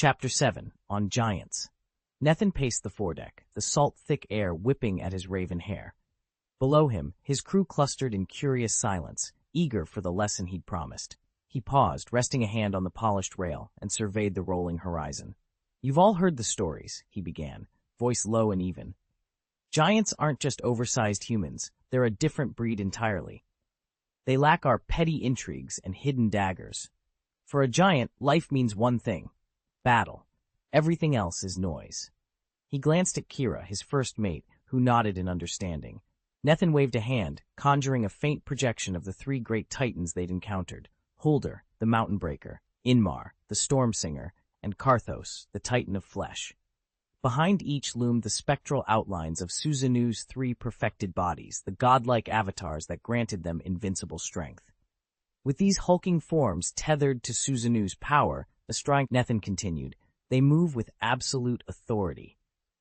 Chapter 7, On Giants. Nethin paced the foredeck, the salt-thick air whipping at his raven hair. Below him, his crew clustered in curious silence, eager for the lesson he'd promised. He paused, resting a hand on the polished rail, and surveyed the rolling horizon. "You've all heard the stories," he began, voice low and even. "Giants aren't just oversized humans, they're a different breed entirely. They lack our petty intrigues and hidden daggers. For a giant, life means one thing: battle. Everything else is noise." He glanced at Kira, his first mate, who nodded in understanding. Nethin waved a hand, conjuring a faint projection of the three great titans they'd encountered: Hulder, the mountain breaker, Inmar, the storm singer, and Karthos, the titan of flesh. Behind each loomed the spectral outlines of Suzanu's three perfected bodies, the godlike avatars that granted them invincible strength. With these hulking forms tethered to Suzanu's power, astride Nethin continued, they move with absolute authority.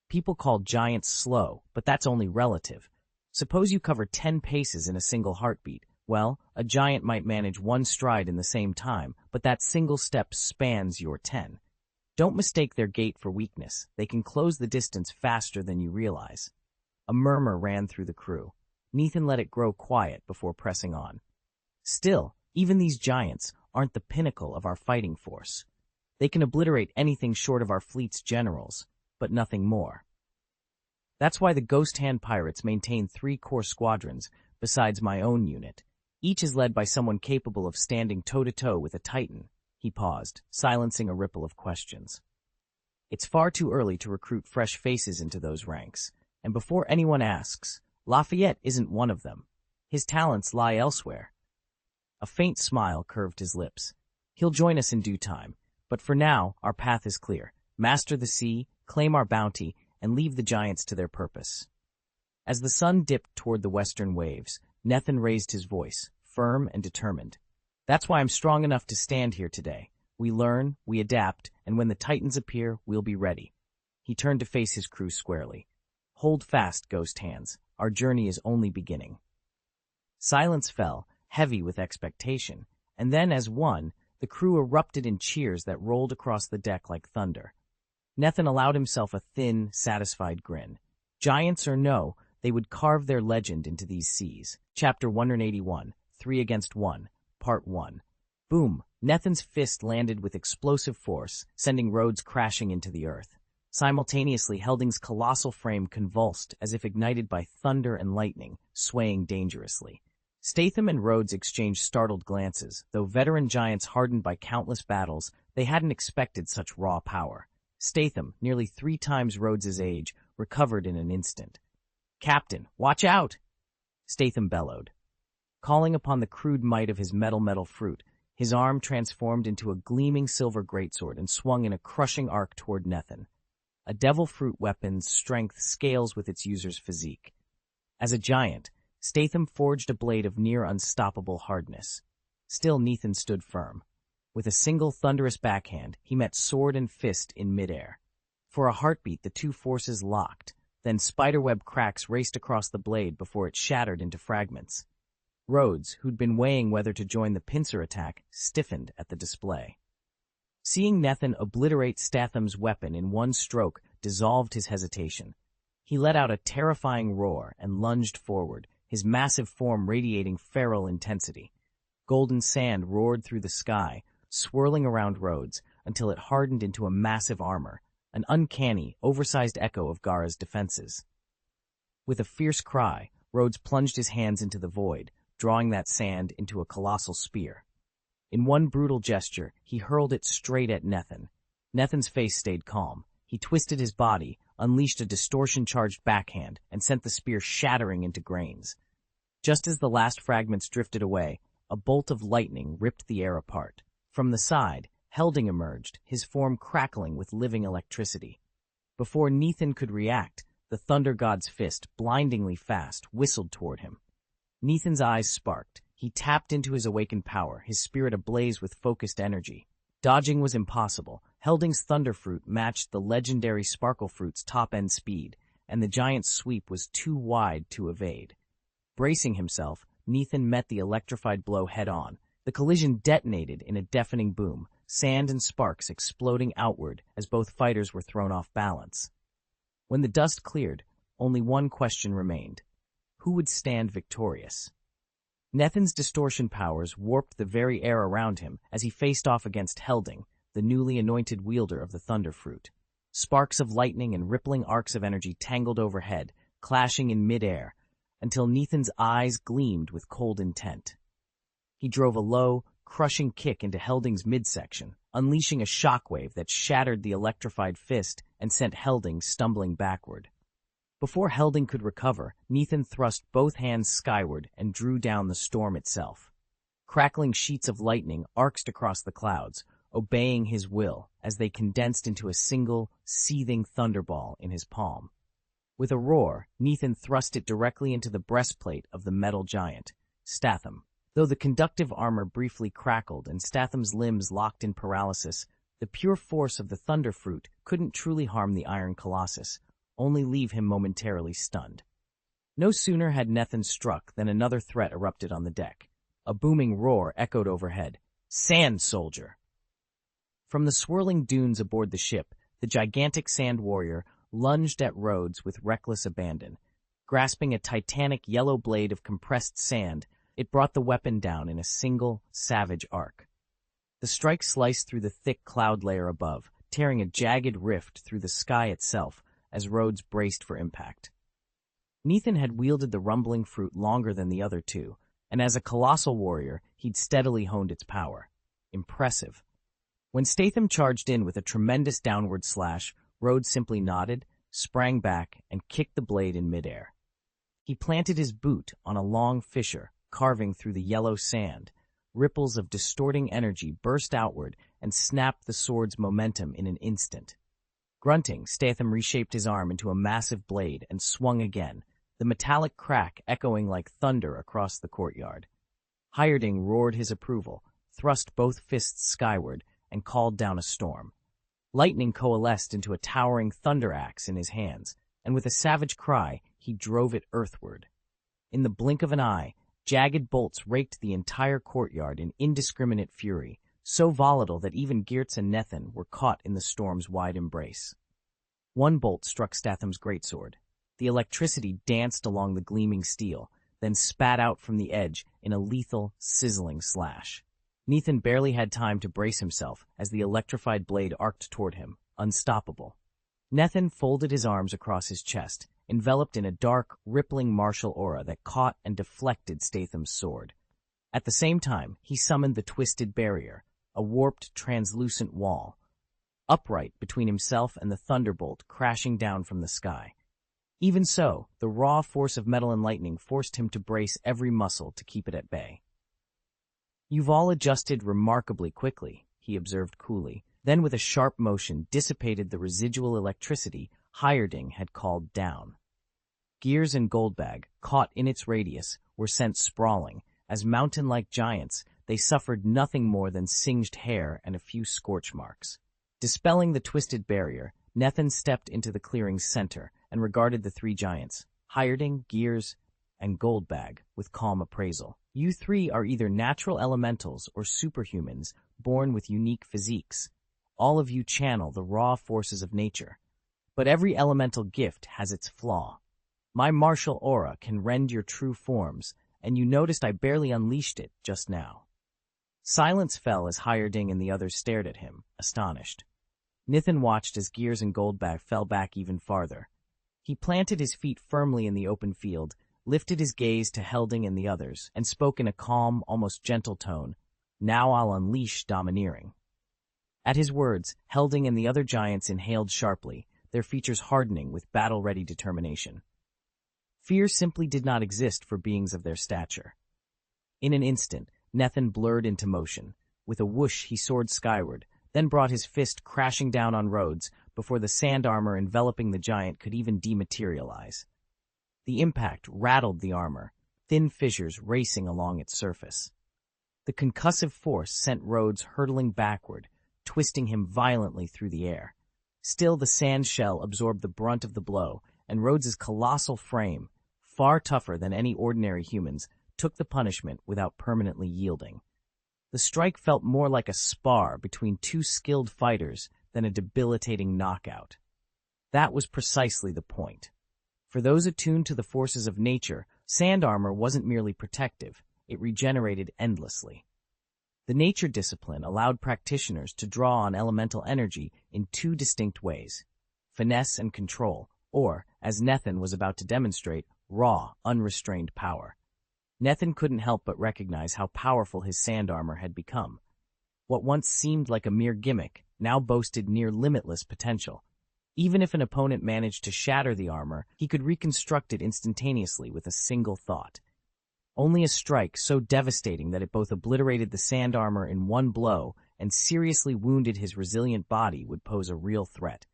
People call giants slow, but that's only relative. Suppose you cover 10 paces in a single heartbeat. Well, a giant might manage one stride in the same time, but that single step spans your 10. Don't mistake their gait for weakness. They can close the distance faster than you realize. A murmur ran through the crew. Nethin let it grow quiet before pressing on. Still, even these giants aren't the pinnacle of our fighting force. They can obliterate anything short of our fleet's generals, but nothing more. That's why the Ghost Hand Pirates maintain 3 core squadrons, besides my own unit. Each is led by someone capable of standing toe-to-toe with a titan. He paused, silencing a ripple of questions. It's far too early to recruit fresh faces into those ranks, and before anyone asks, Lafayette isn't one of them. His talents lie elsewhere. A faint smile curved his lips. He'll join us in due time, but for now, our path is clear. Master the sea, claim our bounty, and leave the giants to their purpose. As the sun dipped toward the western waves, Nethin raised his voice, firm and determined. That's why I'm strong enough to stand here today. We learn, we adapt, and when the titans appear, we'll be ready. He turned to face his crew squarely. Hold fast, Ghost Hands. Our journey is only beginning. Silence fell, heavy with expectation, and then as one, the crew erupted in cheers that rolled across the deck like thunder. Nethin allowed himself a thin, satisfied grin. Giants or no, they would carve their legend into these seas. Chapter 181, 3 Against 1, Part 1. Boom! Nethin's fist landed with explosive force, sending Rhodes crashing into the earth. Simultaneously, Helding's colossal frame convulsed as if ignited by thunder and lightning, swaying dangerously. Statham and Rhodes exchanged startled glances. Though veteran giants hardened by countless battles, they hadn't expected such raw power. Statham, nearly 3 times Rhodes's age, recovered in an instant. "Captain, watch out!" Statham bellowed. Calling upon the crude might of his metal fruit, his arm transformed into a gleaming silver greatsword and swung in a crushing arc toward Nethin. A devil fruit weapon's strength scales with its user's physique. As a giant, Statham forged a blade of near unstoppable hardness. Still, Nethin stood firm. With a single thunderous backhand, he met sword and fist in midair. For a heartbeat, the two forces locked. Then spiderweb cracks raced across the blade before it shattered into fragments. Rhodes, who'd been weighing whether to join the pincer attack, stiffened at the display. Seeing Nethin obliterate Statham's weapon in one stroke dissolved his hesitation. He let out a terrifying roar and lunged forward, his massive form radiating feral intensity. Golden sand roared through the sky, swirling around Rhodes until it hardened into a massive armor, an uncanny, oversized echo of Gara's defenses. With a fierce cry, Rhodes plunged his hands into the void, drawing that sand into a colossal spear. In one brutal gesture, he hurled it straight at Nethin. Nethin's face stayed calm. He twisted his body, unleashed a distortion-charged backhand, and sent the spear shattering into grains. Just as the last fragments drifted away, a bolt of lightning ripped the air apart. From the side, Helding emerged, his form crackling with living electricity. Before Nethin could react, the Thunder God's fist, blindingly fast, whistled toward him. Nethin's eyes sparked. He tapped into his awakened power, his spirit ablaze with focused energy. Dodging was impossible. Helding's Thunderfruit matched the legendary Sparkle Fruit's top-end speed, and the giant's sweep was too wide to evade. Bracing himself, Nethin met the electrified blow head-on. The collision detonated in a deafening boom, sand and sparks exploding outward as both fighters were thrown off balance. When the dust cleared, only one question remained. Who would stand victorious? Nethin's distortion powers warped the very air around him as he faced off against Helding, the newly anointed wielder of the Thunder Fruit. Sparks of lightning and rippling arcs of energy tangled overhead, clashing in midair, until Nethin's eyes gleamed with cold intent. He drove a low, crushing kick into Helding's midsection, unleashing a shockwave that shattered the electrified fist and sent Helding stumbling backward. Before Helding could recover, Nethin thrust both hands skyward and drew down the storm itself. Crackling sheets of lightning arced across the clouds, obeying his will as they condensed into a single, seething thunderball in his palm. With a roar, Nethin thrust it directly into the breastplate of the metal giant, Statham. Though the conductive armor briefly crackled and Statham's limbs locked in paralysis, the pure force of the Thunder Fruit couldn't truly harm the Iron Colossus, only leave him momentarily stunned. No sooner had Nethin struck than another threat erupted on the deck. A booming roar echoed overhead. "Sand Soldier!" From the swirling dunes aboard the ship, the gigantic sand warrior lunged at Rhodes with reckless abandon. Grasping a titanic yellow blade of compressed sand, it brought the weapon down in a single, savage arc. The strike sliced through the thick cloud layer above, tearing a jagged rift through the sky itself as Rhodes braced for impact. Nethin had wielded the rumbling fruit longer than the other two, and as a colossal warrior, he'd steadily honed its power. Impressive. When Statham charged in with a tremendous downward slash, Rhodes simply nodded, sprang back, and kicked the blade in midair. He planted his boot on a long fissure, carving through the yellow sand. Ripples of distorting energy burst outward and snapped the sword's momentum in an instant. Grunting, Statham reshaped his arm into a massive blade and swung again, the metallic crack echoing like thunder across the courtyard. Hierding roared his approval, thrust both fists skyward, and called down a storm. Lightning coalesced into a towering thunder axe in his hands, and with a savage cry, he drove it earthward. In the blink of an eye, jagged bolts raked the entire courtyard in indiscriminate fury, so volatile that even Geertz and Nethin were caught in the storm's wide embrace. One bolt struck Statham's greatsword. The electricity danced along the gleaming steel, then spat out from the edge in a lethal, sizzling slash. Nethin barely had time to brace himself as the electrified blade arced toward him, unstoppable. Nethin folded his arms across his chest, enveloped in a dark, rippling martial aura that caught and deflected Statham's sword. At the same time, he summoned the Twisted Barrier, a warped, translucent wall, upright between himself and the thunderbolt crashing down from the sky. Even so, the raw force of metal and lightning forced him to brace every muscle to keep it at bay. "You've all adjusted remarkably quickly," he observed coolly, then with a sharp motion dissipated the residual electricity Hierding had called down. Gears and Goldbag, caught in its radius, were sent sprawling. As mountain-like giants, they suffered nothing more than singed hair and a few scorch marks. Dispelling the Twisted Barrier, Nethin stepped into the clearing's center and regarded the three giants, Hierding, Gears, and Goldbag, with calm appraisal. "You three are either natural elementals or superhumans born with unique physiques. All of you channel the raw forces of nature. But every elemental gift has its flaw. My martial aura can rend your true forms, and you noticed I barely unleashed it just now." Silence fell as Hierding and the others stared at him, astonished. Nethin watched as Gears and Goldbag fell back even farther. He planted his feet firmly in the open field, lifted his gaze to Helding and the others, and spoke in a calm, almost gentle tone, "Now I'll unleash domineering." At his words, Helding and the other giants inhaled sharply, their features hardening with battle-ready determination. Fear simply did not exist for beings of their stature. In an instant, Nethin blurred into motion. With a whoosh, he soared skyward, then brought his fist crashing down on Rhodes before the sand armor enveloping the giant could even dematerialize. The impact rattled the armor, thin fissures racing along its surface. The concussive force sent Rhodes hurtling backward, twisting him violently through the air. Still, the sand shell absorbed the brunt of the blow, and Rhodes's colossal frame, far tougher than any ordinary human's, took the punishment without permanently yielding. The strike felt more like a spar between two skilled fighters than a debilitating knockout. That was precisely the point. For those attuned to the forces of nature, sand armor wasn't merely protective, it regenerated endlessly. The nature discipline allowed practitioners to draw on elemental energy in two distinct ways: finesse and control, or, as Nethan was about to demonstrate, raw, unrestrained power. Nethan couldn't help but recognize how powerful his sand armor had become. What once seemed like a mere gimmick now boasted near limitless potential. Even if an opponent managed to shatter the armor, he could reconstruct it instantaneously with a single thought. Only a strike so devastating that it both obliterated the sand armor in one blow and seriously wounded his resilient body would pose a real threat.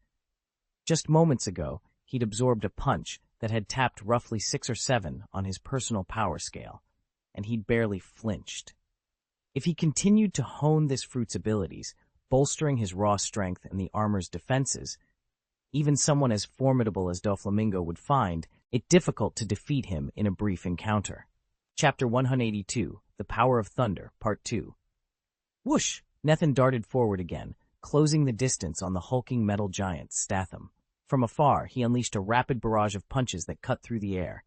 Just moments ago, he'd absorbed a punch that had tapped roughly 6 or 7 on his personal power scale, and he'd barely flinched. If he continued to hone this fruit's abilities, bolstering his raw strength and the armor's defenses, even someone as formidable as Doflamingo would find it difficult to defeat him in a brief encounter. Chapter 182, The Power of Thunder, Part 2. Whoosh! Nethan darted forward again, closing the distance on the hulking metal giant, Statham. From afar, he unleashed a rapid barrage of punches that cut through the air.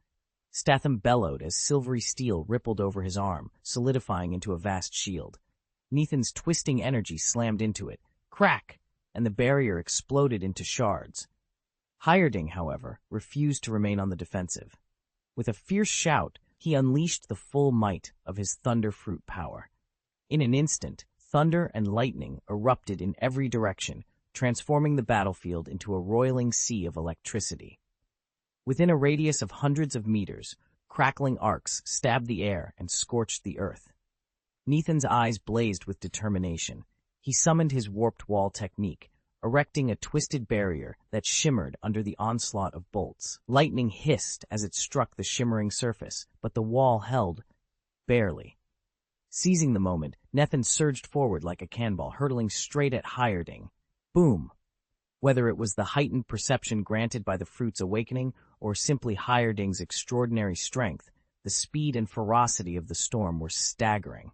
Statham bellowed as silvery steel rippled over his arm, solidifying into a vast shield. Nethan's twisting energy slammed into it. Crack! And the barrier exploded into shards. Hyrding, however, refused to remain on the defensive. With a fierce shout, he unleashed the full might of his thunder fruit power. In an instant, thunder and lightning erupted in every direction, transforming the battlefield into a roiling sea of electricity. Within a radius of hundreds of meters, crackling arcs stabbed the air and scorched the earth. Nethan's eyes blazed with determination. He summoned his warped wall technique, erecting a twisted barrier that shimmered under the onslaught of bolts. Lightning hissed as it struck the shimmering surface, but the wall held, barely. Seizing the moment, Nethan surged forward like a cannonball, hurtling straight at Hyrding. Boom! Whether it was the heightened perception granted by the fruit's awakening or simply Hyrding's extraordinary strength, the speed and ferocity of the storm were staggering.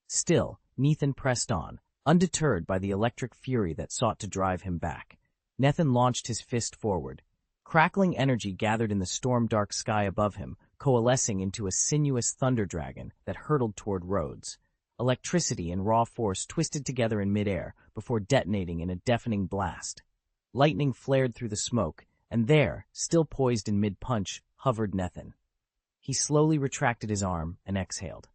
Still, Nethan pressed on, undeterred by the electric fury that sought to drive him back. Nethan launched his fist forward. Crackling energy gathered in the storm-dark sky above him, coalescing into a sinuous thunder dragon that hurtled toward Rhodes. Electricity and raw force twisted together in midair before detonating in a deafening blast. Lightning flared through the smoke, and there, still poised in mid-punch, hovered Nethan. He slowly retracted his arm and exhaled.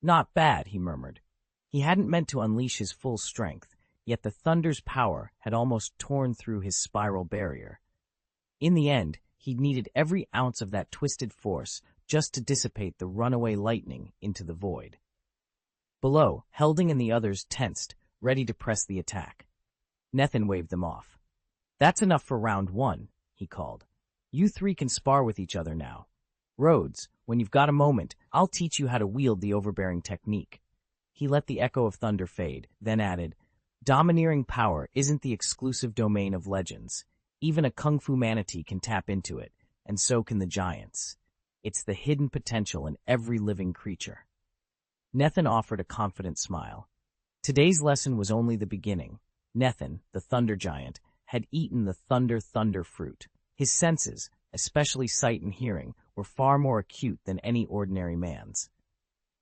Not bad, he murmured. He hadn't meant to unleash his full strength, yet the thunder's power had almost torn through his spiral barrier. In the end, he'd needed every ounce of that twisted force just to dissipate the runaway lightning into the void. Below, Helding and the others tensed, ready to press the attack. Nethan waved them off. That's enough for round 1, he called. You 3 can spar with each other now. Rhodes, when you've got a moment, I'll teach you how to wield the overbearing technique. He let the echo of thunder fade, then added, Domineering power isn't the exclusive domain of legends. Even a kung fu manatee can tap into it, and so can the giants. It's the hidden potential in every living creature. Nethan offered a confident smile. Today's lesson was only the beginning. Nethan, the thunder giant, had eaten the thunder fruit. His senses, especially sight and hearing, were far more acute than any ordinary man's.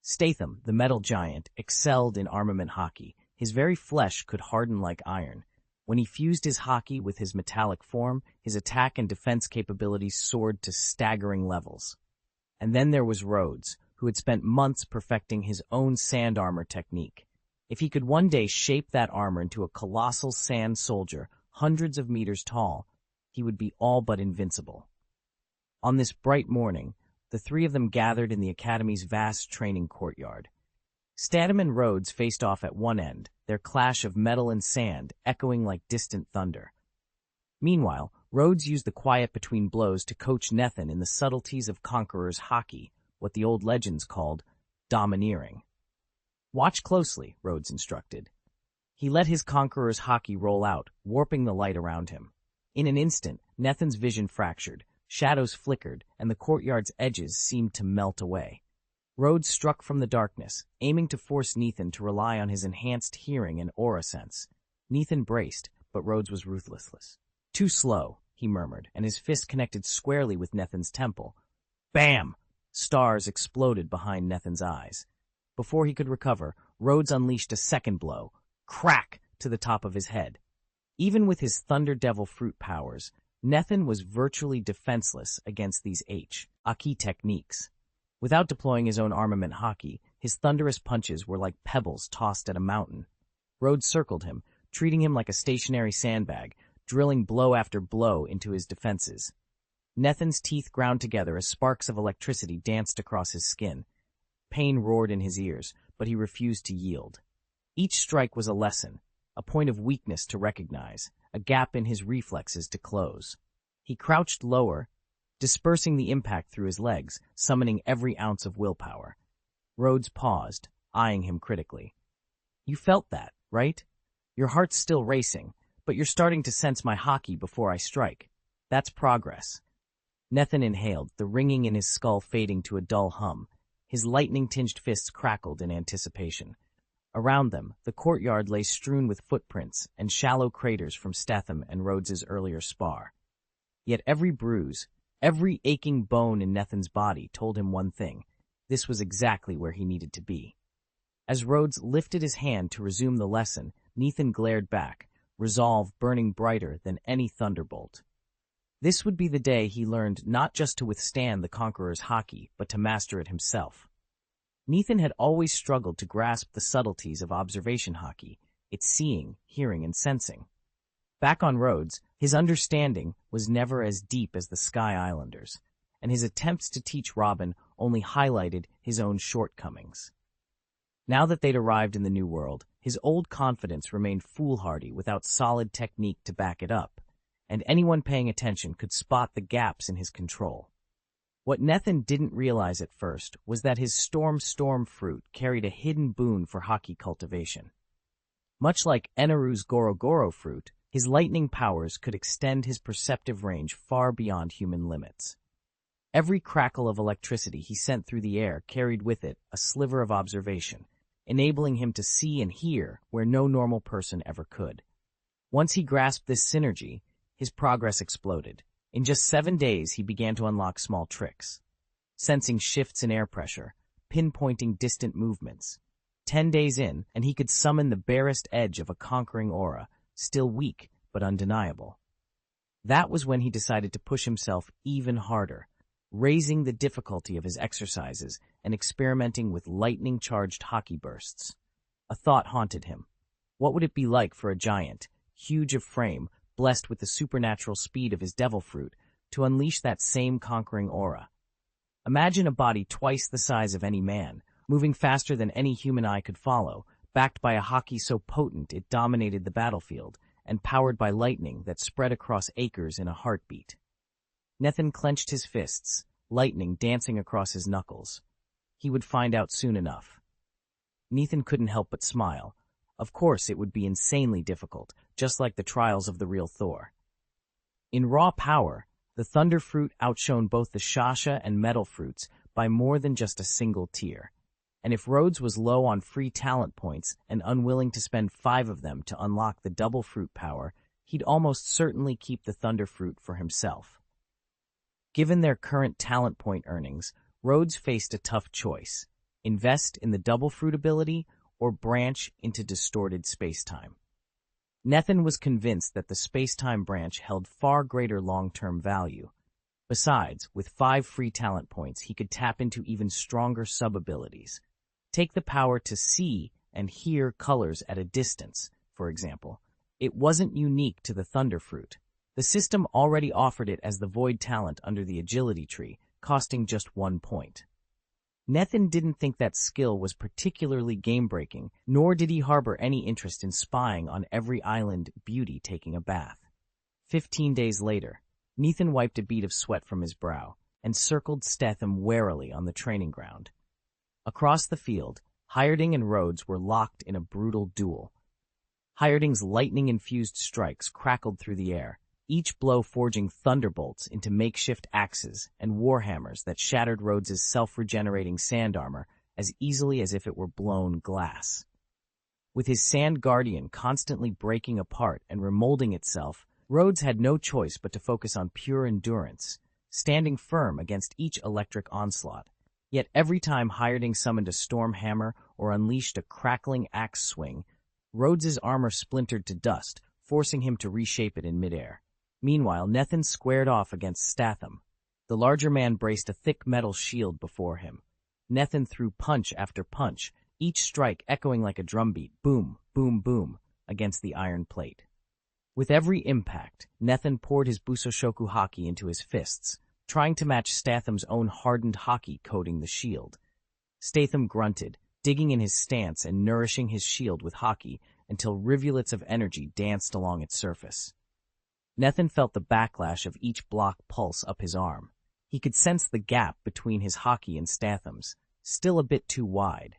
Statham, the metal giant, excelled in armament hockey. His very flesh could harden like iron. When he fused his hockey with his metallic form, his attack and defense capabilities soared to staggering levels. And then there was Rhodes, who had spent months perfecting his own sand armor technique. If he could one day shape that armor into a colossal sand soldier, hundreds of meters tall, he would be all but invincible. On this bright morning, the 3 of them gathered in the Academy's vast training courtyard. Statham and Rhodes faced off at one end, their clash of metal and sand echoing like distant thunder. Meanwhile, Rhodes used the quiet between blows to coach Nethan in the subtleties of conqueror's hockey, what the old legends called domineering. Watch closely, Rhodes instructed. He let his conqueror's hockey roll out, warping the light around him. In an instant, Nethan's vision fractured, shadows flickered, and the courtyard's edges seemed to melt away. Rhodes struck from the darkness, aiming to force Nethan to rely on his enhanced hearing and aura sense. Nethan braced, but Rhodes was ruthless. "Too slow," he murmured, and his fist connected squarely with Nethan's temple. Bam! Stars exploded behind Nethan's eyes. Before he could recover, Rhodes unleashed a second blow, crack, to the top of his head. Even with his Thunder Devil fruit powers, Nethan was virtually defenseless against these Haki techniques. Without deploying his own armament Haki, his thunderous punches were like pebbles tossed at a mountain. Rhodes circled him, treating him like a stationary sandbag, drilling blow after blow into his defenses. Nethan's teeth ground together as sparks of electricity danced across his skin. Pain roared in his ears, but he refused to yield. Each strike was a lesson, a point of weakness to recognize, a gap in his reflexes to close. He crouched lower, dispersing the impact through his legs, summoning every ounce of willpower. Rhodes paused, eyeing him critically. "You felt that, right? Your heart's still racing, but you're starting to sense my Haki before I strike. That's progress." Nethan inhaled, the ringing in his skull fading to a dull hum. His lightning-tinged fists crackled in anticipation. Around them, the courtyard lay strewn with footprints and shallow craters from Statham and Rhodes's earlier spar. Yet every bruise, every aching bone in Nethan's body told him one thing: this was exactly where he needed to be. As Rhodes lifted his hand to resume the lesson, Nethan glared back, resolve burning brighter than any thunderbolt. This would be the day he learned not just to withstand the Conqueror's Haki, but to master it himself. Nethan had always struggled to grasp the subtleties of observation Haki, its seeing, hearing, and sensing. Back on Rhodes, his understanding was never as deep as the Sky Islanders, and his attempts to teach Robin only highlighted his own shortcomings. Now that they'd arrived in the new world, his old confidence remained foolhardy without solid technique to back it up, and anyone paying attention could spot the gaps in his control. What Nethan didn't realize at first was that his Storm fruit carried a hidden boon for Haki cultivation. Much like Eneru's Goro fruit, his lightning powers could extend his perceptive range far beyond human limits. Every crackle of electricity he sent through the air carried with it a sliver of observation, enabling him to see and hear where no normal person ever could. Once he grasped this synergy, his progress exploded. In just 7 days, he began to unlock small tricks, sensing shifts in air pressure, pinpointing distant movements. 10 days in, and he could summon the barest edge of a conquering aura, still weak but undeniable. That was when he decided to push himself even harder, raising the difficulty of his exercises and experimenting with lightning-charged Haki bursts. A thought haunted him. What would it be like for a giant, huge of frame, blessed with the supernatural speed of his devil fruit, to unleash that same conquering aura? Imagine a body twice the size of any man, moving faster than any human eye could follow, backed by a Haki so potent it dominated the battlefield, and powered by lightning that spread across acres in a heartbeat. Nethan clenched his fists, lightning dancing across his knuckles. He would find out soon enough. Nethan couldn't help but smile. Of course it would be insanely difficult, just like the trials of the real Thor. In raw power, the Thunder fruit outshone both the Shasha and Metal fruits by more than just a single tier. And if Rhodes was low on free talent points and unwilling to spend 5 of them to unlock the double fruit power, he'd almost certainly keep the Thunder fruit for himself. Given their current talent point earnings, Rhodes faced a tough choice: invest in the double fruit ability or branch into distorted spacetime. Nethan was convinced that the spacetime branch held far greater long-term value. Besides, with 5 free talent points, he could tap into even stronger sub-abilities. Take the power to see and hear colors at a distance, for example. It wasn't unique to the Thunder fruit. The system already offered it as the Void talent under the Agility tree, costing just 1 point. Nethan didn't think that skill was particularly game-breaking, nor did he harbor any interest in spying on every island beauty taking a bath. 15 days later, Nethan wiped a bead of sweat from his brow and circled Statham warily on the training ground. Across the field, Hyrding and Rhodes were locked in a brutal duel. Hyrding's lightning-infused strikes crackled through the air, each blow forging thunderbolts into makeshift axes and warhammers that shattered Rhodes's self-regenerating sand armor as easily as if it were blown glass. With his sand guardian constantly breaking apart and remolding itself, Rhodes had no choice but to focus on pure endurance, standing firm against each electric onslaught. Yet every time Hireding summoned a storm hammer or unleashed a crackling axe swing, Rhodes's armor splintered to dust, forcing him to reshape it in midair. Meanwhile, Nethin squared off against Statham. The larger man braced a thick metal shield before him. Nethin threw punch after punch, each strike echoing like a drumbeat, boom, boom, boom, against the iron plate. With every impact, Nethin poured his Busoshoku haki into his fists, trying to match Statham's own hardened haki coating the shield. Statham grunted, digging in his stance and nourishing his shield with haki until rivulets of energy danced along its surface. Nethin felt the backlash of each block pulse up his arm. He could sense the gap between his haki and Statham's, still a bit too wide.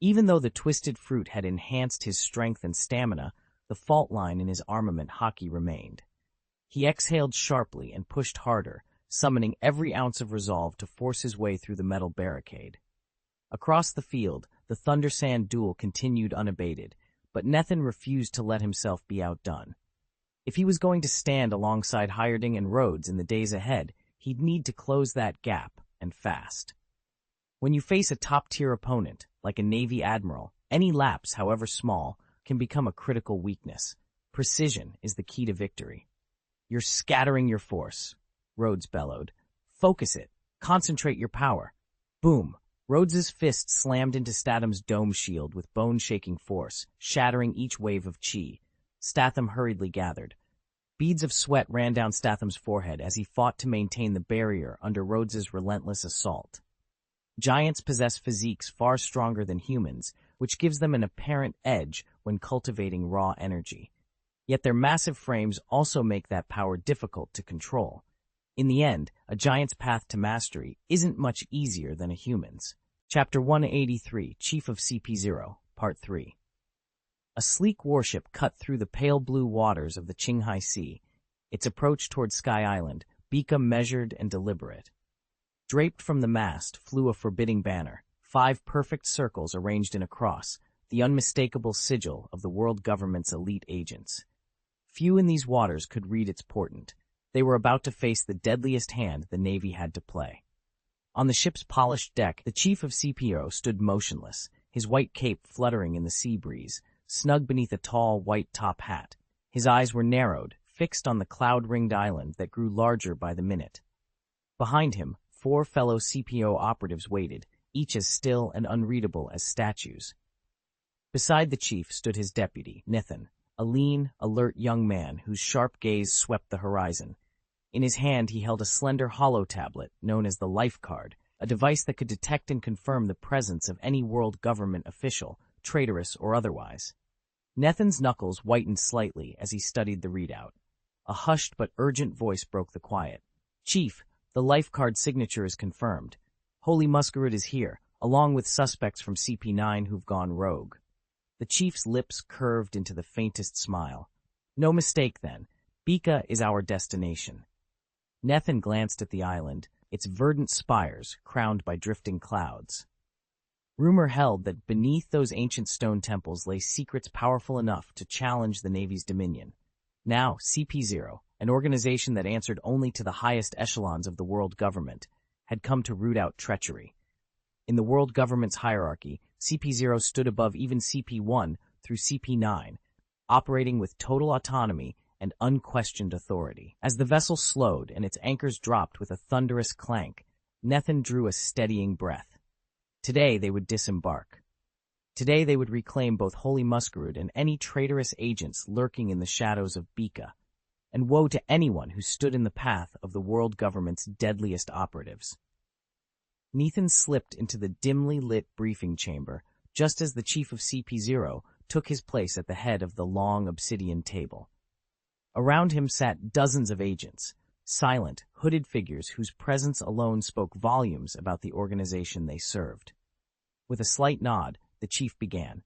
Even though the twisted fruit had enhanced his strength and stamina, the fault line in his armament haki remained. He exhaled sharply and pushed harder, summoning every ounce of resolve to force his way through the metal barricade. Across the field, the Thunder Sand duel continued unabated, but Nethin refused to let himself be outdone. If he was going to stand alongside Hireding and Rhodes in the days ahead, he'd need to close that gap, and fast. When you face a top-tier opponent, like a Navy admiral, any lapse, however small, can become a critical weakness. Precision is the key to victory. "You're scattering your force," Rhodes bellowed. "Focus it. Concentrate your power." Boom! Rhodes's fist slammed into Statham's dome shield with bone-shaking force, shattering each wave of chi. Statham hurriedly gathered. Beads of sweat ran down Statham's forehead as he fought to maintain the barrier under Rhodes's relentless assault. Giants possess physiques far stronger than humans, which gives them an apparent edge when cultivating raw energy. Yet their massive frames also make that power difficult to control. In the end, a giant's path to mastery isn't much easier than a human's. Chapter 183, Chief of CP0, Part 3. A sleek warship cut through the pale blue waters of the Qinghai Sea. Its approach toward Sky Island, Bika measured and deliberate. Draped from the mast flew a forbidding banner, 5 perfect circles arranged in a cross, the unmistakable sigil of the world government's elite agents. Few in these waters could read its portent. They were about to face the deadliest hand the Navy had to play. On the ship's polished deck, the chief of CPO stood motionless, his white cape fluttering in the sea breeze, snug beneath a tall white top hat. His eyes were narrowed, fixed on the cloud-ringed island that grew larger by the minute. Behind him, 4 fellow CPO operatives waited, each as still and unreadable as statues. Beside the chief stood his deputy, Nethin, a lean, alert young man whose sharp gaze swept the horizon. In his hand he held a slender hollow tablet known as the Life Card, a device that could detect and confirm the presence of any world government official, traitorous or otherwise. Nethin's knuckles whitened slightly as he studied the readout. A hushed but urgent voice broke the quiet. "Chief, the Life Card signature is confirmed. Holy Muskerud is here, along with suspects from CP9 who've gone rogue." The chief's lips curved into the faintest smile. "No mistake, then. Bika is our destination." Nethin glanced at the island, its verdant spires crowned by drifting clouds. Rumor held that beneath those ancient stone temples lay secrets powerful enough to challenge the Navy's dominion. Now, CP0, an organization that answered only to the highest echelons of the world government, had come to root out treachery. In the world government's hierarchy, CP0 stood above even CP1 through CP9, operating with total autonomy and unquestioned authority. As the vessel slowed and its anchors dropped with a thunderous clank, Nethin drew a steadying breath. Today they would disembark. Today they would reclaim both Holy Muskerud and any traitorous agents lurking in the shadows of Bika. And woe to anyone who stood in the path of the world government's deadliest operatives. Nethin slipped into the dimly lit briefing chamber just as the chief of CP0 took his place at the head of the long obsidian table. Around him sat dozens of agents, silent, hooded figures whose presence alone spoke volumes about the organization they served. With a slight nod, the chief began.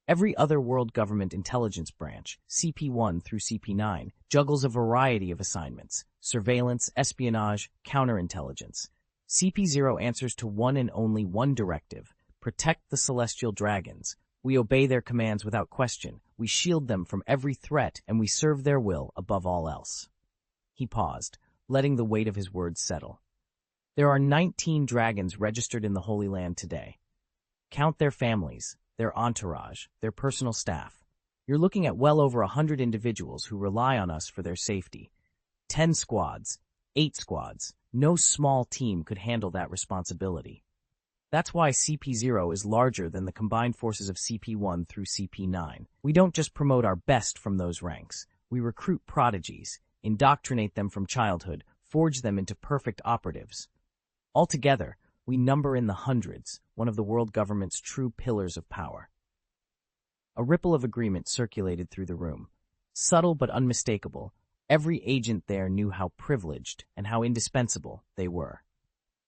Every other world government intelligence branch, CP1 through CP9, juggles a variety of assignments: surveillance, espionage, counterintelligence. CP0 answers to one and only one directive: protect the celestial dragons. We obey their commands without question, we shield them from every threat, and we serve their will above all else. He paused, letting the weight of his words settle. There are 19 dragons registered in the Holy Land today. Count their families, their entourage, their personal staff. You're looking at well over 100 individuals who rely on us for their safety. 10 squads, 8 squads. No small team could handle that responsibility. That's why CP0 is larger than the combined forces of CP1 through CP9. We don't just promote our best from those ranks. We recruit prodigies, indoctrinate them from childhood, forge them into perfect operatives. Altogether, we number in the hundreds, one of the world government's true pillars of power. A ripple of agreement circulated through the room. Subtle but unmistakable, every agent there knew how privileged and how indispensable they were.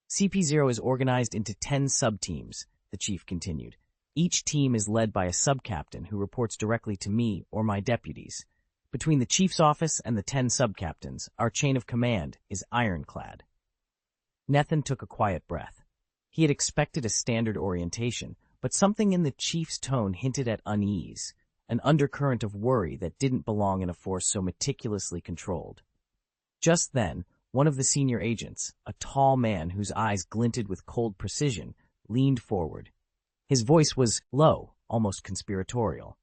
CP0 is organized into 10 sub-teams, the chief continued. Each team is led by a sub-captain who reports directly to me or my deputies. Between the chief's office and the 10 sub-captains, our chain of command is ironclad. Nathan took a quiet breath. He had expected a standard orientation, but something in the chief's tone hinted at unease, an undercurrent of worry that didn't belong in a force so meticulously controlled. Just then, one of the senior agents, a tall man whose eyes glinted with cold precision, leaned forward. His voice was low, almost conspiratorial.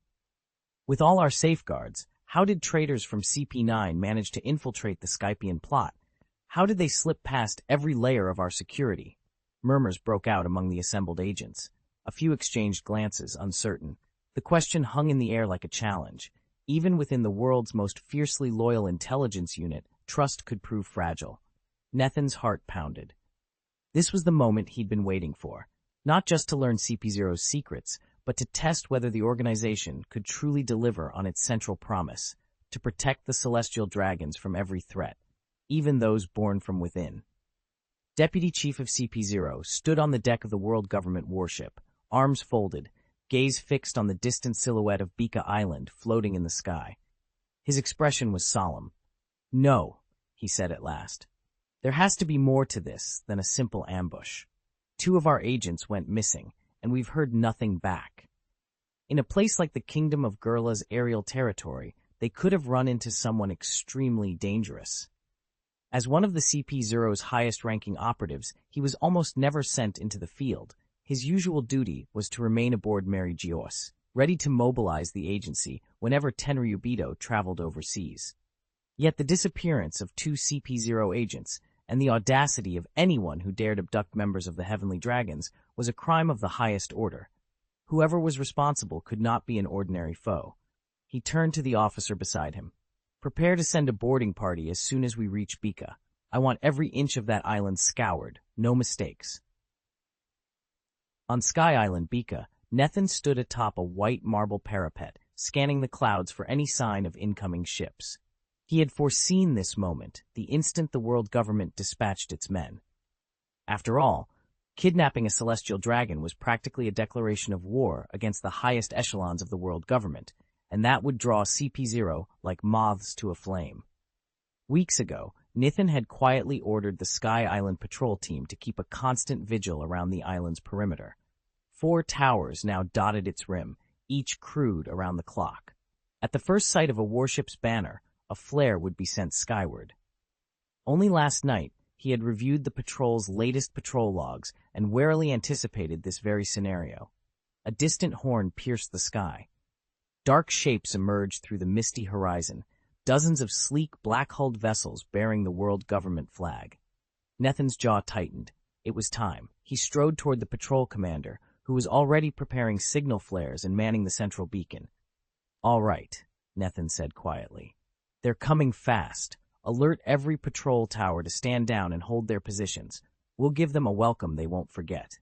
With all our safeguards, how did traitors from CP9 manage to infiltrate the Skypian plot? How did they slip past every layer of our security? Murmurs broke out among the assembled agents. A few exchanged glances, uncertain. The question hung in the air like a challenge. Even within the world's most fiercely loyal intelligence unit, trust could prove fragile. Nathan's heart pounded. This was the moment he'd been waiting for, not just to learn CP0's secrets, but to test whether the organization could truly deliver on its central promise, to protect the celestial dragons from every threat, even those born from within. Deputy Chief of CP0 stood on the deck of the World Government warship, arms folded, gaze fixed on the distant silhouette of Bika Island floating in the sky. His expression was solemn. "No," he said at last. "There has to be more to this than a simple ambush. 2 of our agents went missing, and we've heard nothing back. In a place like the Kingdom of Gurla's aerial territory, they could have run into someone extremely dangerous. As one of the CP0's highest-ranking operatives, he was almost never sent into the field. His usual duty was to remain aboard Mary Gios, ready to mobilize the agency whenever Tenryubito traveled overseas. Yet the disappearance of 2 CP0 agents and the audacity of anyone who dared abduct members of the Heavenly Dragons was a crime of the highest order. Whoever was responsible could not be an ordinary foe. He turned to the officer beside him. "Prepare to send a boarding party as soon as we reach Bika. I want every inch of that island scoured, no mistakes." On Sky Island, Bika, Nathan stood atop a white marble parapet, scanning the clouds for any sign of incoming ships. He had foreseen this moment, the instant the world government dispatched its men. After all, kidnapping a celestial dragon was practically a declaration of war against the highest echelons of the world government, and that would draw CP0 like moths to a flame. Weeks ago, Nathan had quietly ordered the Sky Island patrol team to keep a constant vigil around the island's perimeter. 4 towers now dotted its rim, each crewed around the clock. At the first sight of a warship's banner, a flare would be sent skyward. Only last night, he had reviewed the patrol's latest patrol logs and warily anticipated this very scenario. A distant horn pierced the sky. Dark shapes emerged through the misty horizon, dozens of sleek, black-hulled vessels bearing the world government flag. Nathan's jaw tightened. It was time. He strode toward the patrol commander, who was already preparing signal flares and manning the central beacon. "All right," Nathan said quietly. "They're coming fast. Alert every patrol tower to stand down and hold their positions. We'll give them a welcome they won't forget."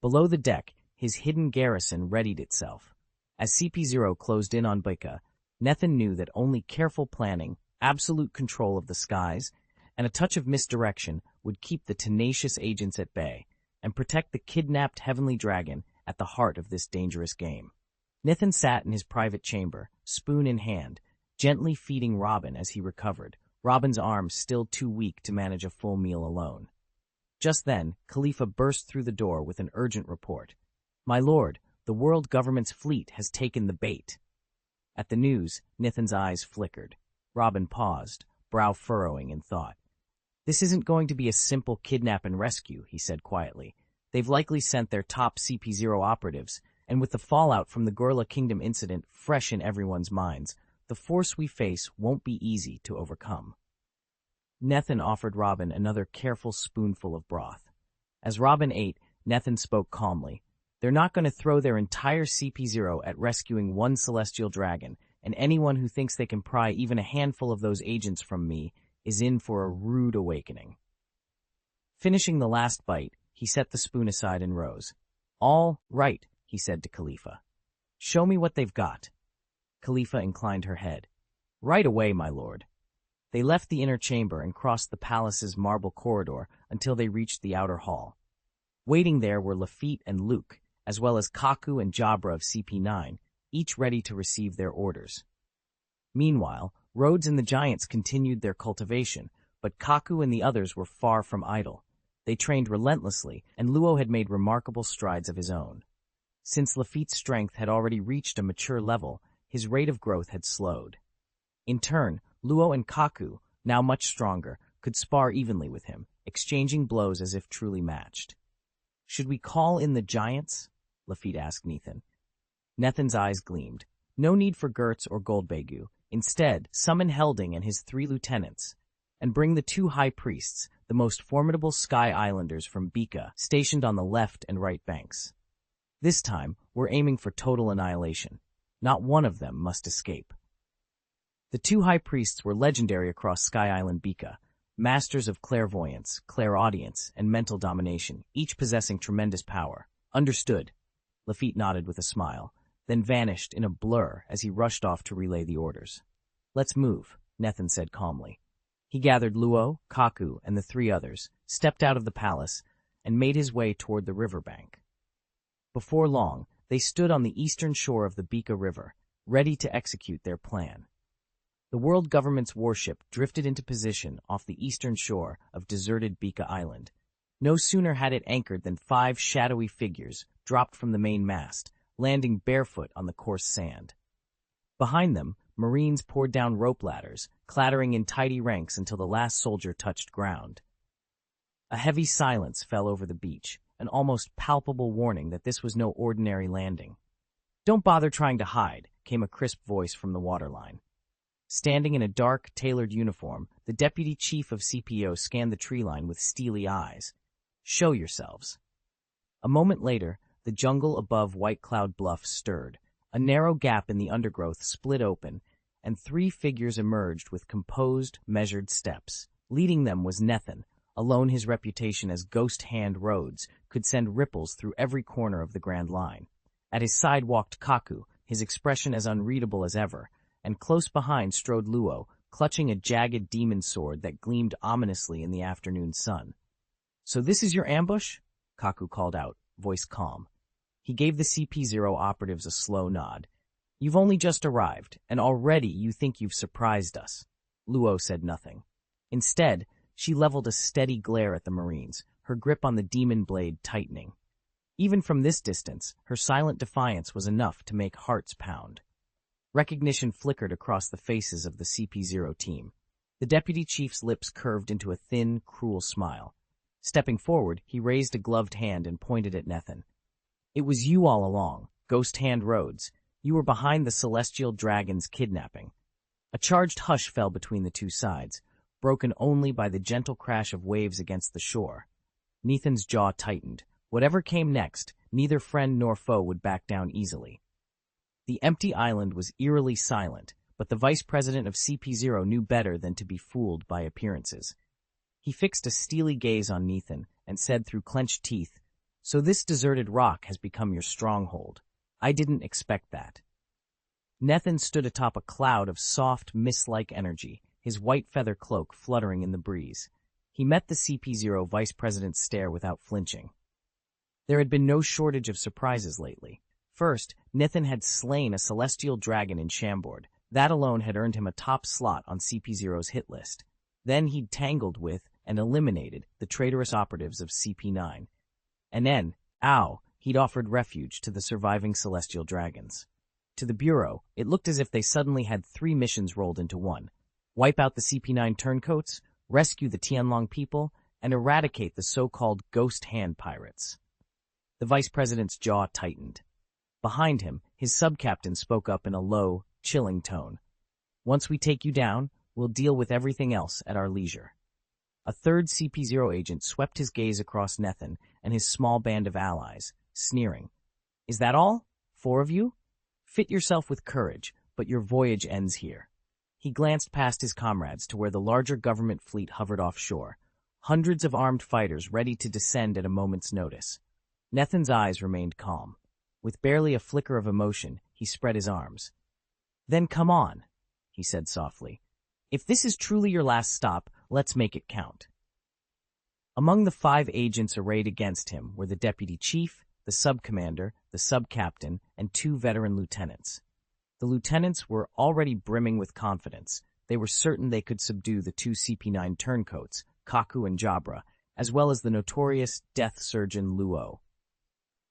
Below the deck, his hidden garrison readied itself. As CP0 closed in on Bika, Nathan knew that only careful planning, absolute control of the skies, and a touch of misdirection would keep the tenacious agents at bay and protect the kidnapped Heavenly Dragon at the heart of this dangerous game. Nathan sat in his private chamber, spoon in hand, gently feeding Robin as he recovered, Robin's arms still too weak to manage a full meal alone. Just then, Khalifa burst through the door with an urgent report. "My lord, the world government's fleet has taken the bait." At the news, Nathan's eyes flickered. Robin paused, brow furrowing in thought. "This isn't going to be a simple kidnap and rescue," he said quietly. "They've likely sent their top CP0 operatives, and with the fallout from the Gorilla Kingdom incident fresh in everyone's minds, the force we face won't be easy to overcome." Nathan offered Robin another careful spoonful of broth. As Robin ate, Nathan spoke calmly. "They're not going to throw their entire CP0 at rescuing one celestial dragon, and anyone who thinks they can pry even a handful of those agents from me is in for a rude awakening." Finishing the last bite, he set the spoon aside and rose. "All right," he said to Khalifa. "Show me what they've got." Khalifa inclined her head. "Right away, my lord." They left the inner chamber and crossed the palace's marble corridor until they reached the outer hall. Waiting there were Lafitte and Luke, as well as Kaku and Jabra of CP9, each ready to receive their orders. Meanwhile, Rhodes and the Giants continued their cultivation, but Kaku and the others were far from idle. They trained relentlessly, and Luo had made remarkable strides of his own. Since Lafitte's strength had already reached a mature level, his rate of growth had slowed. In turn, Luo and Kaku, now much stronger, could spar evenly with him, exchanging blows as if truly matched. "Should we call in the Giants?" Lafitte asked Nathan. Nathan's eyes gleamed. "No need for Gertz or Goldbegu. Instead, summon Helding and his 3 lieutenants, and bring the 2 high priests, the most formidable Sky Islanders from Bika, stationed on the left and right banks. This time, we're aiming for total annihilation. Not one of them must escape." The 2 high priests were legendary across Sky Island Bika, masters of clairvoyance, clairaudience, and mental domination, each possessing tremendous power. "Understood." Lafitte nodded with a smile, then vanished in a blur as he rushed off to relay the orders. "Let's move," Nathan said calmly. He gathered Luo, Kaku, and the 3 others, stepped out of the palace, and made his way toward the riverbank. Before long, they stood on the eastern shore of the Bika River, ready to execute their plan. The world government's warship drifted into position off the eastern shore of deserted Bika Island. No sooner had it anchored than 5 shadowy figures dropped from the main mast, landing barefoot on the coarse sand. Behind them, Marines poured down rope ladders, clattering in tidy ranks until the last soldier touched ground. A heavy silence fell over the beach, an almost palpable warning that this was no ordinary landing. "Don't bother trying to hide," came a crisp voice from the waterline. Standing in a dark, tailored uniform, the deputy chief of CPO scanned the tree line with steely eyes. "Show yourselves." A moment later, the jungle above White Cloud Bluff stirred. A narrow gap in the undergrowth split open, and 3 figures emerged with composed, measured steps. Leading them was Nathan. Alone, his reputation as Ghost Hand Rhodes could send ripples through every corner of the Grand Line. At his side walked Kaku, his expression as unreadable as ever, and close behind strode Luo, clutching a jagged demon sword that gleamed ominously in the afternoon sun. "So this is your ambush?" Kaku called out, voice calm. He gave the CP0 operatives a slow nod. "You've only just arrived, and already you think you've surprised us." Luo said nothing. Instead, she leveled a steady glare at the Marines, her grip on the demon blade tightening. Even from this distance, her silent defiance was enough to make hearts pound. Recognition flickered across the faces of the CP0 team. The deputy chief's lips curved into a thin, cruel smile. Stepping forward, he raised a gloved hand and pointed at Nathan. "It was you all along, Ghost Hand Rhodes. You were behind the Celestial Dragon's kidnapping." A charged hush fell between the 2 sides, broken only by the gentle crash of waves against the shore. Nathan's jaw tightened. Whatever came next, neither friend nor foe would back down easily. The empty island was eerily silent, but the vice president of CP0 knew better than to be fooled by appearances. He fixed a steely gaze on Nathan and said through clenched teeth, "So this deserted rock has become your stronghold. I didn't expect that." Nathan stood atop a cloud of soft, mist-like energy, his white feather cloak fluttering in the breeze. He met the CP0 vice president's stare without flinching. There had been no shortage of surprises lately. First, Nithin had slain a celestial dragon in Chambord. That alone had earned him a top slot on CP0's hit list. Then he'd tangled with and eliminated the traitorous operatives of CP9. And then, he'd offered refuge to the surviving celestial dragons. To the Bureau, it looked as if they suddenly had 3 missions rolled into one. Wipe out the CP9 turncoats, rescue the Tianlong people, and eradicate the so-called ghost hand pirates. The vice president's jaw tightened. Behind him, his sub-captain spoke up in a low, chilling tone. Once we take you down, we'll deal with everything else at our leisure. A third CP0 agent swept his gaze across Nithin and his small band of allies, sneering. Is that all? 4 of you? Fit yourself with courage, but your voyage ends here. He glanced past his comrades to where the larger government fleet hovered offshore, hundreds of armed fighters ready to descend at a moment's notice. Nithin's eyes remained calm. With barely a flicker of emotion, he spread his arms. Then come on, he said softly. If this is truly your last stop, let's make it count. Among the 5 agents arrayed against him were the deputy chief, the sub-commander, the sub-captain, and 2 veteran lieutenants. The lieutenants were already brimming with confidence. They were certain they could subdue the 2 CP9 turncoats, Kaku and Jabra, as well as the notorious death surgeon Luo.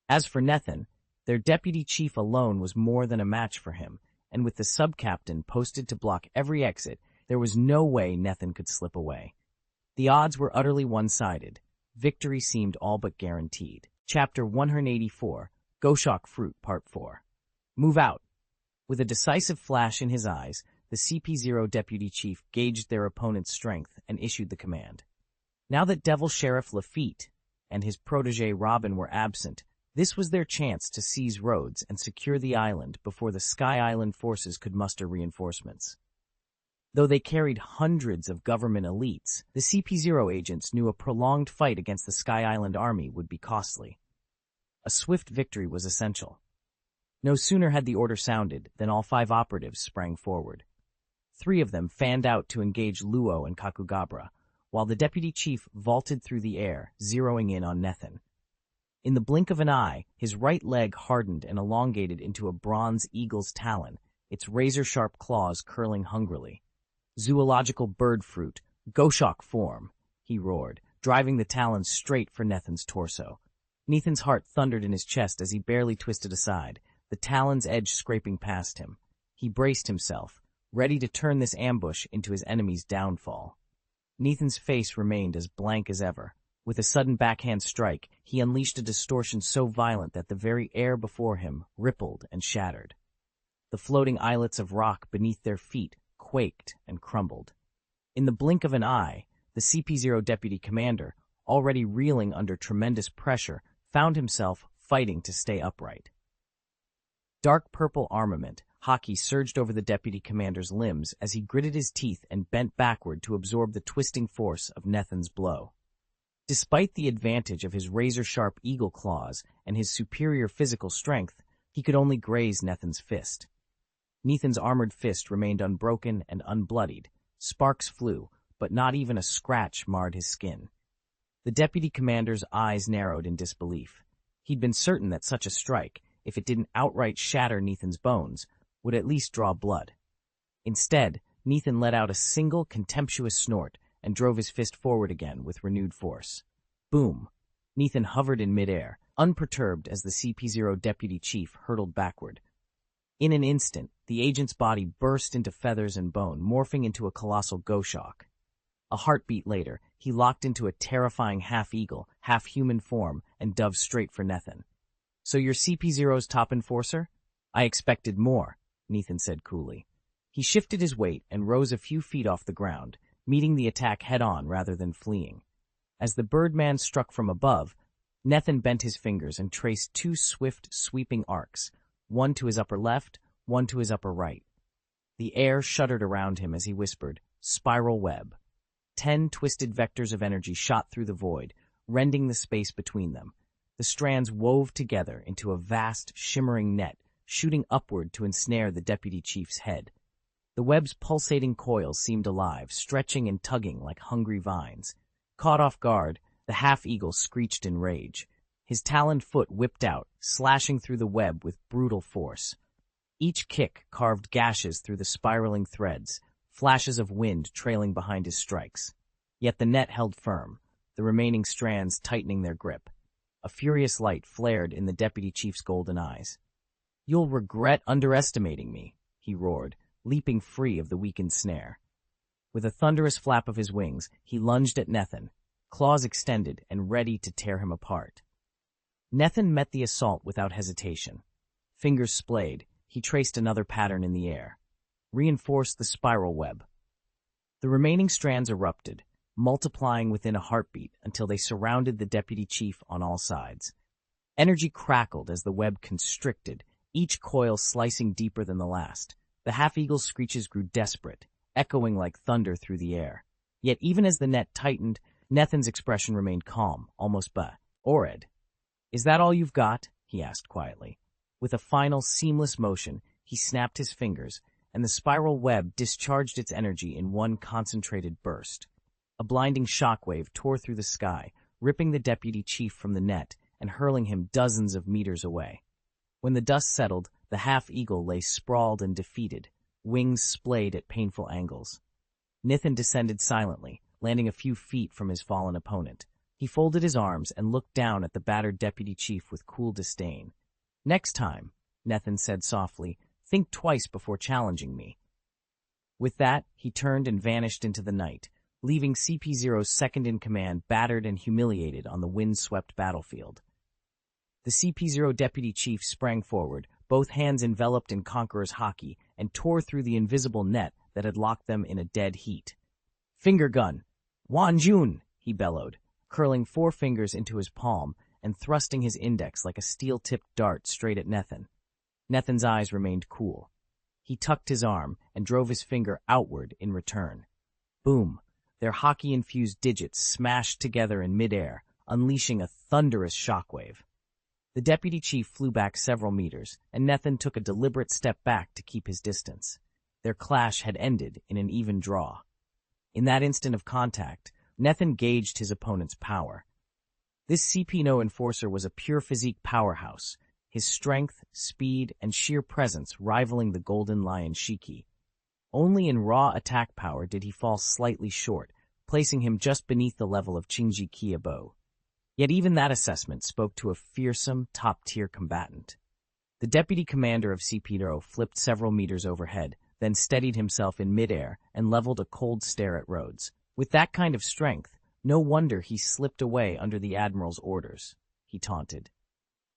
As for Nithin, their deputy chief alone was more than a match for him, and with the sub-captain posted to block every exit, there was no way Nithin could slip away. The odds were utterly one-sided. Victory seemed all but guaranteed. Chapter 184, Goshawk Fruit, Part 4. Move out. With a decisive flash in his eyes, the CP0 deputy chief gauged their opponent's strength and issued the command. Now that Devil Sheriff Lafitte and his protege Robin were absent, this was their chance to seize Rhodes and secure the island before the Sky Island forces could muster reinforcements. Though they carried hundreds of government elites, the CP0 agents knew a prolonged fight against the Sky Island army would be costly. A swift victory was essential. No sooner had the order sounded than all 5 operatives sprang forward. 3 of them fanned out to engage Luo and Kakugabra, while the deputy chief vaulted through the air, zeroing in on Nithin. In the blink of an eye, his right leg hardened and elongated into a bronze eagle's talon, its razor-sharp claws curling hungrily. Zoological bird fruit, Goshawk form, he roared, driving the talons straight for Nithin's torso. Nithin's heart thundered in his chest as he barely twisted aside, the talon's edge scraping past him. He braced himself, ready to turn this ambush into his enemy's downfall. Nithin's face remained as blank as ever. With a sudden backhand strike, he unleashed a distortion so violent that the very air before him rippled and shattered. The floating islets of rock beneath their feet quaked and crumbled. In the blink of an eye, the CP0 deputy commander, already reeling under tremendous pressure, found himself fighting to stay upright. Dark purple armament, Haki surged over the deputy commander's limbs as he gritted his teeth and bent backward to absorb the twisting force of Nithin's blow. Despite the advantage of his razor-sharp eagle claws and his superior physical strength, he could only graze Nithin's fist. Nithin's armored fist remained unbroken and unbloodied. Sparks flew, but not even a scratch marred his skin. The deputy commander's eyes narrowed in disbelief. He'd been certain that such a strike, if it didn't outright shatter Nithin's bones, would at least draw blood. Instead, Nithin let out a single contemptuous snort and drove his fist forward again with renewed force. Boom! Nithin hovered in midair, unperturbed as the CP0 deputy chief hurtled backward. In an instant, the agent's body burst into feathers and bone, morphing into a colossal Goshawk. A heartbeat later, he locked into a terrifying half-eagle, half-human form and dove straight for Nithin. So you're CP0's top enforcer? I expected more, Nithin said coolly. He shifted his weight and rose a few feet off the ground, meeting the attack head-on rather than fleeing. As the Birdman struck from above, Nithin bent his fingers and traced 2 swift, sweeping arcs, one to his upper left, one to his upper right. The air shuddered around him as he whispered, "Spiral web." 10 twisted vectors of energy shot through the void, rending the space between them. The strands wove together into a vast, shimmering net, shooting upward to ensnare the deputy chief's head. The web's pulsating coils seemed alive, stretching and tugging like hungry vines. Caught off guard, the half-eagle screeched in rage. His taloned foot whipped out, slashing through the web with brutal force. Each kick carved gashes through the spiraling threads, flashes of wind trailing behind his strikes. Yet the net held firm, the remaining strands tightening their grip. A furious light flared in the deputy chief's golden eyes. "You'll regret underestimating me," he roared, leaping free of the weakened snare. With a thunderous flap of his wings, he lunged at Nethan, claws extended and ready to tear him apart. Nethan met the assault without hesitation. Fingers splayed, he traced another pattern in the air. Reinforced the spiral web. The remaining strands erupted, multiplying within a heartbeat until they surrounded the deputy chief on all sides. Energy crackled as the web constricted, each coil slicing deeper than the last. The half-eagle's screeches grew desperate, echoing like thunder through the air. Yet even as the net tightened, Nethan's expression remained calm, almost bored. "Is that all you've got?" he asked quietly. With a final, seamless motion, he snapped his fingers, and the spiral web discharged its energy in one concentrated burst. A blinding shockwave tore through the sky, ripping the deputy chief from the net and hurling him dozens of meters away. When the dust settled, the half-eagle lay sprawled and defeated, wings splayed at painful angles. Nethan descended silently, landing a few feet from his fallen opponent. He folded his arms and looked down at the battered deputy chief with cool disdain. "Next time," Nethan said softly, "think twice before challenging me." With that, he turned and vanished into the night, leaving CP0's second-in-command battered and humiliated on the wind-swept battlefield. The CP0 deputy chief sprang forward, both hands enveloped in Conqueror's haki, and tore through the invisible net that had locked them in a dead heat. "Finger gun! Wanjun!" he bellowed, curling 4 fingers into his palm and thrusting his index like a steel-tipped dart straight at Nethan. Nethan's eyes remained cool. He tucked his arm and drove his finger outward in return. Boom! Their haki-infused digits smashed together in midair, unleashing a thunderous shockwave. The deputy chief flew back several meters, and Nethan took a deliberate step back to keep his distance. Their clash had ended in an even draw. In that instant of contact, Nethan gauged his opponent's power. This CP0 enforcer was a pure physique powerhouse, his strength, speed, and sheer presence rivaling the Golden Lion Shiki. Only in raw attack power did he fall slightly short, placing him just beneath the level of Qingji Qiabo. Yet even that assessment spoke to a fearsome, top-tier combatant. The deputy commander of CP0 flipped several meters overhead, then steadied himself in midair and leveled a cold stare at Rhodes. With that kind of strength, no wonder he slipped away under the Admiral's orders, he taunted.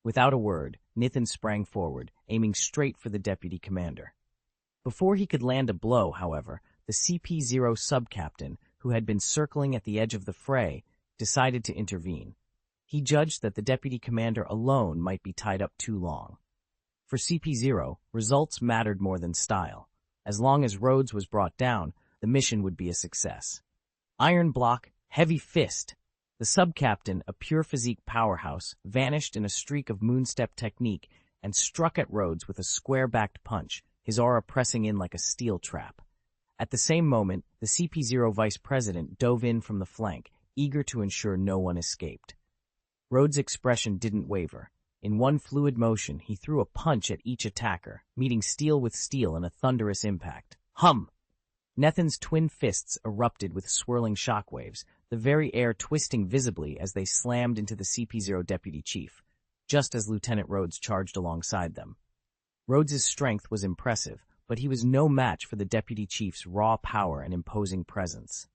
Without a word, Nethan sprang forward, aiming straight for the deputy commander. Before he could land a blow, however, the CP0 sub-captain, who had been circling at the edge of the fray, decided to intervene. He judged that the deputy commander alone might be tied up too long. For CP0, results mattered more than style. As long as Rhodes was brought down, the mission would be a success. Iron block, heavy fist. The sub-captain, a pure physique powerhouse, vanished in a streak of moonstep technique and struck at Rhodes with a square-backed punch, his aura pressing in like a steel trap. At the same moment, the CP0 vice president dove in from the flank, eager to ensure no one escaped. Rhodes' expression didn't waver. In one fluid motion, he threw a punch at each attacker, meeting steel with steel in a thunderous impact. Hum! Nethan's twin fists erupted with swirling shockwaves, the very air twisting visibly as they slammed into the CP0 deputy chief, just as Lieutenant Rhodes charged alongside them. Rhodes' strength was impressive, but he was no match for the deputy chief's raw power and imposing presence.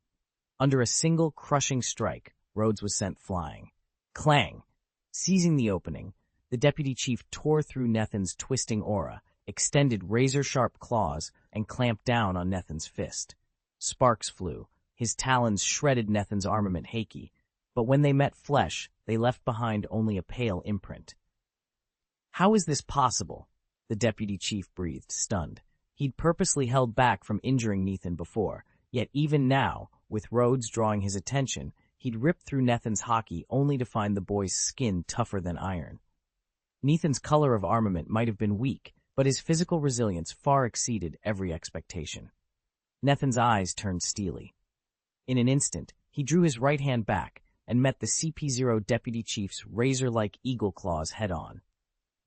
Under a single crushing strike, Rhodes was sent flying. Clang! Seizing the opening, the deputy chief tore through Nethan's twisting aura, extended razor-sharp claws, and clamped down on Nethan's fist. Sparks flew. His talons shredded Nethan's armament haki, but when they met flesh, they left behind only a pale imprint. "How is this possible?" the deputy chief breathed, stunned. He'd purposely held back from injuring Nethan before, yet even now, with Rhodes drawing his attention, he'd ripped through Nethan's haki only to find the boy's skin tougher than iron. Nethan's color of armament might have been weak, but his physical resilience far exceeded every expectation. Nethan's eyes turned steely. In an instant, he drew his right hand back, and met the CP0 deputy chief's razor-like eagle claws head-on.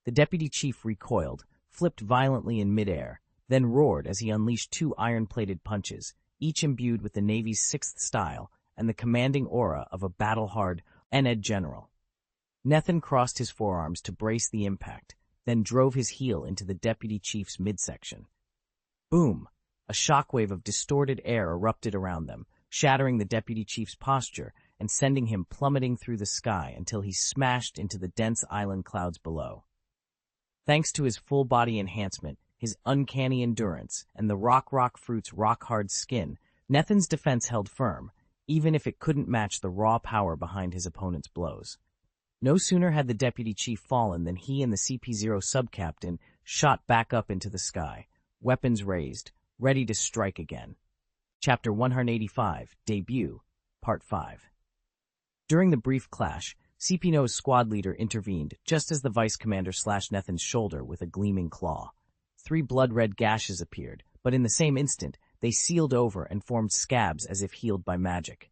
The deputy chief recoiled, flipped violently in midair, then roared as he unleashed two iron-plated punches, each imbued with the Navy's sixth style and the commanding aura of a battle-hard unnamed general. Nethan crossed his forearms to brace the impact, then drove his heel into the deputy chief's midsection. Boom! A shockwave of distorted air erupted around them, shattering the deputy chief's posture and sending him plummeting through the sky until he smashed into the dense island clouds below. Thanks to his full-body enhancement, his uncanny endurance, and the rock fruit's rock-hard skin, Nethan's defense held firm, even if it couldn't match the raw power behind his opponent's blows. No sooner had the deputy chief fallen than he and the CP0 subcaptain shot back up into the sky, weapons raised, ready to strike again. Chapter 185, Debut, Part 5. During the brief clash, CP0's squad leader intervened just as the vice commander slashed Nethan's shoulder with a gleaming claw. 3 blood-red gashes appeared, but in the same instant, they sealed over and formed scabs as if healed by magic.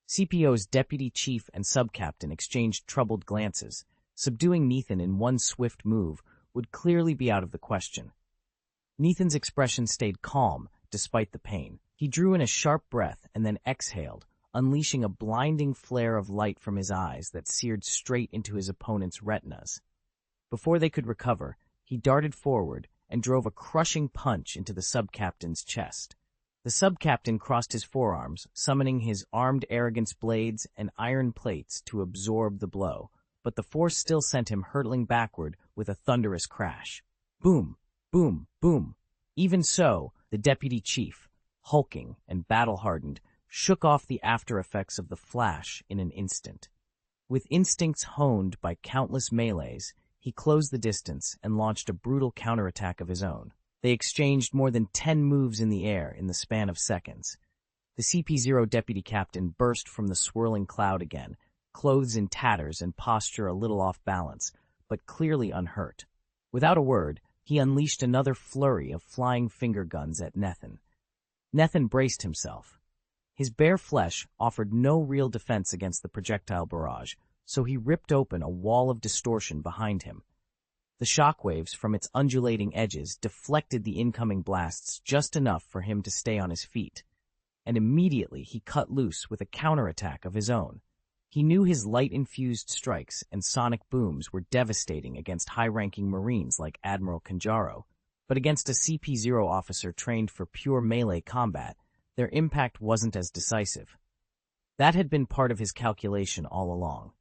CPO's deputy chief and subcaptain exchanged troubled glances. Subduing Nethan in one swift move would clearly be out of the question. Nethan's expression stayed calm, despite the pain. He drew in a sharp breath and then exhaled, unleashing a blinding flare of light from his eyes that seared straight into his opponent's retinas. Before they could recover, he darted forward and drove a crushing punch into the subcaptain's chest. The subcaptain crossed his forearms, summoning his armed arrogance blades and iron plates to absorb the blow, but the force still sent him hurtling backward with a thunderous crash. Boom, boom, boom. Even so, the deputy chief, hulking and battle-hardened, shook off the after-effects of the flash in an instant. With instincts honed by countless melees, he closed the distance and launched a brutal counterattack of his own. They exchanged more than 10 moves in the air in the span of seconds. The CP0 deputy captain burst from the swirling cloud again, clothes in tatters and posture a little off balance, but clearly unhurt. Without a word, he unleashed another flurry of flying finger guns at Nethan. Nethan braced himself. His bare flesh offered no real defense against the projectile barrage, so he ripped open a wall of distortion behind him. The shockwaves from its undulating edges deflected the incoming blasts just enough for him to stay on his feet, and immediately he cut loose with a counterattack of his own. He knew his light-infused strikes and sonic booms were devastating against high-ranking Marines like Admiral Kanjaro, but against a CP0 officer trained for pure melee combat, their impact wasn't as decisive. That had been part of his calculation all along.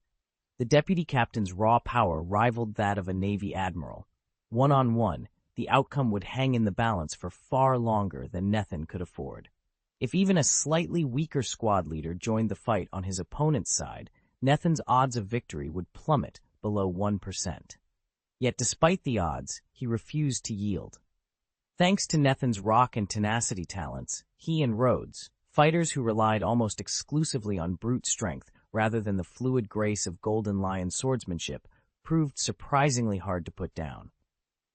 The deputy captain's raw power rivaled that of a Navy admiral. One-on-one, the outcome would hang in the balance for far longer than Nethan could afford. If even a slightly weaker squad leader joined the fight on his opponent's side, Nethan's odds of victory would plummet below 1%. Yet despite the odds, he refused to yield. Thanks to Nethan's rock and tenacity talents, he and Rhodes, fighters who relied almost exclusively on brute strength rather than the fluid grace of Golden Lion swordsmanship, proved surprisingly hard to put down.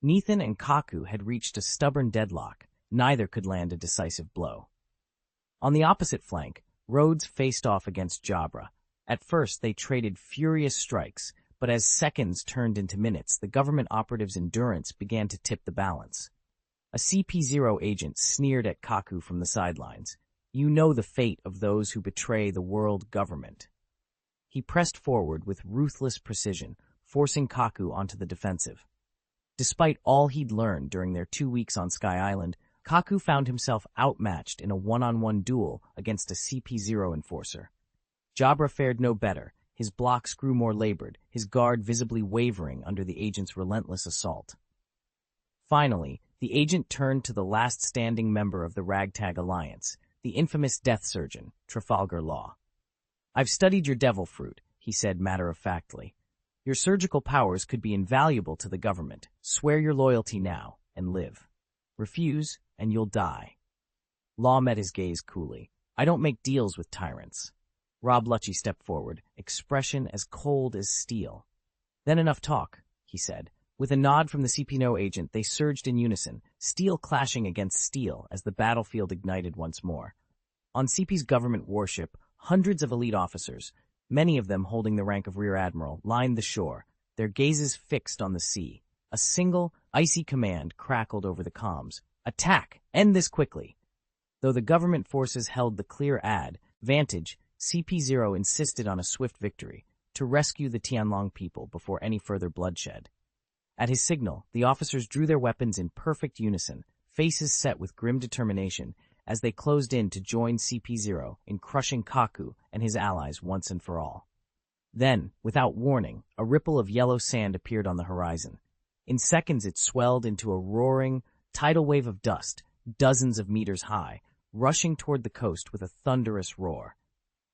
Nethan and Kaku had reached a stubborn deadlock. Neither could land a decisive blow. On the opposite flank, Rhodes faced off against Jabra. At first, they traded furious strikes, but as seconds turned into minutes, the government operative's endurance began to tip the balance. A CP0 agent sneered at Kaku from the sidelines. "You know the fate of those who betray the world government." He pressed forward with ruthless precision, forcing Kaku onto the defensive. Despite all he'd learned during their 2 weeks on Sky Island, Kaku found himself outmatched in a one-on-one duel against a CP0 enforcer. Jabra fared no better. His blocks grew more labored, his guard visibly wavering under the agent's relentless assault. Finally, the agent turned to the last standing member of the Ragtag Alliance, the infamous death surgeon, Trafalgar Law. "I've studied your devil fruit," he said matter-of-factly. "Your surgical powers could be invaluable to the government. Swear your loyalty now, and live. Refuse, and you'll die." Law met his gaze coolly. "I don't make deals with tyrants." Rob Lucci stepped forward, expression as cold as steel. "Then enough talk," he said. With a nod from the CP0 agent, they surged in unison, steel clashing against steel as the battlefield ignited once more. On CP's government warship, hundreds of elite officers, Many of them, holding the rank of rear admiral, lined the shore, their gazes fixed on the sea. A single, icy command crackled over the comms. "Attack! End this quickly!" Though the government forces held the clear advantage, CP0 insisted on a swift victory to rescue the Tianlong people before any further bloodshed. At his signal, the officers drew their weapons in perfect unison, faces set with grim determination, as they closed in to join CP0 in crushing Kaku and his allies once and for all. Then, without warning, a ripple of yellow sand appeared on the horizon. In seconds it swelled into a roaring, tidal wave of dust, dozens of meters high, rushing toward the coast with a thunderous roar.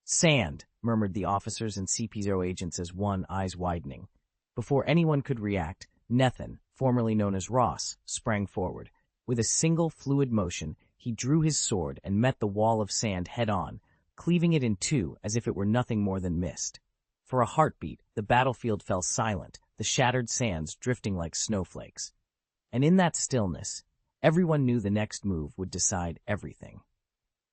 "Sand," murmured the officers and CP0 agents as one, eyes widening. Before anyone could react, Nethan, formerly known as Ross, sprang forward. With a single fluid motion, he drew his sword and met the wall of sand head-on, cleaving it in two as if it were nothing more than mist. For a heartbeat, the battlefield fell silent, the shattered sands drifting like snowflakes. And in that stillness, everyone knew the next move would decide everything.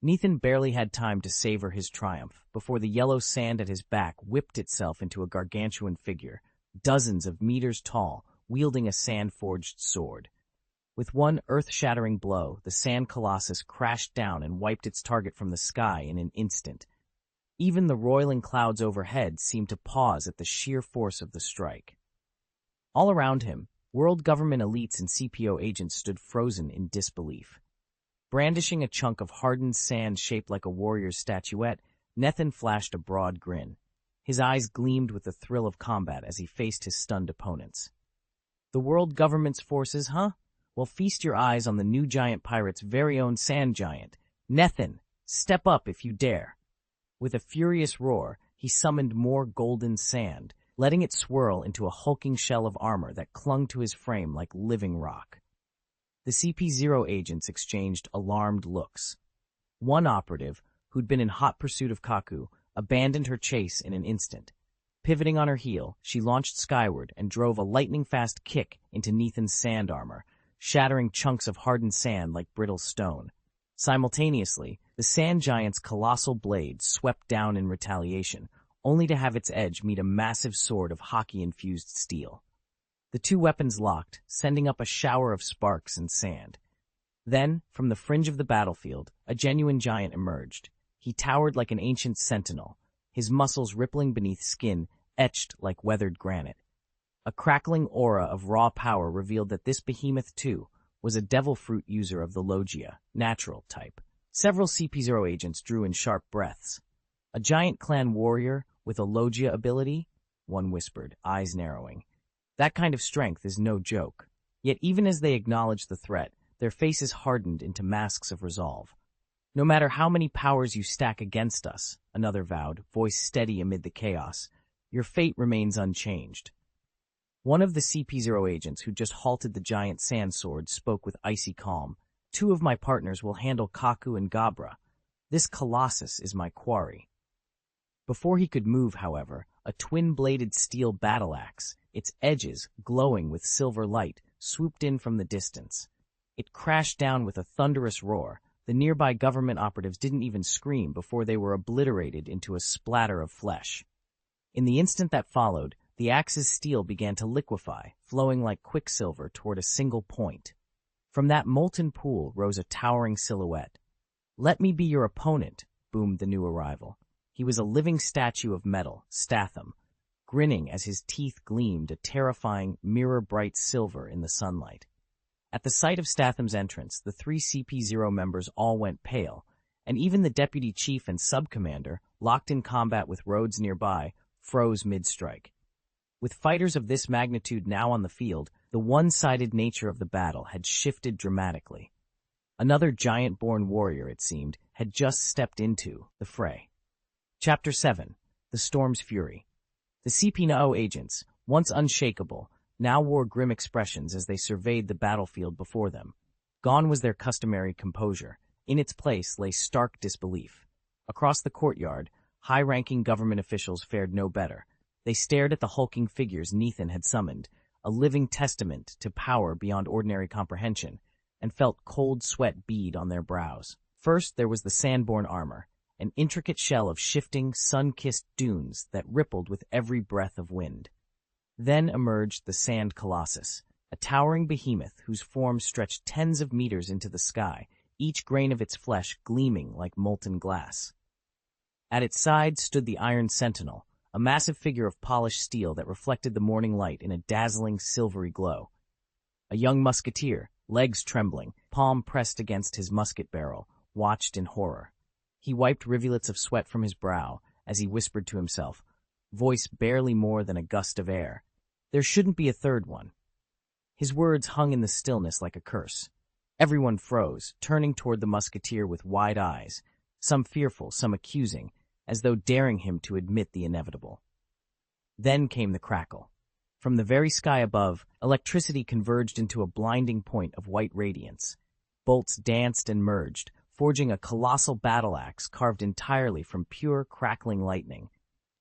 Nethan barely had time to savor his triumph before the yellow sand at his back whipped itself into a gargantuan figure, dozens of meters tall, wielding a sand-forged sword. With one earth-shattering blow, the sand colossus crashed down and wiped its target from the sky in an instant. Even the roiling clouds overhead seemed to pause at the sheer force of the strike. All around him, world government elites and CPO agents stood frozen in disbelief. Brandishing a chunk of hardened sand shaped like a warrior's statuette, Nethan flashed a broad grin. His eyes gleamed with the thrill of combat as he faced his stunned opponents. "The world government's forces, huh? Well, feast your eyes on the new giant pirate's very own sand giant. Nethan, step up if you dare." With a furious roar, he summoned more golden sand, letting it swirl into a hulking shell of armor that clung to his frame like living rock. The CP0 agents exchanged alarmed looks. One operative, who'd been in hot pursuit of Kaku, abandoned her chase in an instant. Pivoting on her heel, she launched skyward and drove a lightning-fast kick into Nethan's sand armor, shattering chunks of hardened sand like brittle stone. Simultaneously, the sand giant's colossal blade swept down in retaliation, only to have its edge meet a massive sword of hockey-infused steel. The two weapons locked, sending up a shower of sparks and sand. Then, from the fringe of the battlefield, a genuine giant emerged. He towered like an ancient sentinel, his muscles rippling beneath skin etched like weathered granite. A crackling aura of raw power revealed that this behemoth, too, was a devil fruit user of the Logia, natural type. Several CP0 agents drew in sharp breaths. "A giant clan warrior with a Logia ability?" one whispered, eyes narrowing. "That kind of strength is no joke." Yet even as they acknowledged the threat, their faces hardened into masks of resolve. "No matter how many powers you stack against us," another vowed, voice steady amid the chaos, "your fate remains unchanged." One of the CP0 agents who just halted the giant sand sword spoke with icy calm. "Two of my partners will handle Kaku and Gabra. This colossus is my quarry." Before he could move, however, a twin-bladed steel battle axe, its edges glowing with silver light, swooped in from the distance. It crashed down with a thunderous roar. The nearby government operatives didn't even scream before they were obliterated into a splatter of flesh. In the instant that followed, the axe's steel began to liquefy, flowing like quicksilver toward a single point. From that molten pool rose a towering silhouette. "Let me be your opponent," boomed the new arrival. He was a living statue of metal, Statham, grinning as his teeth gleamed a terrifying, mirror-bright silver in the sunlight. At the sight of Statham's entrance, the three CP0 members all went pale, and even the deputy chief and sub-commander, locked in combat with Rhodes nearby, froze mid-strike. With fighters of this magnitude now on the field, the one-sided nature of the battle had shifted dramatically. Another giant-born warrior, it seemed, had just stepped into the fray. Chapter 7. The Storm's Fury. The CP0 agents, once unshakable, now wore grim expressions as they surveyed the battlefield before them. Gone was their customary composure. In its place lay stark disbelief. Across the courtyard, high-ranking government officials fared no better. They stared at the hulking figures Nethan had summoned, a living testament to power beyond ordinary comprehension, and felt cold sweat bead on their brows. First, there was the sandborn armor. an intricate shell of shifting, sun-kissed dunes that rippled with every breath of wind. Then emerged the Sand Colossus, a towering behemoth whose form stretched tens of meters into the sky, each grain of its flesh gleaming like molten glass. At its side stood the Iron Sentinel, a massive figure of polished steel that reflected the morning light in a dazzling silvery glow. A young musketeer, legs trembling, palm pressed against his musket barrel, watched in horror. He wiped rivulets of sweat from his brow as he whispered to himself, voice barely more than a gust of air, "There shouldn't be a third one." His words hung in the stillness like a curse. Everyone froze, turning toward the musketeer with wide eyes, some fearful, some accusing, as though daring him to admit the inevitable. Then came the crackle. From the very sky above, electricity converged into a blinding point of white radiance. Bolts danced and merged, forging a colossal battle-axe carved entirely from pure, crackling lightning.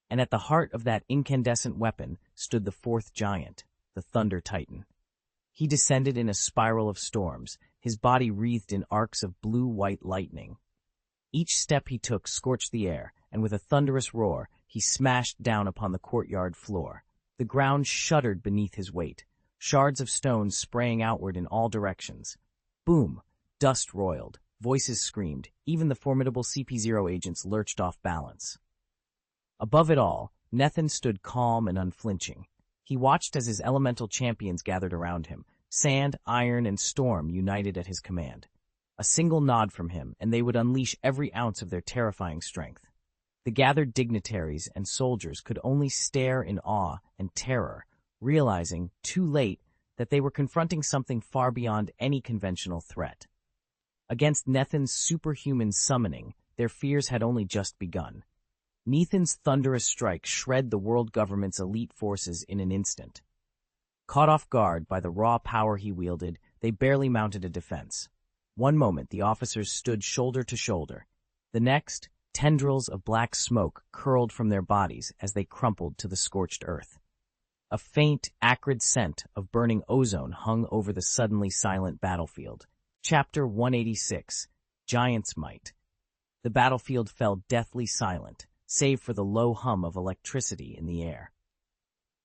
And at the heart of that incandescent weapon stood the fourth giant, the Thunder Titan. He descended in a spiral of storms, his body wreathed in arcs of blue-white lightning. Each step he took scorched the air, and with a thunderous roar, he smashed down upon the courtyard floor. The ground shuddered beneath his weight, shards of stone spraying outward in all directions. Boom! Dust roiled, voices screamed, even the formidable CP0 agents lurched off balance. Above it all, Nethin stood calm and unflinching. He watched as his elemental champions gathered around him, sand, iron, and storm united at his command. A single nod from him, and they would unleash every ounce of their terrifying strength. The gathered dignitaries and soldiers could only stare in awe and terror, realizing, too late, that they were confronting something far beyond any conventional threat. Against Nethin's superhuman summoning, their fears had only just begun. Nethin's thunderous strike shred the world government's elite forces in an instant. Caught off guard by the raw power he wielded, they barely mounted a defense. One moment the officers stood shoulder to shoulder. The next, tendrils of black smoke curled from their bodies as they crumpled to the scorched earth. A faint, acrid scent of burning ozone hung over the suddenly silent battlefield. Chapter 186, Giant's Might. The battlefield fell deathly silent, save for the low hum of electricity in the air.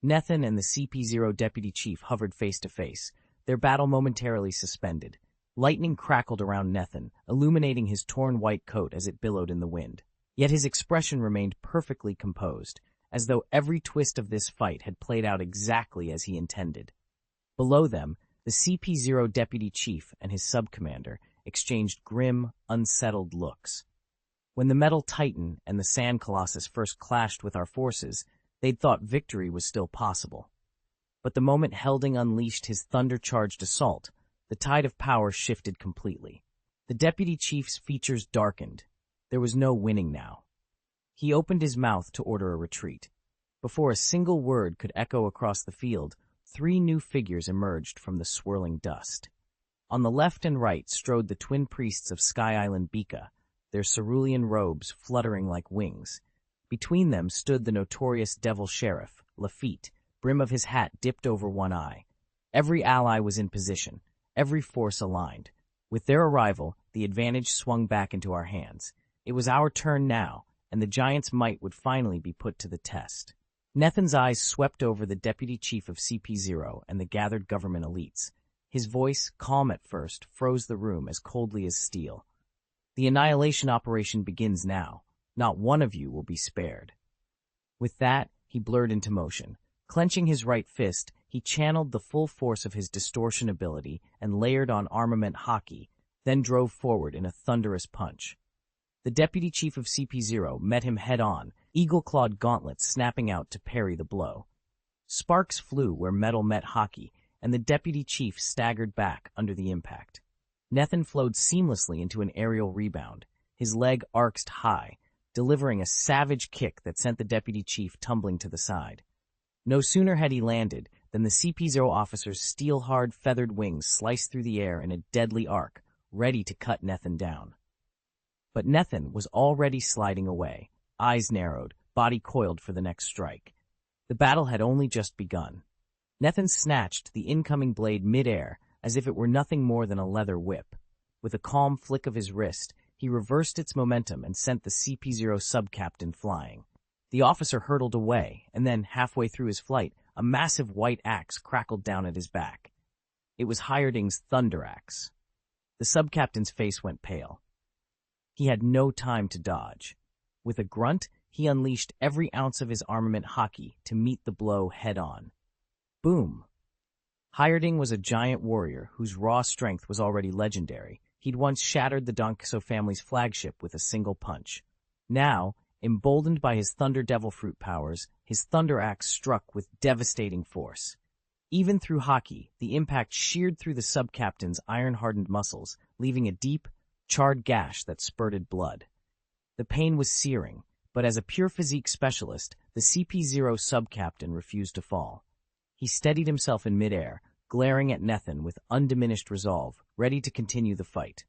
Nethin and the CP0 deputy chief hovered face to face, their battle momentarily suspended. Lightning crackled around Nethin, illuminating his torn white coat as it billowed in the wind. Yet his expression remained perfectly composed, as though every twist of this fight had played out exactly as he intended. Below them, the CP0 deputy chief and his sub-commander exchanged grim, unsettled looks. When the Metal Titan and the Sand Colossus first clashed with our forces, they'd thought victory was still possible. But the moment Helding unleashed his thunder-charged assault, the tide of power shifted completely. The deputy chief's features darkened. There was no winning now. He opened his mouth to order a retreat. Before a single word could echo across the field, 3 new figures emerged from the swirling dust. On the left and right strode the twin priests of Sky Island Bika, their cerulean robes fluttering like wings. Between them stood the notorious Devil Sheriff, Lafitte, brim of his hat dipped over one eye. Every ally was in position, every force aligned. With their arrival, the advantage swung back into our hands. It was our turn now, and the giant's might would finally be put to the test. Nethin's eyes swept over the deputy chief of CP0 and the gathered government elites. His voice, calm at first, froze the room as coldly as steel. The annihilation operation begins now. Not one of you will be spared. With that, he blurred into motion. Clenching his right fist, he channeled the full force of his distortion ability and layered on armament haki, then drove forward in a thunderous punch. The deputy chief of CP0 met him head-on, eagle-clawed gauntlets snapping out to parry the blow. Sparks flew where metal met haki, and the deputy chief staggered back under the impact. Nethin flowed seamlessly into an aerial rebound, his leg arched high, delivering a savage kick that sent the deputy chief tumbling to the side. No sooner had he landed than the CP0 officer's steel-hard feathered wings sliced through the air in a deadly arc, ready to cut Nethin down. But Nethin was already sliding away, eyes narrowed, body coiled for the next strike. The battle had only just begun. Nethin snatched the incoming blade mid-air as if it were nothing more than a leather whip. With a calm flick of his wrist, He reversed its momentum and sent the CP0 subcaptain flying. The officer hurtled away, and then, halfway through his flight, a massive white axe crackled down at his back. It was Hireding's thunder axe. The subcaptain's face went pale. He had no time to dodge. With a grunt, he unleashed every ounce of his armament haki to meet the blow head-on. Boom! Hireding was a giant warrior whose raw strength was already legendary. He'd once shattered the Donkso family's flagship with a single punch. Now, emboldened by his Thunder Devil Fruit powers, his thunder axe struck with devastating force. Even through haki, the impact sheared through the subcaptain's iron-hardened muscles, leaving a deep, charred gash that spurted blood. The pain was searing, but as a pure physique specialist, the CP0 subcaptain refused to fall. He steadied himself in midair, glaring at Nethan with undiminished resolve, ready to continue the fight.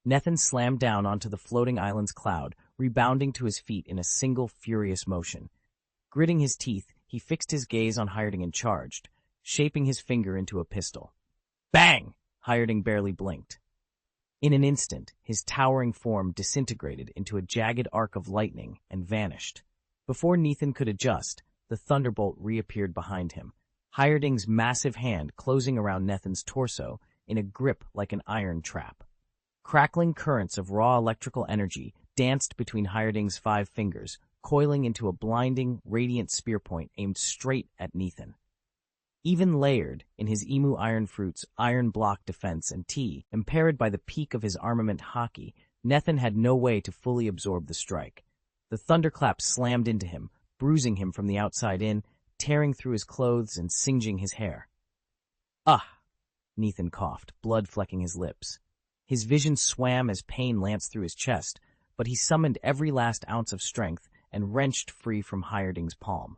Nethan slammed down onto the floating island's cloud, rebounding to his feet in a single furious motion. Gritting his teeth, he fixed his gaze on Hireding and charged, shaping his finger into a pistol. Bang! Hireding barely blinked. In an instant, his towering form disintegrated into a jagged arc of lightning and vanished. Before Nethan could adjust, the thunderbolt reappeared behind him, Hireding's massive hand closing around Nethan's torso in a grip like an iron trap. Crackling currents of raw electrical energy danced between Hireding's 5 fingers, coiling into a blinding, radiant spear point aimed straight at Nethan. Even layered in his Emu Iron Fruit's iron block defense and impaired by the peak of his armament haki, Nethan had no way to fully absorb the strike. The thunderclap slammed into him, bruising him from the outside in, tearing through his clothes and singeing his hair. Ah! Nethan coughed, blood flecking his lips. His vision swam as pain lanced through his chest, but he summoned every last ounce of strength and wrenched free from Hireding's palm.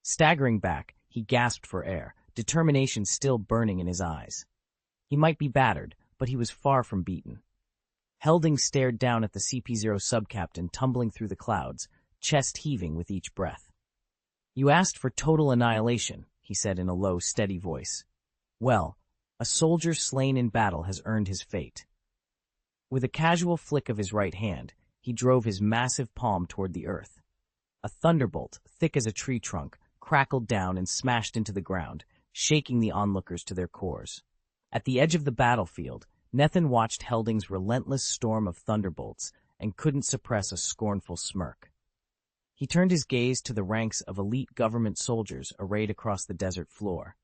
Staggering back, he gasped for air, determination still burning in his eyes. He might be battered, but he was far from beaten. Helding stared down at the CP0 subcaptain tumbling through the clouds, chest heaving with each breath. You asked for total annihilation, he said in a low, steady voice. Well, a soldier slain in battle has earned his fate. With a casual flick of his right hand, he drove his massive palm toward the earth. A thunderbolt, thick as a tree trunk, crackled down and smashed into the ground, shaking the onlookers to their cores. At the edge of the battlefield, Nethan watched Helding's relentless storm of thunderbolts and couldn't suppress a scornful smirk. He turned his gaze to the ranks of elite government soldiers arrayed across the desert floor.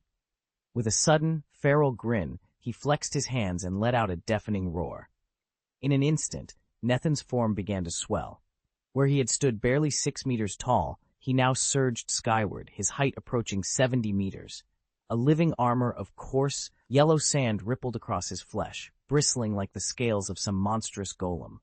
With a sudden, feral grin, he flexed his hands and let out a deafening roar. In an instant, Nethan's form began to swell. Where he had stood barely 6 meters tall, he now surged skyward, his height approaching 70 meters. A living armor of coarse, yellow sand rippled across his flesh, bristling like the scales of some monstrous golem.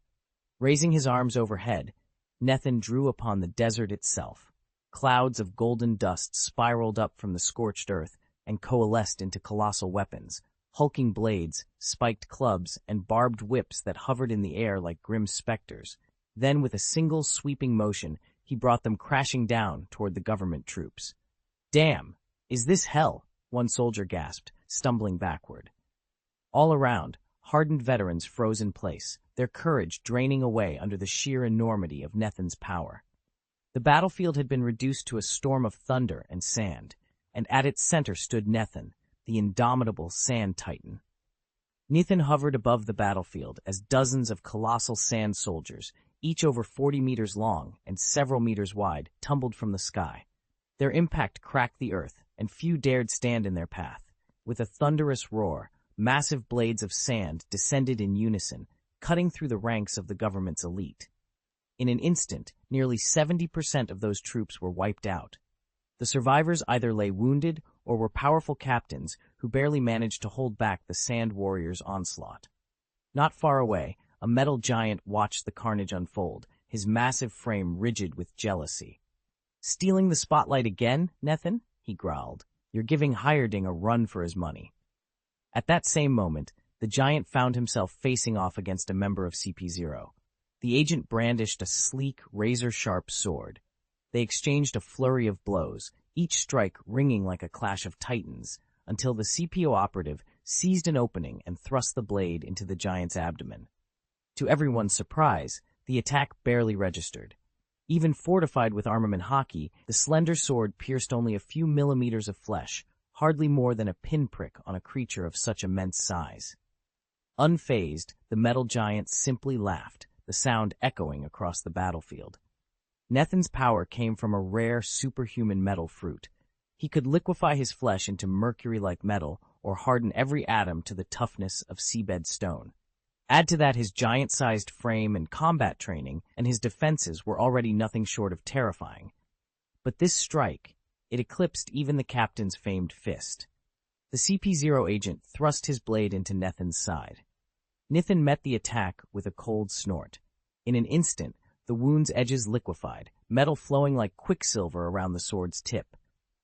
Raising his arms overhead, Nethan drew upon the desert itself. Clouds of golden dust spiraled up from the scorched earth and coalesced into colossal weapons, hulking blades, spiked clubs, and barbed whips that hovered in the air like grim specters. Then, with a single sweeping motion, he brought them crashing down toward the government troops. Damn! Is this hell? One soldier gasped, stumbling backward. All around, hardened veterans froze in place, their courage draining away under the sheer enormity of Nethan's power. The battlefield had been reduced to a storm of thunder and sand, and at its center stood Nethan, the indomitable sand titan. Nethan hovered above the battlefield as dozens of colossal sand soldiers, each over 40 meters long and several meters wide, tumbled from the sky. Their impact cracked the earth, and few dared stand in their path. With a thunderous roar, massive blades of sand descended in unison, cutting through the ranks of the government's elite. In an instant, nearly 70% of those troops were wiped out. The survivors either lay wounded or were powerful captains who barely managed to hold back the sand warriors' onslaught. Not far away, a metal giant watched the carnage unfold, his massive frame rigid with jealousy. "Stealing the spotlight again, Nethan?" he growled. "You're giving Hireding a run for his money." At that same moment, the giant found himself facing off against a member of CP0. The agent brandished a sleek, razor-sharp sword. They exchanged a flurry of blows, each strike ringing like a clash of titans, until the CPO operative seized an opening and thrust the blade into the giant's abdomen. To everyone's surprise, the attack barely registered. Even fortified with armament hockey, the slender sword pierced only a few millimeters of flesh, hardly more than a pinprick on a creature of such immense size. Unfazed, the metal giant simply laughed, the sound echoing across the battlefield. Nethin's power came from a rare superhuman metal fruit. He could liquefy his flesh into mercury-like metal or harden every atom to the toughness of seabed stone. Add to that his giant-sized frame and combat training, and his defenses were already nothing short of terrifying. But this strike, it eclipsed even the captain's famed fist. The CP0 agent thrust his blade into Nethin's side. Nithin met the attack with a cold snort. In an instant, the wound's edges liquefied, metal flowing like quicksilver around the sword's tip.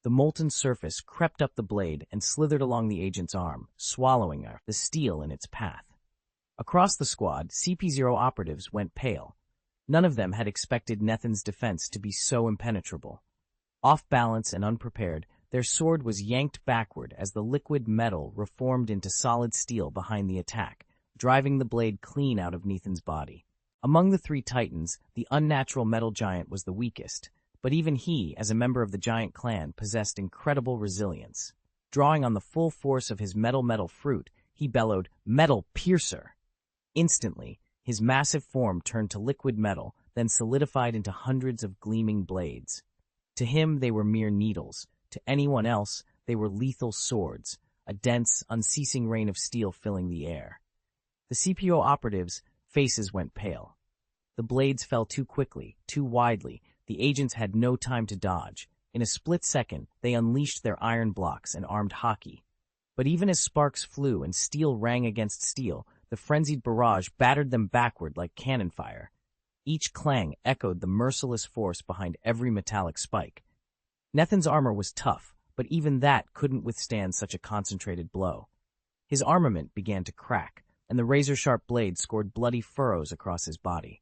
The molten surface crept up the blade and slithered along the agent's arm, swallowing the steel in its path. Across the squad, CP0 operatives went pale. None of them had expected Nethin's defense to be so impenetrable. Off balance and unprepared, their sword was yanked backward as the liquid metal reformed into solid steel behind the attack, driving the blade clean out of Nethin's body. Among the three titans, the unnatural metal giant was the weakest, but even he, as a member of the giant clan, possessed incredible resilience. Drawing on the full force of his metal fruit, he bellowed, "Metal Piercer!" Instantly, his massive form turned to liquid metal, then solidified into hundreds of gleaming blades. To him, they were mere needles. To anyone else, they were lethal swords, a dense, unceasing rain of steel filling the air. The CPO operatives' faces went pale. The blades fell too quickly, too widely. The agents had no time to dodge. In a split second, they unleashed their iron blocks and armed hockey. But even as sparks flew and steel rang against steel, the frenzied barrage battered them backward like cannon fire. Each clang echoed the merciless force behind every metallic spike. Nethin's armor was tough, but even that couldn't withstand such a concentrated blow. His armament began to crack, and the razor-sharp blade scored bloody furrows across his body.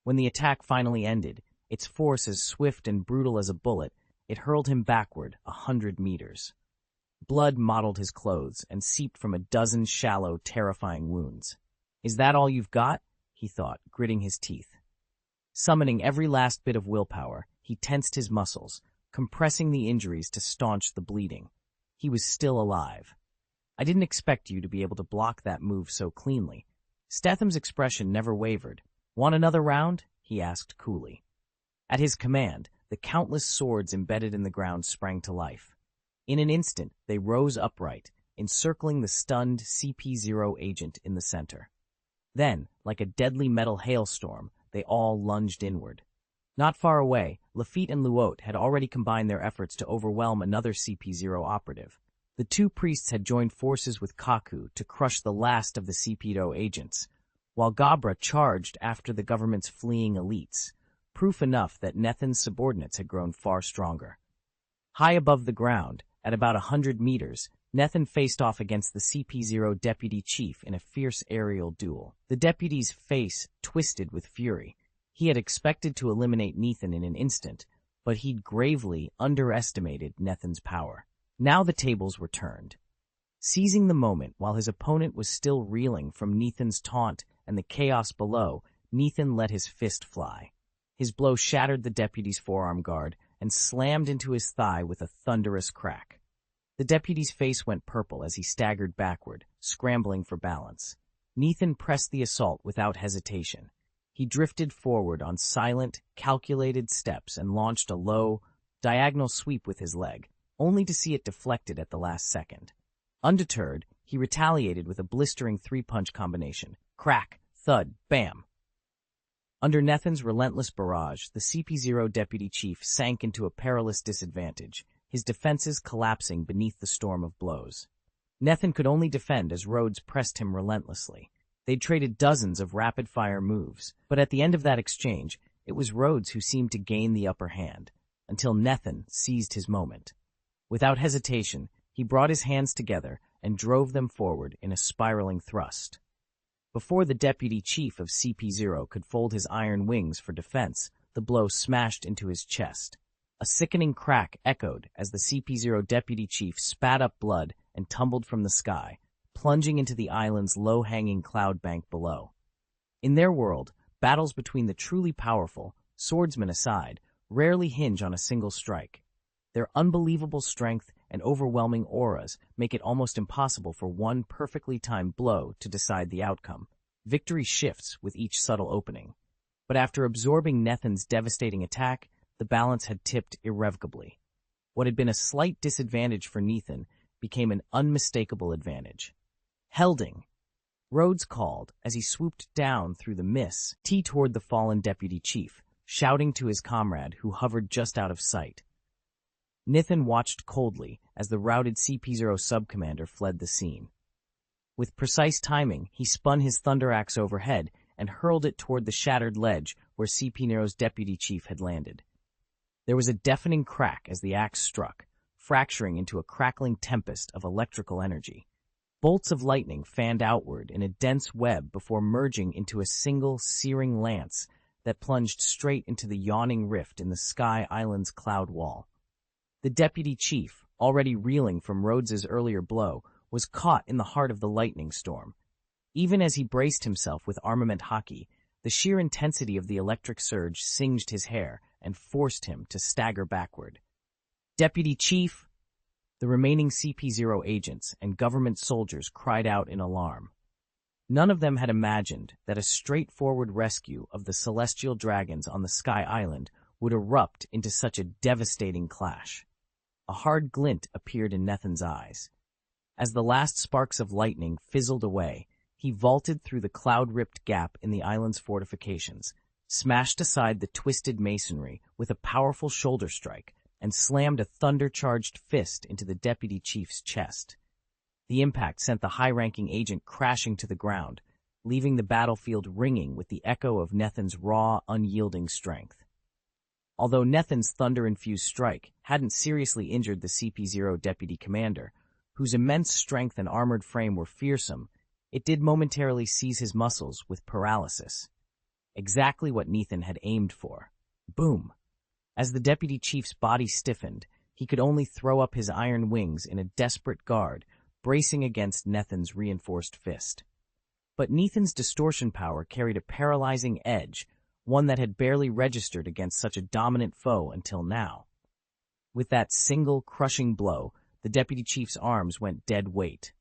When the attack finally ended, its force as swift and brutal as a bullet, it hurled him backward 100 meters. Blood mottled his clothes and seeped from a dozen shallow, terrifying wounds. "Is that all you've got?" he thought, gritting his teeth. Summoning every last bit of willpower, he tensed his muscles, compressing the injuries to staunch the bleeding. He was still alive. "I didn't expect you to be able to block that move so cleanly." Statham's expression never wavered. "Want another round?" he asked coolly. At his command, the countless swords embedded in the ground sprang to life. In an instant, they rose upright, encircling the stunned CP0 agent in the center. Then, like a deadly metal hailstorm, they all lunged inward. Not far away, Lafitte and Luot had already combined their efforts to overwhelm another CP0 operative. The two priests had joined forces with Kaku to crush the last of the CP0 agents, while Gabra charged after the government's fleeing elites, proof enough that Nethin's subordinates had grown far stronger. High above the ground, at about 100 meters, Nethin faced off against the CP0 deputy chief in a fierce aerial duel. The deputy's face twisted with fury. He had expected to eliminate Nethin in an instant, but he'd gravely underestimated Nethin's power. Now the tables were turned. Seizing the moment while his opponent was still reeling from Nethin's taunt and the chaos below, Nethin let his fist fly. His blow shattered the deputy's forearm guard and slammed into his thigh with a thunderous crack. The deputy's face went purple as he staggered backward, scrambling for balance. Nethin pressed the assault without hesitation. He drifted forward on silent, calculated steps and launched a low, diagonal sweep with his leg, only to see it deflected at the last second. Undeterred, he retaliated with a blistering three-punch combination. Crack, thud, bam. Under Nethin's relentless barrage, the CP0 deputy chief sank into a perilous disadvantage, his defenses collapsing beneath the storm of blows. Nethin could only defend as Rhodes pressed him relentlessly. They'd traded dozens of rapid-fire moves, but at the end of that exchange, it was Rhodes who seemed to gain the upper hand, until Nethin seized his moment. Without hesitation, he brought his hands together and drove them forward in a spiraling thrust. Before the deputy chief of CP0 could fold his iron wings for defense, the blow smashed into his chest. A sickening crack echoed as the CP0 deputy chief spat up blood and tumbled from the sky, plunging into the island's low-hanging cloud bank below. In their world, battles between the truly powerful, swordsmen aside, rarely hinge on a single strike. Their unbelievable strength and overwhelming auras make it almost impossible for one perfectly timed blow to decide the outcome. Victory shifts with each subtle opening. But after absorbing Nethin's devastating attack, the balance had tipped irrevocably. What had been a slight disadvantage for Nethin became an unmistakable advantage. Helding! Rhodes called as he swooped down through the mists toward the fallen deputy chief, shouting to his comrade who hovered just out of sight. Nethin watched coldly as the routed CP0 subcommander fled the scene. With precise timing, he spun his thunder axe overhead and hurled it toward the shattered ledge where CP0's deputy chief had landed. There was a deafening crack as the axe struck, fracturing into a crackling tempest of electrical energy. Bolts of lightning fanned outward in a dense web before merging into a single, searing lance that plunged straight into the yawning rift in the Sky Island's cloud wall. The deputy chief, already reeling from Rhodes's earlier blow, was caught in the heart of the lightning storm. Even as he braced himself with armament haki, the sheer intensity of the electric surge singed his hair and forced him to stagger backward. Deputy Chief! The remaining CP0 agents and government soldiers cried out in alarm. None of them had imagined that a straightforward rescue of the celestial dragons on the Sky Island would erupt into such a devastating clash. A hard glint appeared in Nethin's eyes. As the last sparks of lightning fizzled away, he vaulted through the cloud-ripped gap in the island's fortifications, smashed aside the twisted masonry with a powerful shoulder strike, and slammed a thunder-charged fist into the deputy chief's chest. The impact sent the high-ranking agent crashing to the ground, leaving the battlefield ringing with the echo of Nethin's raw, unyielding strength. Although Nethin's thunder-infused strike hadn't seriously injured the CP0 deputy commander, whose immense strength and armored frame were fearsome, it did momentarily seize his muscles with paralysis. Exactly what Nethin had aimed for. Boom! As the deputy chief's body stiffened, he could only throw up his iron wings in a desperate guard, bracing against Nethin's reinforced fist. But Nethin's distortion power carried a paralyzing edge, one that had barely registered against such a dominant foe until now. With that single, crushing blow, the deputy chief's arms went dead weight.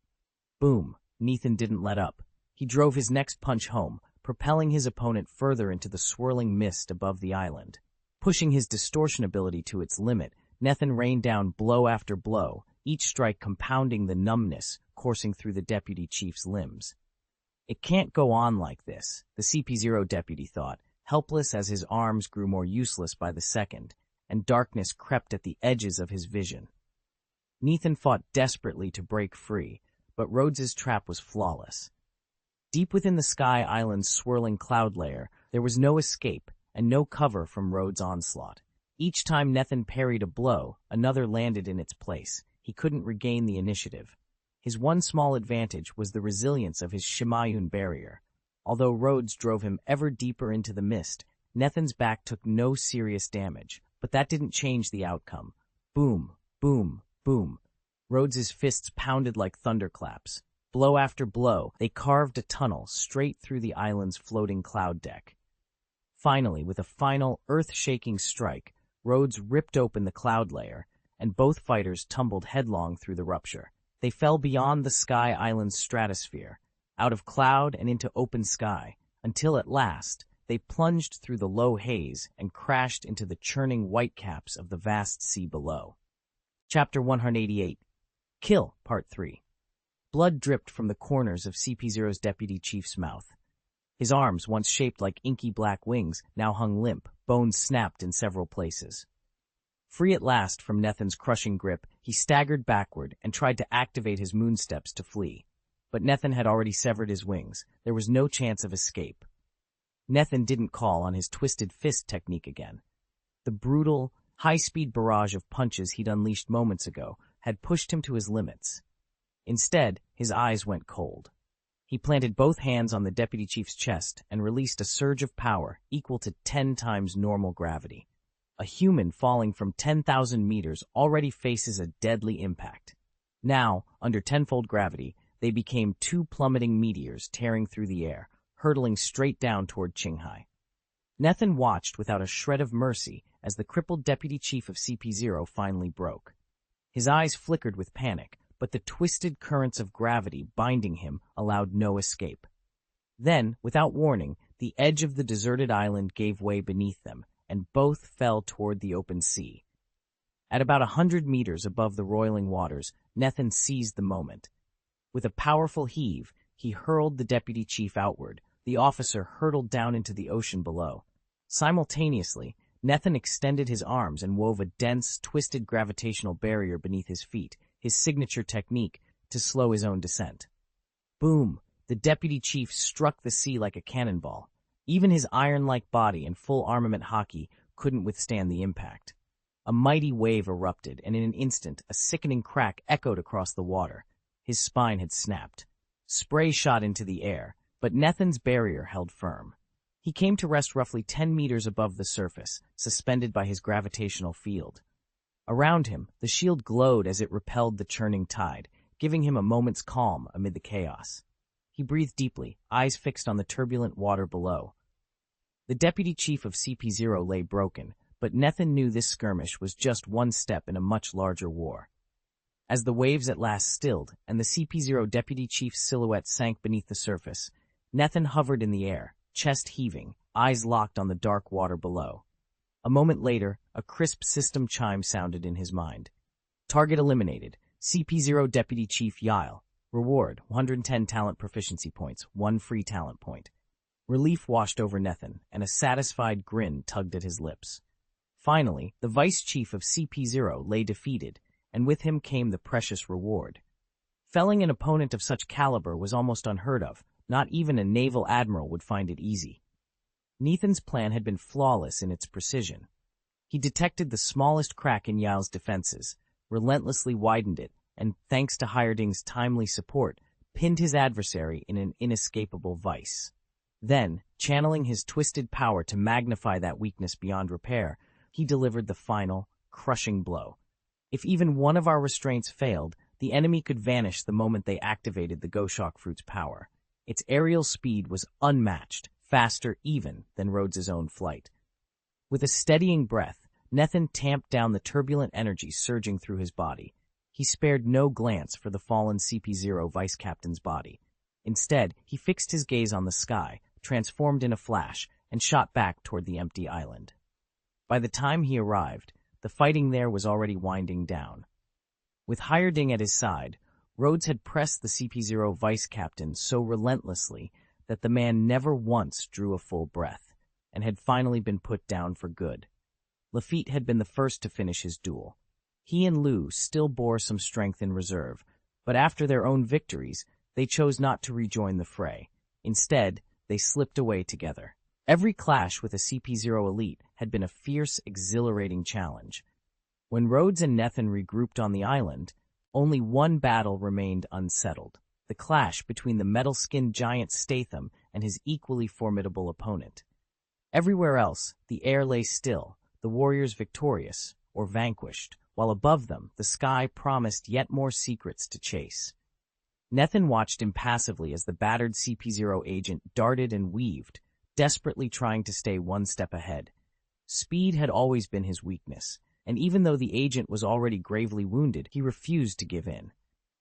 Boom! Nethin didn't let up. He drove his next punch home, propelling his opponent further into the swirling mist above the island. Pushing his distortion ability to its limit, Nethin rained down blow after blow, each strike compounding the numbness coursing through the deputy chief's limbs. It can't go on like this, the CP0 deputy thought, helpless as his arms grew more useless by the second, and darkness crept at the edges of his vision. Nethin fought desperately to break free, but Rhodes's trap was flawless. Deep within the Sky Island's swirling cloud layer, there was no escape and no cover from Rhodes' onslaught. Each time Nethin parried a blow, another landed in its place. He couldn't regain the initiative. His one small advantage was the resilience of his Shimayun barrier. Although Rhodes drove him ever deeper into the mist, Nethin's back took no serious damage, but that didn't change the outcome. Boom, boom, boom. Rhodes's fists pounded like thunderclaps. Blow after blow, they carved a tunnel straight through the island's floating cloud deck. Finally, with a final, earth-shaking strike, Rhodes ripped open the cloud layer, and both fighters tumbled headlong through the rupture. They fell beyond the Sky Island's stratosphere, out of cloud and into open sky, until at last, they plunged through the low haze and crashed into the churning whitecaps of the vast sea below. Chapter 188. Kill, Part 3. Blood dripped from the corners of CP0's deputy chief's mouth. His arms, once shaped like inky black wings, now hung limp, bones snapped in several places. Free at last from Nethin's crushing grip, he staggered backward and tried to activate his moonsteps to flee. But Nethin had already severed his wings. There was no chance of escape. Nethin didn't call on his twisted fist technique again. The brutal, high-speed barrage of punches he'd unleashed moments ago had pushed him to his limits. Instead, his eyes went cold. He planted both hands on the deputy chief's chest and released a surge of power equal to 10 times normal gravity. A human falling from 10,000 meters already faces a deadly impact. Now, under tenfold gravity, they became two plummeting meteors tearing through the air, hurtling straight down toward Qinghai. Nethan watched without a shred of mercy as the crippled deputy chief of CP0 finally broke. His eyes flickered with panic, but the twisted currents of gravity binding him allowed no escape. Then, without warning, the edge of the deserted island gave way beneath them, and both fell toward the open sea. At about 100 meters above the roiling waters, Nethan seized the moment. With a powerful heave, he hurled the deputy chief outward. The officer hurtled down into the ocean below. Simultaneously, Nethan extended his arms and wove a dense, twisted gravitational barrier beneath his feet, his signature technique, to slow his own descent. Boom! The deputy chief struck the sea like a cannonball. Even his iron-like body and full armament haki couldn't withstand the impact. A mighty wave erupted, and in an instant, a sickening crack echoed across the water. His spine had snapped. Spray shot into the air, but Nethan's barrier held firm. He came to rest roughly 10 meters above the surface, suspended by his gravitational field. Around him, the shield glowed as it repelled the churning tide, giving him a moment's calm amid the chaos. He breathed deeply, eyes fixed on the turbulent water below. The deputy chief of CP0 lay broken, but Nethan knew this skirmish was just one step in a much larger war. As the waves at last stilled and the CP0 deputy chief's silhouette sank beneath the surface, Nethan hovered in the air, chest heaving, eyes locked on the dark water below. A moment later, a crisp system chime sounded in his mind. Target eliminated. CP0 Deputy Chief Yael. Reward, 110 talent proficiency points, 1 free talent point. Relief washed over Nethan, and a satisfied grin tugged at his lips. Finally, the Vice Chief of CP0 lay defeated, and with him came the precious reward. Felling an opponent of such caliber was almost unheard of. Not even a naval admiral would find it easy. Nethan's plan had been flawless in its precision. He detected the smallest crack in Yael's defenses, relentlessly widened it, and, thanks to Hierding's timely support, pinned his adversary in an inescapable vice. Then, channeling his twisted power to magnify that weakness beyond repair, he delivered the final, crushing blow. If even one of our restraints failed, the enemy could vanish the moment they activated the Goshawk Fruit's power. Its aerial speed was unmatched, faster even than Rhodes's own flight. With a steadying breath, Nethan tamped down the turbulent energy surging through his body. He spared no glance for the fallen CP0 vice captain's body. Instead, he fixed his gaze on the sky, transformed in a flash, and shot back toward the empty island. By the time he arrived, the fighting there was already winding down. With Hierding at his side, Rhodes had pressed the CP0 vice captain so relentlessly that the man never once drew a full breath, and had finally been put down for good. Lafitte had been the first to finish his duel. He and Liu still bore some strength in reserve, but after their own victories, they chose not to rejoin the fray. Instead, they slipped away together. Every clash with a CP0 elite had been a fierce, exhilarating challenge. When Rhodes and Nethan regrouped on the island, only one battle remained unsettled, the clash between the metal-skinned giant Statham and his equally formidable opponent. Everywhere else, the air lay still, the warriors victorious, or vanquished, while above them the sky promised yet more secrets to chase. Nethan watched impassively as the battered CP0 agent darted and weaved, desperately trying to stay one step ahead. Speed had always been his weakness, and even though the agent was already gravely wounded, he refused to give in.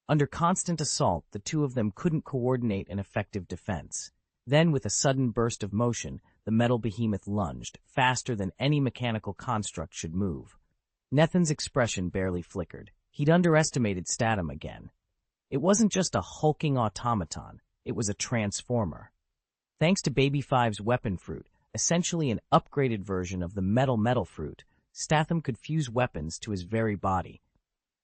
Under constant assault, the two of them couldn't coordinate an effective defense. Then, with a sudden burst of motion, the metal behemoth lunged, faster than any mechanical construct should move. Nethan's expression barely flickered. He'd underestimated Statham again. It wasn't just a hulking automaton, it was a transformer. Thanks to Baby Five's weapon fruit, essentially an upgraded version of the metal fruit, Statham could fuse weapons to his very body.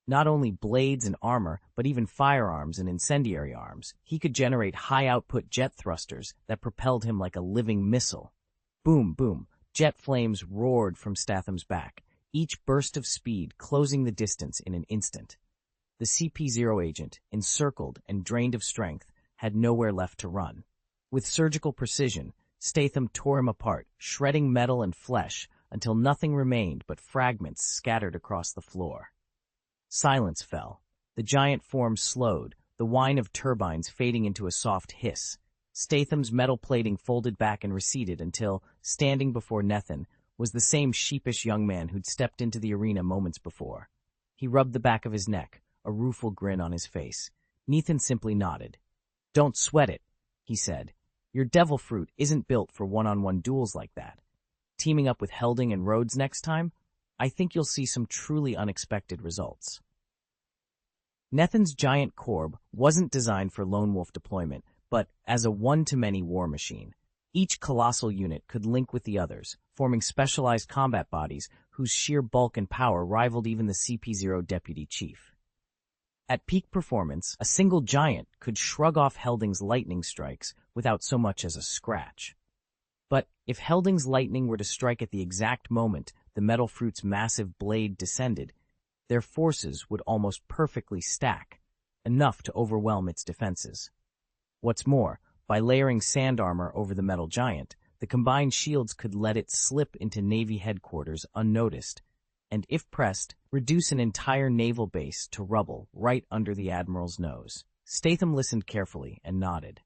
Not only blades and armor, but even firearms and incendiary arms. He could generate high-output jet thrusters that propelled him like a living missile. Boom, boom, jet flames roared from Statham's back, each burst of speed closing the distance in an instant. The CP0 agent, encircled and drained of strength, had nowhere left to run. With surgical precision, Statham tore him apart, shredding metal and flesh until nothing remained but fragments scattered across the floor. Silence fell. The giant form slowed, the whine of turbines fading into a soft hiss. Statham's metal plating folded back and receded until, standing before Nethan, was the same sheepish young man who'd stepped into the arena moments before. He rubbed the back of his neck, a rueful grin on his face. Nethan simply nodded. "Don't sweat it," he said. "Your devil fruit isn't built for one-on-one duels like that. Teaming up with Helding and Rhodes next time, I think you'll see some truly unexpected results." Nethan's giant Korb wasn't designed for lone wolf deployment, but as a one-to-many war machine. Each colossal unit could link with the others, forming specialized combat bodies whose sheer bulk and power rivaled even the CP0 deputy chief. At peak performance, a single giant could shrug off Helding's lightning strikes without so much as a scratch. But if Helding's lightning were to strike at the exact moment the metal fruit's massive blade descended, their forces would almost perfectly stack, enough to overwhelm its defenses. What's more, by layering sand armor over the metal giant, the combined shields could let it slip into Navy headquarters unnoticed, and if pressed, reduce an entire naval base to rubble right under the Admiral's nose. Statham listened carefully and nodded.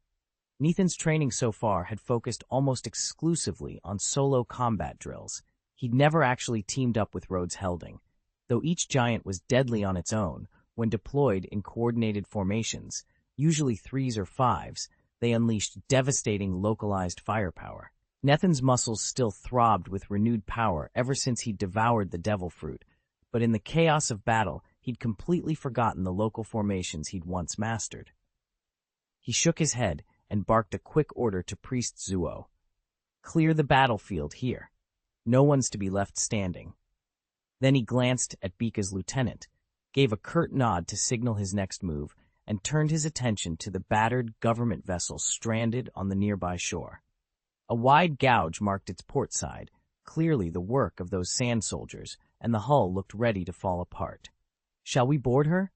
Nethan's training so far had focused almost exclusively on solo combat drills. He'd never actually teamed up with Rhodes Helding, though each giant was deadly on its own. When deployed in coordinated formations, usually 3s or 5s, they unleashed devastating localized firepower. Nethan's muscles still throbbed with renewed power ever since he'd devoured the devil fruit, but in the chaos of battle, he'd completely forgotten the local formations he'd once mastered. He shook his head and barked a quick order to Priest Zuo. "Clear the battlefield here. No one's to be left standing." Then he glanced at Bika's lieutenant, gave a curt nod to signal his next move, and turned his attention to the battered government vessel stranded on the nearby shore. A wide gouge marked its port side, clearly the work of those sand soldiers, and the hull looked ready to fall apart. "Shall we board her?"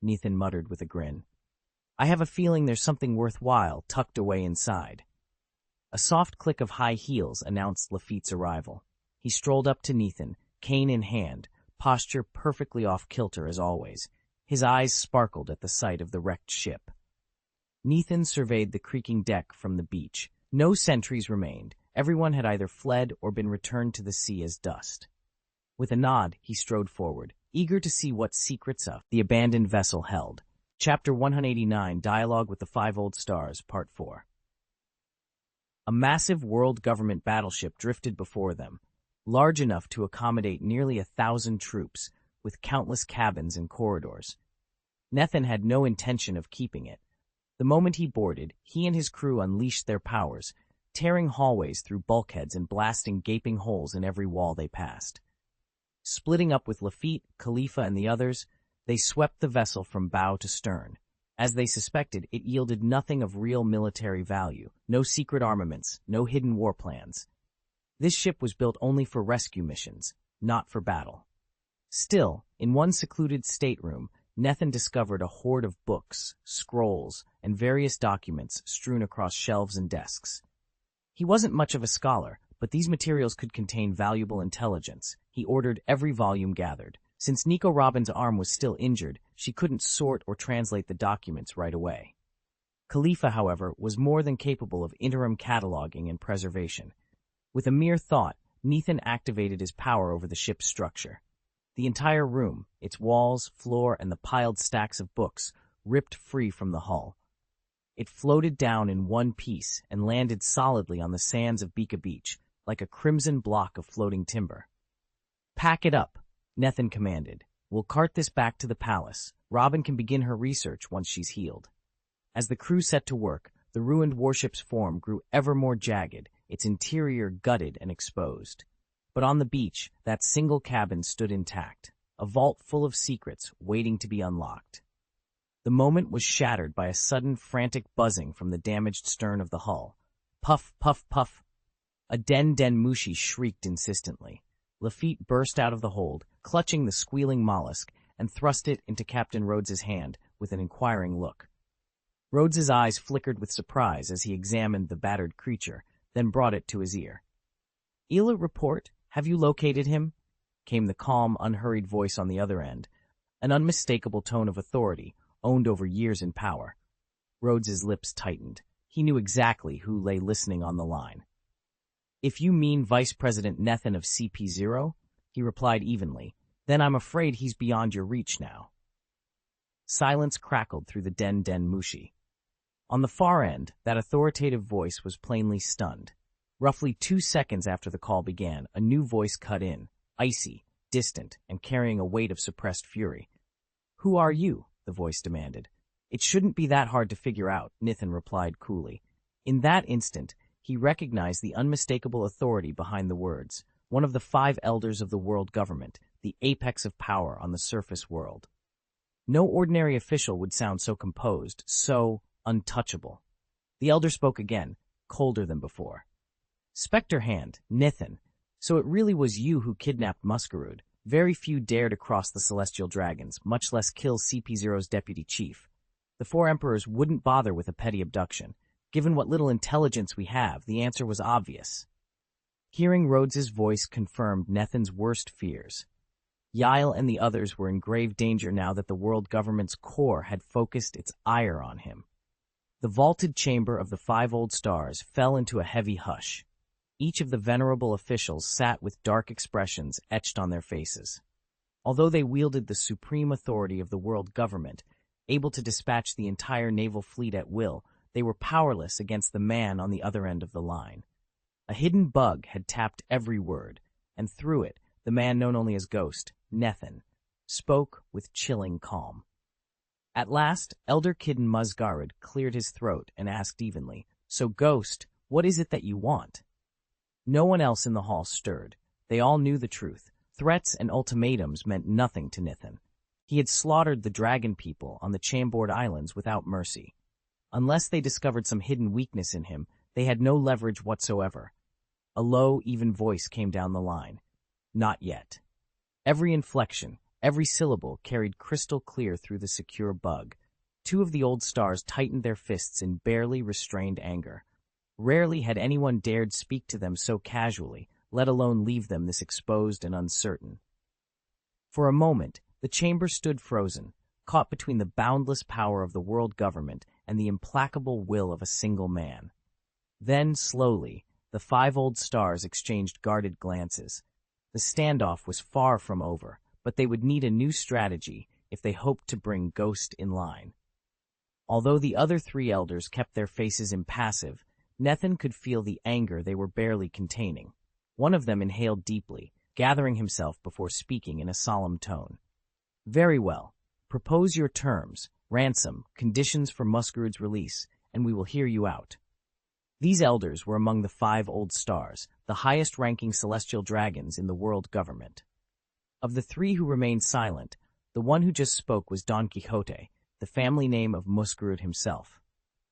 Nethan muttered with a grin. "I have a feeling there's something worthwhile tucked away inside." A soft click of high heels announced Lafitte's arrival. He strolled up to Nethan, cane in hand, posture perfectly off kilter as always. His eyes sparkled at the sight of the wrecked ship. Nethan surveyed the creaking deck from the beach. No sentries remained. Everyone had either fled or been returned to the sea as dust. With a nod, he strode forward, eager to see what secrets the abandoned vessel held. Chapter 189, Dialogue with the Five Old Stars, Part 4. A massive world government battleship drifted before them, large enough to accommodate nearly 1,000 troops, with countless cabins and corridors. Nethan had no intention of keeping it. The moment he boarded, he and his crew unleashed their powers, tearing hallways through bulkheads and blasting gaping holes in every wall they passed. Splitting up with Lafitte, Khalifa, and the others, they swept the vessel from bow to stern. As they suspected, it yielded nothing of real military value, no secret armaments, no hidden war plans. This ship was built only for rescue missions, not for battle. Still, in one secluded stateroom, Nethan discovered a hoard of books, scrolls, and various documents strewn across shelves and desks. He wasn't much of a scholar, but these materials could contain valuable intelligence. He ordered every volume gathered. Since Nico Robin's arm was still injured, she couldn't sort or translate the documents right away. Khalifa, however, was more than capable of interim cataloging and preservation. With a mere thought, Nethan activated his power over the ship's structure. The entire room, its walls, floor, and the piled stacks of books, ripped free from the hull. It floated down in one piece and landed solidly on the sands of Bika Beach, like a crimson block of floating timber. "Pack it up," Nethan commanded. "We'll cart this back to the palace. Robin can begin her research once she's healed." As the crew set to work, the ruined warship's form grew ever more jagged, its interior gutted and exposed. But on the beach, that single cabin stood intact, a vault full of secrets waiting to be unlocked. The moment was shattered by a sudden frantic buzzing from the damaged stern of the hull. Puff, puff, puff. A Den Mushi shrieked insistently. Lafitte burst out of the hold, clutching the squealing mollusk, and thrust it into Captain Rhodes's hand with an inquiring look. Rhodes's eyes flickered with surprise as he examined the battered creature, then brought it to his ear. "Ila, report. Have you located him?" came the calm, unhurried voice on the other end, an unmistakable tone of authority, owned over years in power. Rhodes's lips tightened. He knew exactly who lay listening on the line. "If you mean Vice President Nethan of CP0, he replied evenly, then I'm afraid he's beyond your reach now. Silence crackled through the den mushi. On the far end, that authoritative voice was plainly stunned. Roughly 2 seconds after the call began, a new voice cut in, icy, distant, and carrying a weight of suppressed fury. "Who are you?" the voice demanded. "It shouldn't be that hard to figure out," Nithin replied coolly. In that instant, he recognized the unmistakable authority behind the words, one of the 5 elders of the world government, the apex of power on the surface world. No ordinary official would sound so composed, so untouchable. The elder spoke again, colder than before. "Spectre Hand, Nithin, so it really was you who kidnapped Muskerud. Very few dare to cross the celestial dragons, much less kill CP0's deputy chief. The 4 emperors wouldn't bother with a petty abduction. Given what little intelligence we have, the answer was obvious." Hearing Rhodes's voice confirmed Nethin's worst fears. Yael and the others were in grave danger now that the world government's core had focused its ire on him. The vaulted chamber of the 5 old stars fell into a heavy hush. Each of the venerable officials sat with dark expressions etched on their faces. Although they wielded the supreme authority of the world government, able to dispatch the entire naval fleet at will, they were powerless against the man on the other end of the line. A hidden bug had tapped every word, and through it, the man known only as Ghost, Nethin, spoke with chilling calm. At last, Elder Kidden Musgarid cleared his throat and asked evenly, "So, Ghost, what is it that you want?" No one else in the hall stirred. They all knew the truth. Threats and ultimatums meant nothing to Nithin. He had slaughtered the dragon people on the Chambord Islands without mercy. Unless they discovered some hidden weakness in him, they had no leverage whatsoever. A low, even voice came down the line. "Not yet." Every inflection, every syllable carried crystal clear through the secure bug. 2 of the old stars tightened their fists in barely restrained anger. Rarely had anyone dared speak to them so casually, let alone leave them this exposed and uncertain. For a moment, the chamber stood frozen, caught between the boundless power of the world government and the implacable will of a single man. Then, slowly, the 5 old stars exchanged guarded glances. The standoff was far from over, but they would need a new strategy if they hoped to bring Ghost in line. Although the other 3 elders kept their faces impassive, Nethin could feel the anger they were barely containing. One of them inhaled deeply, gathering himself before speaking in a solemn tone. "Very well. Propose your terms, ransom, conditions for Muskerud's release, and we will hear you out." These elders were among the 5 old stars, the highest-ranking celestial dragons in the world government. Of the 3 who remained silent, the one who just spoke was Don Quixote, the family name of Muskerud himself.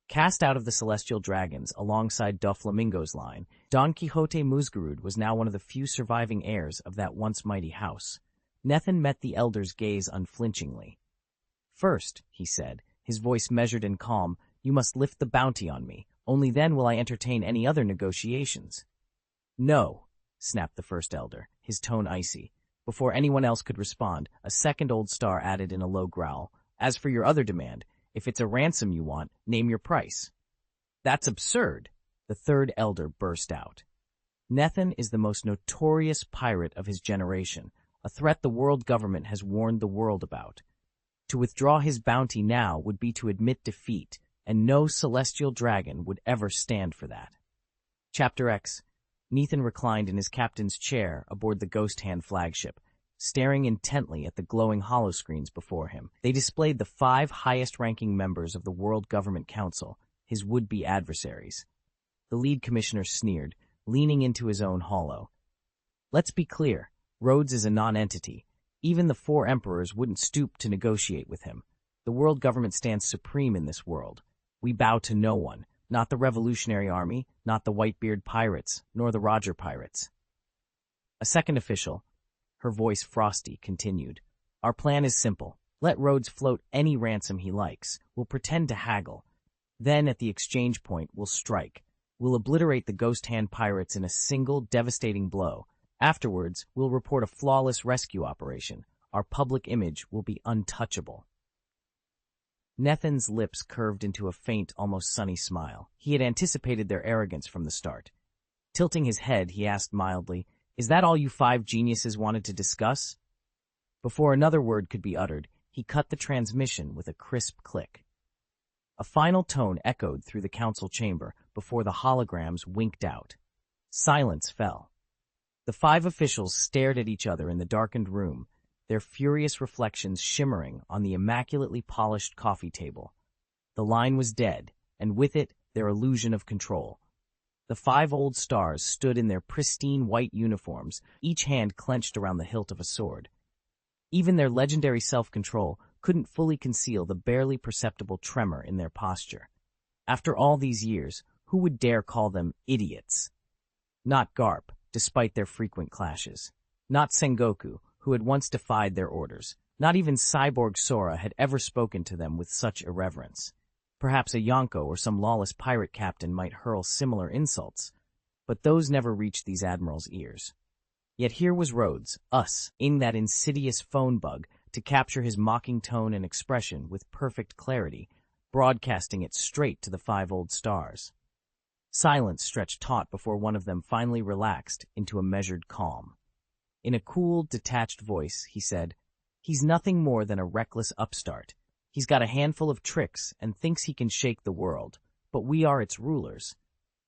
Cast out of the celestial dragons alongside Doflamingo's line, Don Quixote Muskerud was now one of the few surviving heirs of that once mighty house. Nethin met the elder's gaze unflinchingly. "First," he said, his voice measured and calm, "you must lift the bounty on me. Only then will I entertain any other negotiations." "No," snapped the first elder, his tone icy. Before anyone else could respond, a second old star added in a low growl, "As for your other demand, if it's a ransom you want, name your price." "That's absurd," the third elder burst out. "Nethin is the most notorious pirate of his generation, a threat the world government has warned the world about. To withdraw his bounty now would be to admit defeat, and no celestial dragon would ever stand for that." Chapter X. Nethin reclined in his captain's chair aboard the Ghost Hand flagship, staring intently at the glowing holoscreens before him. They displayed the 5 highest-ranking members of the World Government Council, his would-be adversaries. The lead commissioner sneered, leaning into his own holo. "Let's be clear, Rhodes is a non-entity. Even the 4 emperors wouldn't stoop to negotiate with him. The world government stands supreme in this world. We bow to no one, not the Revolutionary Army, not the Whitebeard pirates, nor the Roger pirates." A second official, her voice frosty, continued, "Our plan is simple. Let Rhodes float any ransom he likes. We'll pretend to haggle. Then, at the exchange point, we'll strike. We'll obliterate the Ghost Hand pirates in a single, devastating blow. Afterwards, we'll report a flawless rescue operation. Our public image will be untouchable." Nethin's lips curved into a faint, almost sunny smile. He had anticipated their arrogance from the start. Tilting his head, he asked mildly, "Is that all you 5 geniuses wanted to discuss?" Before another word could be uttered, he cut the transmission with a crisp click. A final tone echoed through the council chamber before the holograms winked out. Silence fell. The 5 officials stared at each other in the darkened room, their furious reflections shimmering on the immaculately polished coffee table. The line was dead, and with it, their illusion of control. The 5 old stars stood in their pristine white uniforms, each hand clenched around the hilt of a sword. Even their legendary self-control couldn't fully conceal the barely perceptible tremor in their posture. After all these years, who would dare call them idiots? Not Garp, despite their frequent clashes. Not Sengoku, who had once defied their orders. Not even Cyborg Sora had ever spoken to them with such irreverence. Perhaps a Yonko or some lawless pirate captain might hurl similar insults, but those never reached these admirals' ears. Yet here was Rhodes, us, in that insidious phone bug, to capture his mocking tone and expression with perfect clarity, broadcasting it straight to the 5 old stars. Silence stretched taut before one of them finally relaxed into a measured calm. In a cool, detached voice, he said, "He's nothing more than a reckless upstart. He's got a handful of tricks and thinks he can shake the world, but we are its rulers.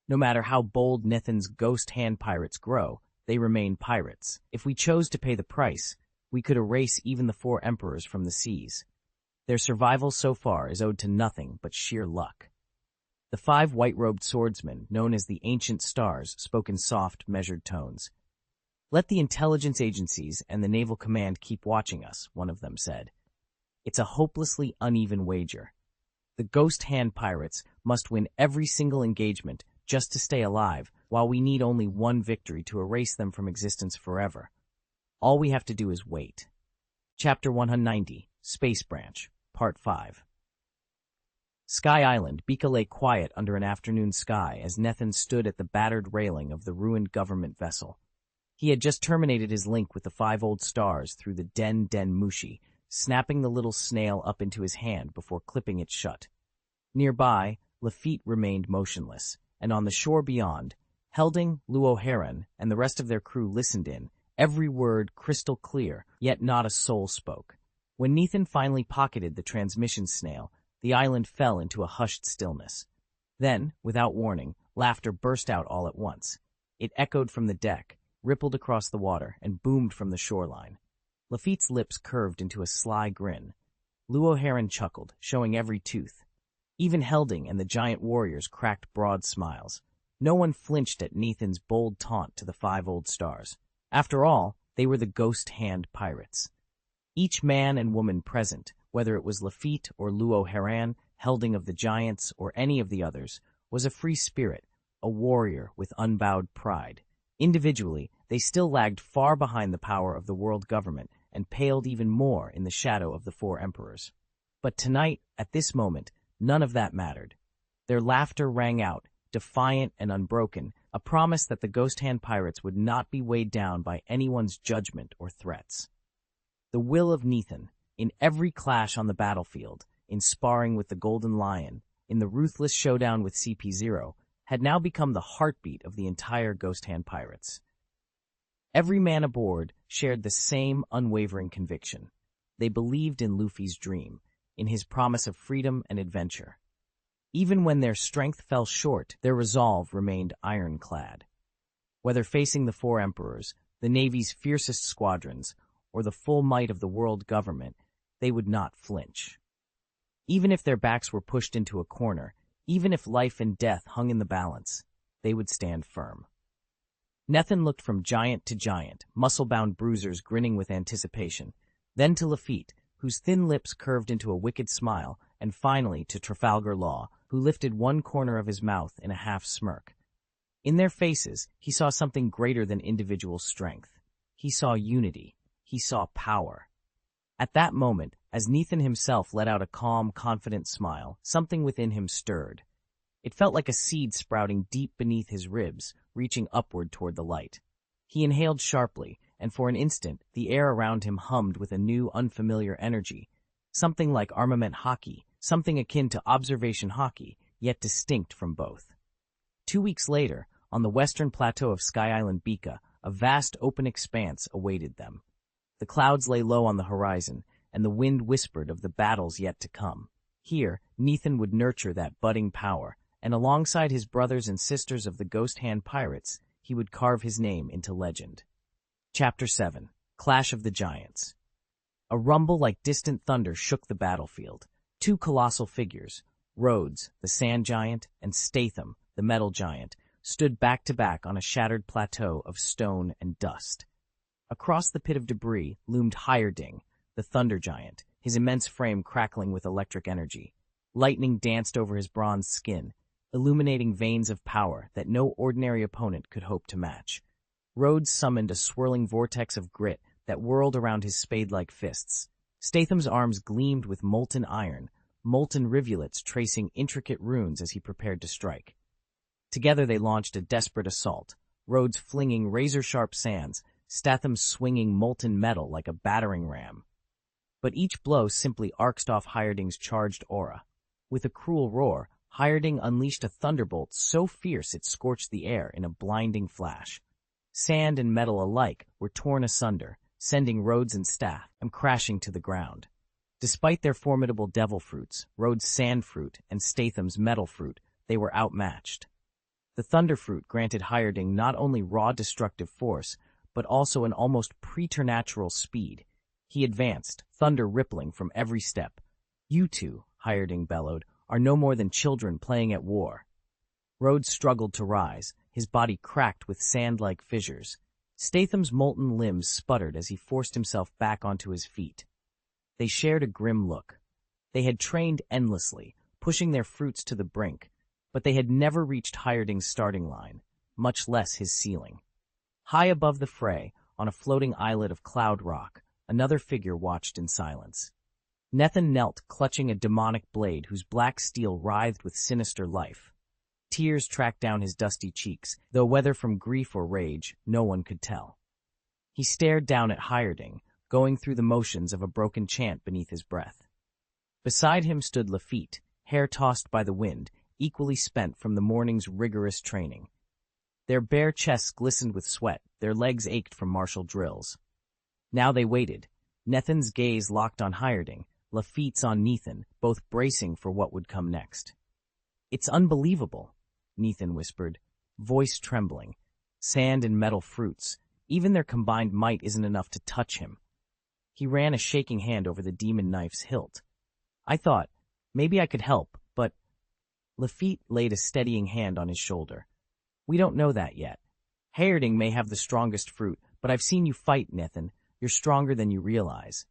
No matter how bold Nithin's ghost hand pirates grow, they remain pirates. If we chose to pay the price, we could erase even the 4 emperors from the seas. Their survival so far is owed to nothing but sheer luck." The 5 white-robed swordsmen, known as the Ancient Stars, spoke in soft, measured tones. "Let the intelligence agencies and the Naval Command keep watching us," one of them said. "It's a hopelessly uneven wager. The Ghost Hand Pirates must win every single engagement just to stay alive, while we need only one victory to erase them from existence forever. All we have to do is wait." Chapter 190, Space Branch, Part 5. Sky Island, Bika lay quiet under an afternoon sky as Nethin stood at the battered railing of the ruined government vessel. He had just terminated his link with the 5 old stars through the Den Mushi, snapping the little snail up into his hand before clipping it shut. Nearby, Lafitte remained motionless, and on the shore beyond, Helding, Luo Heron, and the rest of their crew listened in, every word crystal clear, yet not a soul spoke. When Nethin finally pocketed the transmission snail, the island fell into a hushed stillness. Then, without warning, laughter burst out all at once. It echoed from the deck, rippled across the water, and boomed from the shoreline. Lafitte's lips curved into a sly grin. Luo Heron chuckled, showing every tooth. Even Helding and the giant warriors cracked broad smiles. No one flinched at Nethin's bold taunt to the 5 old stars. After all, they were the Ghost Hand Pirates. Each man and woman present, whether it was Lafitte or Luo Heron, Helding of the Giants, or any of the others, was a free spirit, a warrior with unbowed pride. Individually, they still lagged far behind the power of the world government and paled even more in the shadow of the 4 emperors. But tonight, at this moment, none of that mattered. Their laughter rang out, defiant and unbroken, a promise that the Ghost Hand Pirates would not be weighed down by anyone's judgment or threats. The will of Nethin, in every clash on the battlefield, in sparring with the Golden Lion, in the ruthless showdown with CP0, had now become the heartbeat of the entire Ghost Hand Pirates. Every man aboard shared the same unwavering conviction. They believed in Luffy's dream, in his promise of freedom and adventure. Even when their strength fell short, their resolve remained ironclad. Whether facing the 4 emperors, the Navy's fiercest squadrons, or the full might of the world government, they would not flinch. Even if their backs were pushed into a corner, even if life and death hung in the balance, they would stand firm. Nethin looked from giant to giant, muscle-bound bruisers grinning with anticipation, then to Lafitte, whose thin lips curved into a wicked smile, and finally to Trafalgar Law, who lifted one corner of his mouth in a half-smirk. In their faces, he saw something greater than individual strength. He saw unity. He saw power. At that moment, as Nethin himself let out a calm, confident smile, something within him stirred. It felt like a seed sprouting deep beneath his ribs, reaching upward toward the light. He inhaled sharply, and for an instant, the air around him hummed with a new, unfamiliar energy, something like armament hockey, something akin to observation hockey, yet distinct from both. 2 weeks later, on the western plateau of Sky Island Bika, a vast open expanse awaited them. The clouds lay low on the horizon, and the wind whispered of the battles yet to come. Here, Nathan would nurture that budding power, and alongside his brothers and sisters of the Ghost Hand Pirates, he would carve his name into legend. Chapter 7. Clash of the Giants. A rumble like distant thunder shook the battlefield. Two colossal figures, Rhodes, the sand giant, and Statham, the metal giant, stood back to back on a shattered plateau of stone and dust. Across the pit of debris loomed Hierding, the thunder giant, his immense frame crackling with electric energy. Lightning danced over his bronze skin, illuminating veins of power that no ordinary opponent could hope to match. Rhodes summoned a swirling vortex of grit that whirled around his spade-like fists. Statham's arms gleamed with molten iron, molten rivulets tracing intricate runes as he prepared to strike. Together they launched a desperate assault, Rhodes flinging razor-sharp sands, Statham swinging molten metal like a battering ram. But each blow simply arced off Hierding's charged aura. With a cruel roar, Hierding unleashed a thunderbolt so fierce it scorched the air in a blinding flash. Sand and metal alike were torn asunder, sending Rhodes and Statham crashing to the ground. Despite their formidable devil fruits, Rhodes' sand fruit and Statham's metal fruit, they were outmatched. The thunder fruit granted Hierding not only raw destructive force, but also an almost preternatural speed. He advanced, thunder rippling from every step. "You two," Hierding bellowed, "are no more than children playing at war." Rhodes struggled to rise, his body cracked with sand-like fissures. Statham's molten limbs sputtered as he forced himself back onto his feet. They shared a grim look. They had trained endlessly, pushing their fruits to the brink, but they had never reached Hierding's starting line, much less his ceiling. High above the fray, on a floating islet of cloud rock, another figure watched in silence. Nathan knelt, clutching a demonic blade whose black steel writhed with sinister life. Tears tracked down his dusty cheeks, though whether from grief or rage, no one could tell. He stared down at Hierding, going through the motions of a broken chant beneath his breath. Beside him stood Lafitte, hair tossed by the wind, equally spent from the morning's rigorous training. Their bare chests glistened with sweat, their legs ached from martial drills. Now they waited, Nathan's gaze locked on Hierding, Lafitte's on Nathan, both bracing for what would come next. "It's unbelievable," Nathan whispered, voice trembling. "Sand and metal fruits, even their combined might isn't enough to touch him." He ran a shaking hand over the demon knife's hilt. "I thought, maybe I could help, but—" Lafitte laid a steadying hand on his shoulder. "We don't know that yet. Hierding may have the strongest fruit, but I've seen you fight, Nathan. You're stronger than you realize."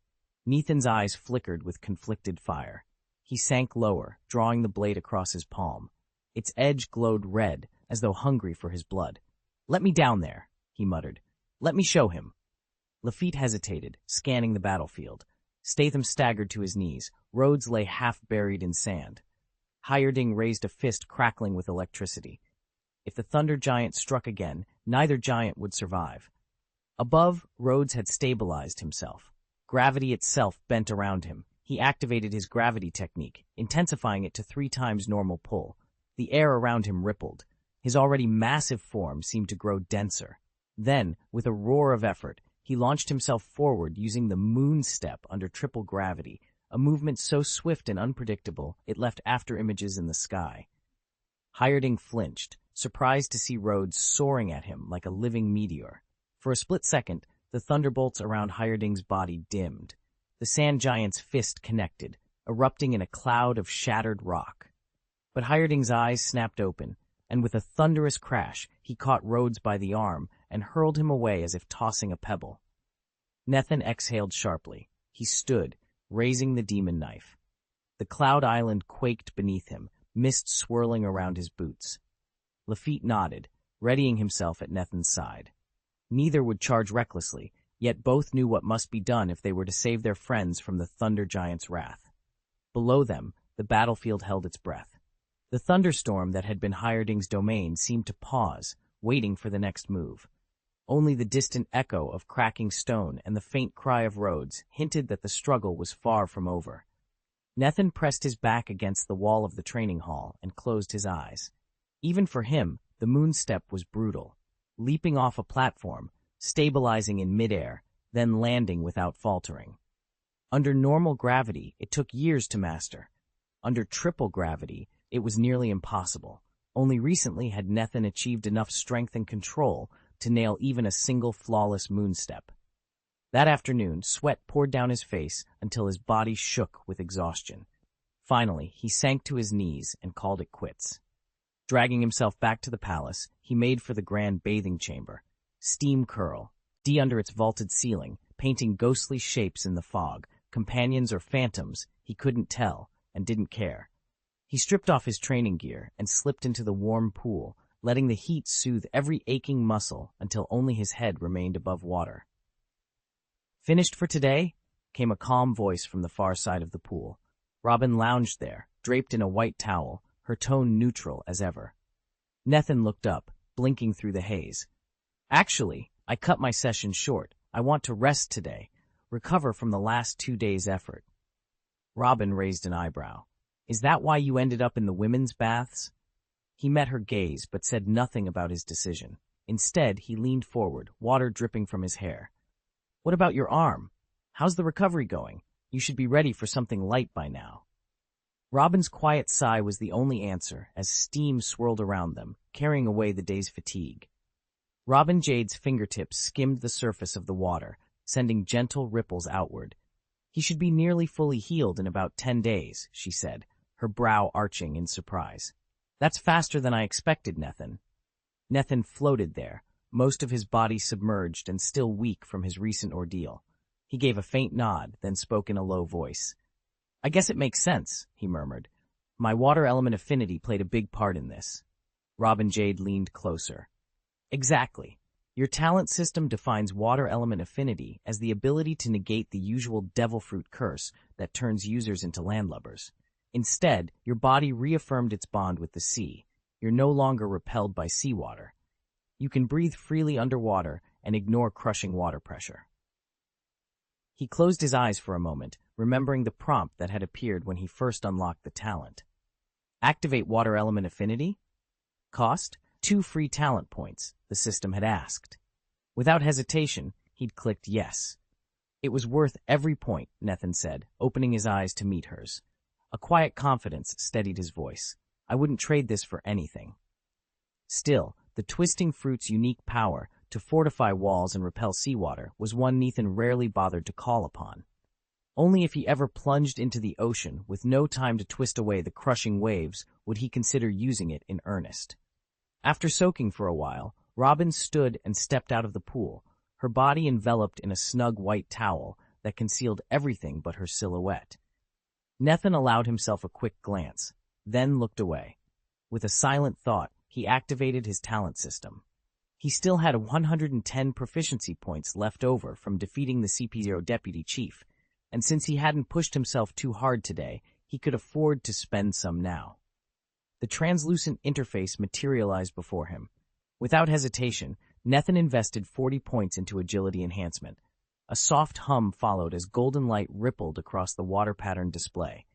Nathan's eyes flickered with conflicted fire. He sank lower, drawing the blade across his palm. Its edge glowed red, as though hungry for his blood. "Let me down there," he muttered. "Let me show him." Lafitte hesitated, scanning the battlefield. Statham staggered to his knees. Rhodes lay half buried in sand. Hierding raised a fist crackling with electricity. If the thunder giant struck again, neither giant would survive. Above, Rhodes had stabilized himself. Gravity itself bent around him. He activated his gravity technique, intensifying it to 3 times normal pull. The air around him rippled. His already massive form seemed to grow denser. Then, with a roar of effort, he launched himself forward using the moon step under triple gravity, a movement so swift and unpredictable it left after images in the sky. Hierding flinched, surprised to see Rhodes soaring at him like a living meteor. For a split second, the thunderbolts around Hierding's body dimmed. The sand giant's fist connected, erupting in a cloud of shattered rock. But Hierding's eyes snapped open, and with a thunderous crash, he caught Rhodes by the arm and hurled him away as if tossing a pebble. Nathan exhaled sharply. He stood, raising the demon knife. The cloud island quaked beneath him, mist swirling around his boots. Lafitte nodded, readying himself at Nathan's side. Neither would charge recklessly, yet both knew what must be done if they were to save their friends from the thunder giant's wrath. Below them, the battlefield held its breath. The thunderstorm that had been Hierding's domain seemed to pause, waiting for the next move. Only the distant echo of cracking stone and the faint cry of Rhodes hinted that the struggle was far from over. Nethan pressed his back against the wall of the training hall and closed his eyes. Even for him, the moonstep was brutal. Leaping off a platform, stabilizing in midair, then landing without faltering. Under normal gravity, it took years to master. Under triple gravity, it was nearly impossible. Only recently had Nethan achieved enough strength and control to nail even a single flawless moonstep. That afternoon, sweat poured down his face until his body shook with exhaustion. Finally, he sank to his knees and called it quits. Dragging himself back to the palace, he made for the grand bathing chamber. Steam curl, under its vaulted ceiling, painting ghostly shapes in the fog, companions or phantoms, he couldn't tell and didn't care. He stripped off his training gear and slipped into the warm pool, letting the heat soothe every aching muscle until only his head remained above water. "Finished for today?" came a calm voice from the far side of the pool. Robin lounged there, draped in a white towel, her tone neutral as ever. Nethan looked up, blinking through the haze. "Actually, I cut my session short. I want to rest today, recover from the last 2 days' effort." Robin raised an eyebrow. "Is that why you ended up in the women's baths?" He met her gaze but said nothing about his decision. Instead, he leaned forward, water dripping from his hair. "What about your arm? How's the recovery going? You should be ready for something light by now." Robin's quiet sigh was the only answer as steam swirled around them, carrying away the day's fatigue. Robin Jade's fingertips skimmed the surface of the water, sending gentle ripples outward. "He should be nearly fully healed in about 10 days, she said, her brow arching in surprise. "That's faster than I expected, Nethan." Nethan floated there, most of his body submerged and still weak from his recent ordeal. He gave a faint nod, then spoke in a low voice. "I guess it makes sense," he murmured. "My water element affinity played a big part in this." Robin Jade leaned closer. "Exactly. Your talent system defines water element affinity as the ability to negate the usual devil fruit curse that turns users into landlubbers. Instead, your body reaffirmed its bond with the sea. You're no longer repelled by seawater. You can breathe freely underwater and ignore crushing water pressure." He closed his eyes for a moment, remembering the prompt that had appeared when he first unlocked the talent. "Activate water element affinity?" "Cost? 2 free talent points," the system had asked. Without hesitation, he'd clicked yes. "It was worth every point," Nethan said, opening his eyes to meet hers. A quiet confidence steadied his voice. "I wouldn't trade this for anything." Still, the twisting fruit's unique power to fortify walls and repel seawater was one Nethan rarely bothered to call upon. Only if he ever plunged into the ocean with no time to twist away the crushing waves would he consider using it in earnest. After soaking for a while, Robin stood and stepped out of the pool, her body enveloped in a snug white towel that concealed everything but her silhouette. Nethan allowed himself a quick glance, then looked away. With a silent thought, he activated his talent system. He still had 110 proficiency points left over from defeating the CP0 deputy chief, and since he hadn't pushed himself too hard today, he could afford to spend some now. The translucent interface materialized before him. Without hesitation, Nethan invested 40 points into agility enhancement. A soft hum followed as golden light rippled across the water pattern display.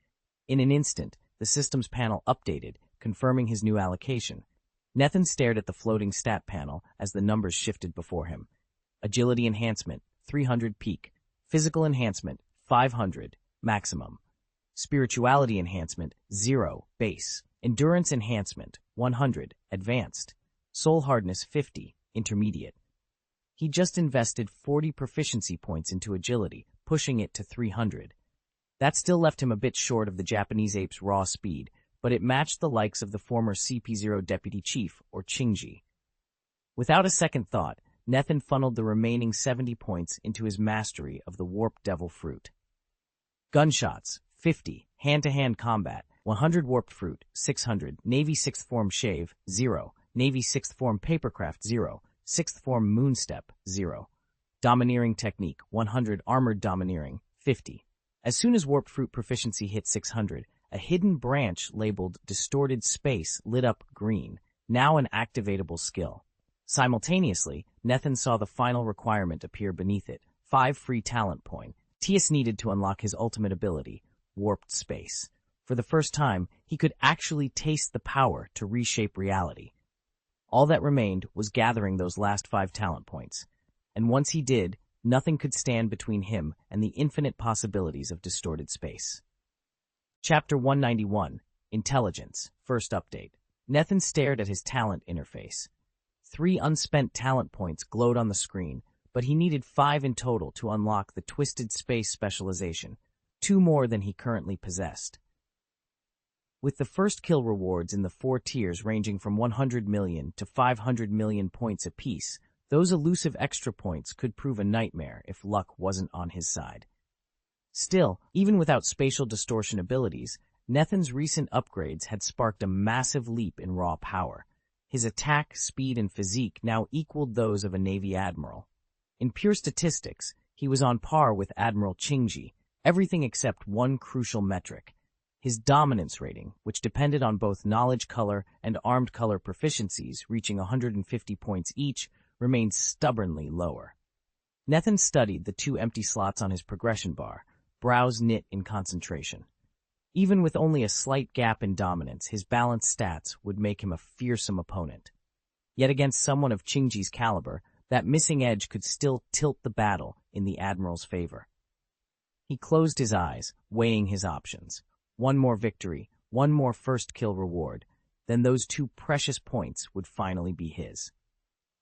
In an instant, the system's panel updated, confirming his new allocation. Nethan stared at the floating stat panel as the numbers shifted before him. Agility enhancement, 300 peak. Physical enhancement, 500, maximum. Spirituality enhancement, 0, base. Endurance enhancement, 100, advanced. Soul hardness, 50, intermediate. He just invested 40 proficiency points into agility, pushing it to 300. That still left him a bit short of the Japanese ape's raw speed, but it matched the likes of the former CP0 deputy chief, or Chingji. Without a second thought, Nethan funneled the remaining 70 points into his mastery of the warped devil fruit. Gunshots, 50, hand-to-hand combat, 100 warped fruit, 600, Navy 6th form shave, 0, Navy 6th form papercraft, 0, 6th form moonstep, 0. Domineering technique, 100, armored domineering, 50. As soon as warped fruit proficiency hit 600, a hidden branch labeled Distorted Space lit up green, now an activatable skill. Simultaneously, Nethan saw the final requirement appear beneath it, 5 free talent point. Tias needed to unlock his ultimate ability, warped space. For the first time, he could actually taste the power to reshape reality. All that remained was gathering those last 5 talent points. And once he did, nothing could stand between him and the infinite possibilities of distorted space. Chapter 191, Intelligence, First Update. Nathan stared at his talent interface. 3 unspent talent points glowed on the screen, but he needed 5 in total to unlock the Twisted Space specialization, 2 more than he currently possessed. With the first kill rewards in the 4 tiers ranging from 100 million to 500 million points apiece, those elusive extra points could prove a nightmare if luck wasn't on his side. Still, even without spatial distortion abilities, Nathan's recent upgrades had sparked a massive leap in raw power. His attack, speed, and physique now equaled those of a Navy admiral. In pure statistics, he was on par with Admiral Qingji, everything except one crucial metric. His dominance rating, which depended on both knowledge color and armed color proficiencies reaching 150 points each, remained stubbornly lower. Nathan studied the 2 empty slots on his progression bar, brows knit in concentration. Even with only a slight gap in dominance, his balanced stats would make him a fearsome opponent. Yet against someone of Qingji's caliber, that missing edge could still tilt the battle in the Admiral's favor. He closed his eyes, weighing his options. 1 more victory, 1 more first kill reward, then those 2 precious points would finally be his.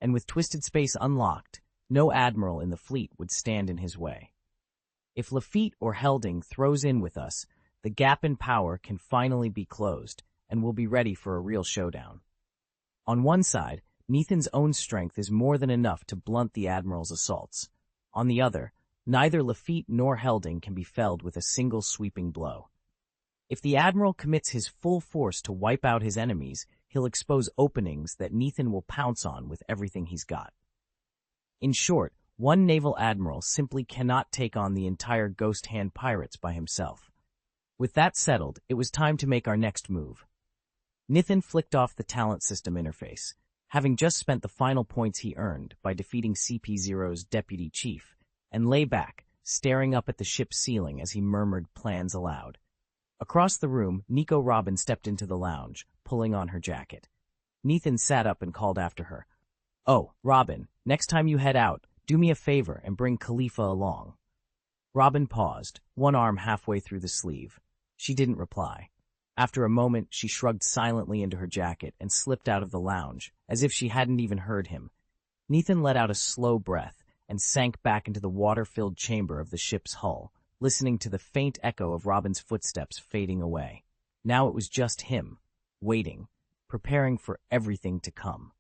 And with Twisted Space unlocked, no admiral in the fleet would stand in his way. If Lafitte or Helding throws in with us, the gap in power can finally be closed, and we'll be ready for a real showdown. On one side, Nathan's own strength is more than enough to blunt the admiral's assaults. On the other, neither Lafitte nor Helding can be felled with a single sweeping blow. If the admiral commits his full force to wipe out his enemies, he'll expose openings that Nathan will pounce on with everything he's got. In short, one naval admiral simply cannot take on the entire Ghost Hand pirates by himself. With that settled, it was time to make our next move. Nathan flicked off the talent system interface, having just spent the final points he earned by defeating CP0's deputy chief, and lay back, staring up at the ship's ceiling as he murmured plans aloud. Across the room, Nico Robin stepped into the lounge, pulling on her jacket. Nathan sat up and called after her. "Oh, Robin, next time you head out, do me a favor and bring Khalifa along." Robin paused, one arm halfway through the sleeve. She didn't reply. After a moment, she shrugged silently into her jacket and slipped out of the lounge, as if she hadn't even heard him. Nathan let out a slow breath and sank back into the water-filled chamber of the ship's hull, listening to the faint echo of Robin's footsteps fading away. Now it was just him, waiting, preparing for everything to come.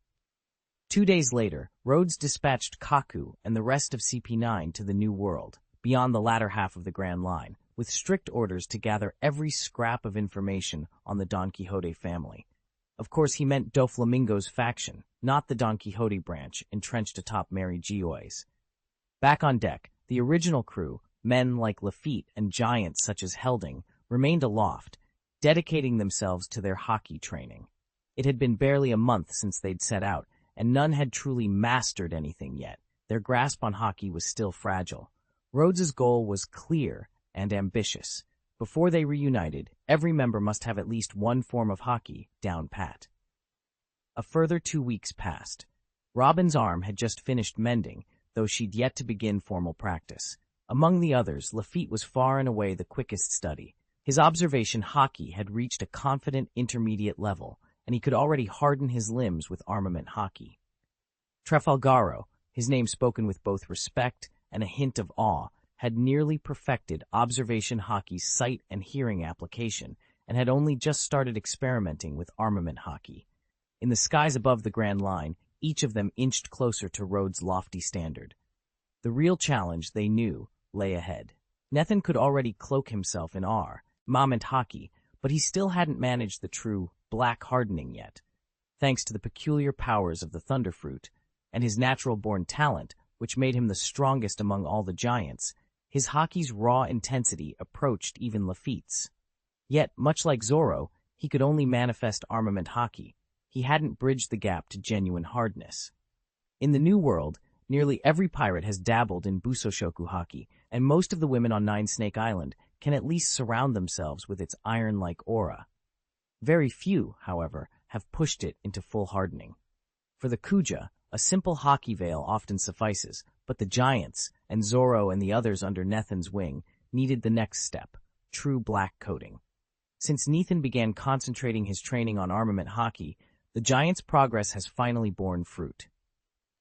2 days later, Rhodes dispatched Kaku and the rest of CP9 to the New World, beyond the latter half of the Grand Line, with strict orders to gather every scrap of information on the Don Quixote family. Of course, he meant Doflamingo's faction, not the Don Quixote branch entrenched atop Mary Geoy's. Back on deck, the original crew, men like Lafitte and giants such as Helding, remained aloft, dedicating themselves to their hockey training. It had been barely a month since they'd set out, and none had truly mastered anything yet. Their grasp on hockey was still fragile. Rhodes's goal was clear and ambitious. Before they reunited, every member must have at least one form of hockey down pat. A further 2 weeks passed. Robin's arm had just finished mending, though she'd yet to begin formal practice. Among the others, Lafitte was far and away the quickest study. His observation hockey had reached a confident intermediate level, and he could already harden his limbs with armament hockey. Trafalgaro, his name spoken with both respect and a hint of awe, had nearly perfected observation hockey's sight and hearing application, and had only just started experimenting with armament hockey. In the skies above the Grand Line, each of them inched closer to Rhodes' lofty standard. The real challenge, they knew, lay ahead. Nathan could already cloak himself in armament hockey, but he still hadn't managed the true black hardening yet. Thanks to the peculiar powers of the Thunderfruit, and his natural-born talent, which made him the strongest among all the giants, his hockey's raw intensity approached even Lafitte's. Yet, much like Zoro, he could only manifest armament hockey. He hadn't bridged the gap to genuine hardness. In the New World, nearly every pirate has dabbled in Busoshoku hockey, and most of the women on Nine Snake Island can at least surround themselves with its iron-like aura. Very few, however, have pushed it into full hardening. For the Kuja, a simple haki veil often suffices, but the giants, and Zoro and the others under Nethan's wing, needed the next step, true black coating. Since Nethan began concentrating his training on armament haki, the giants' progress has finally borne fruit.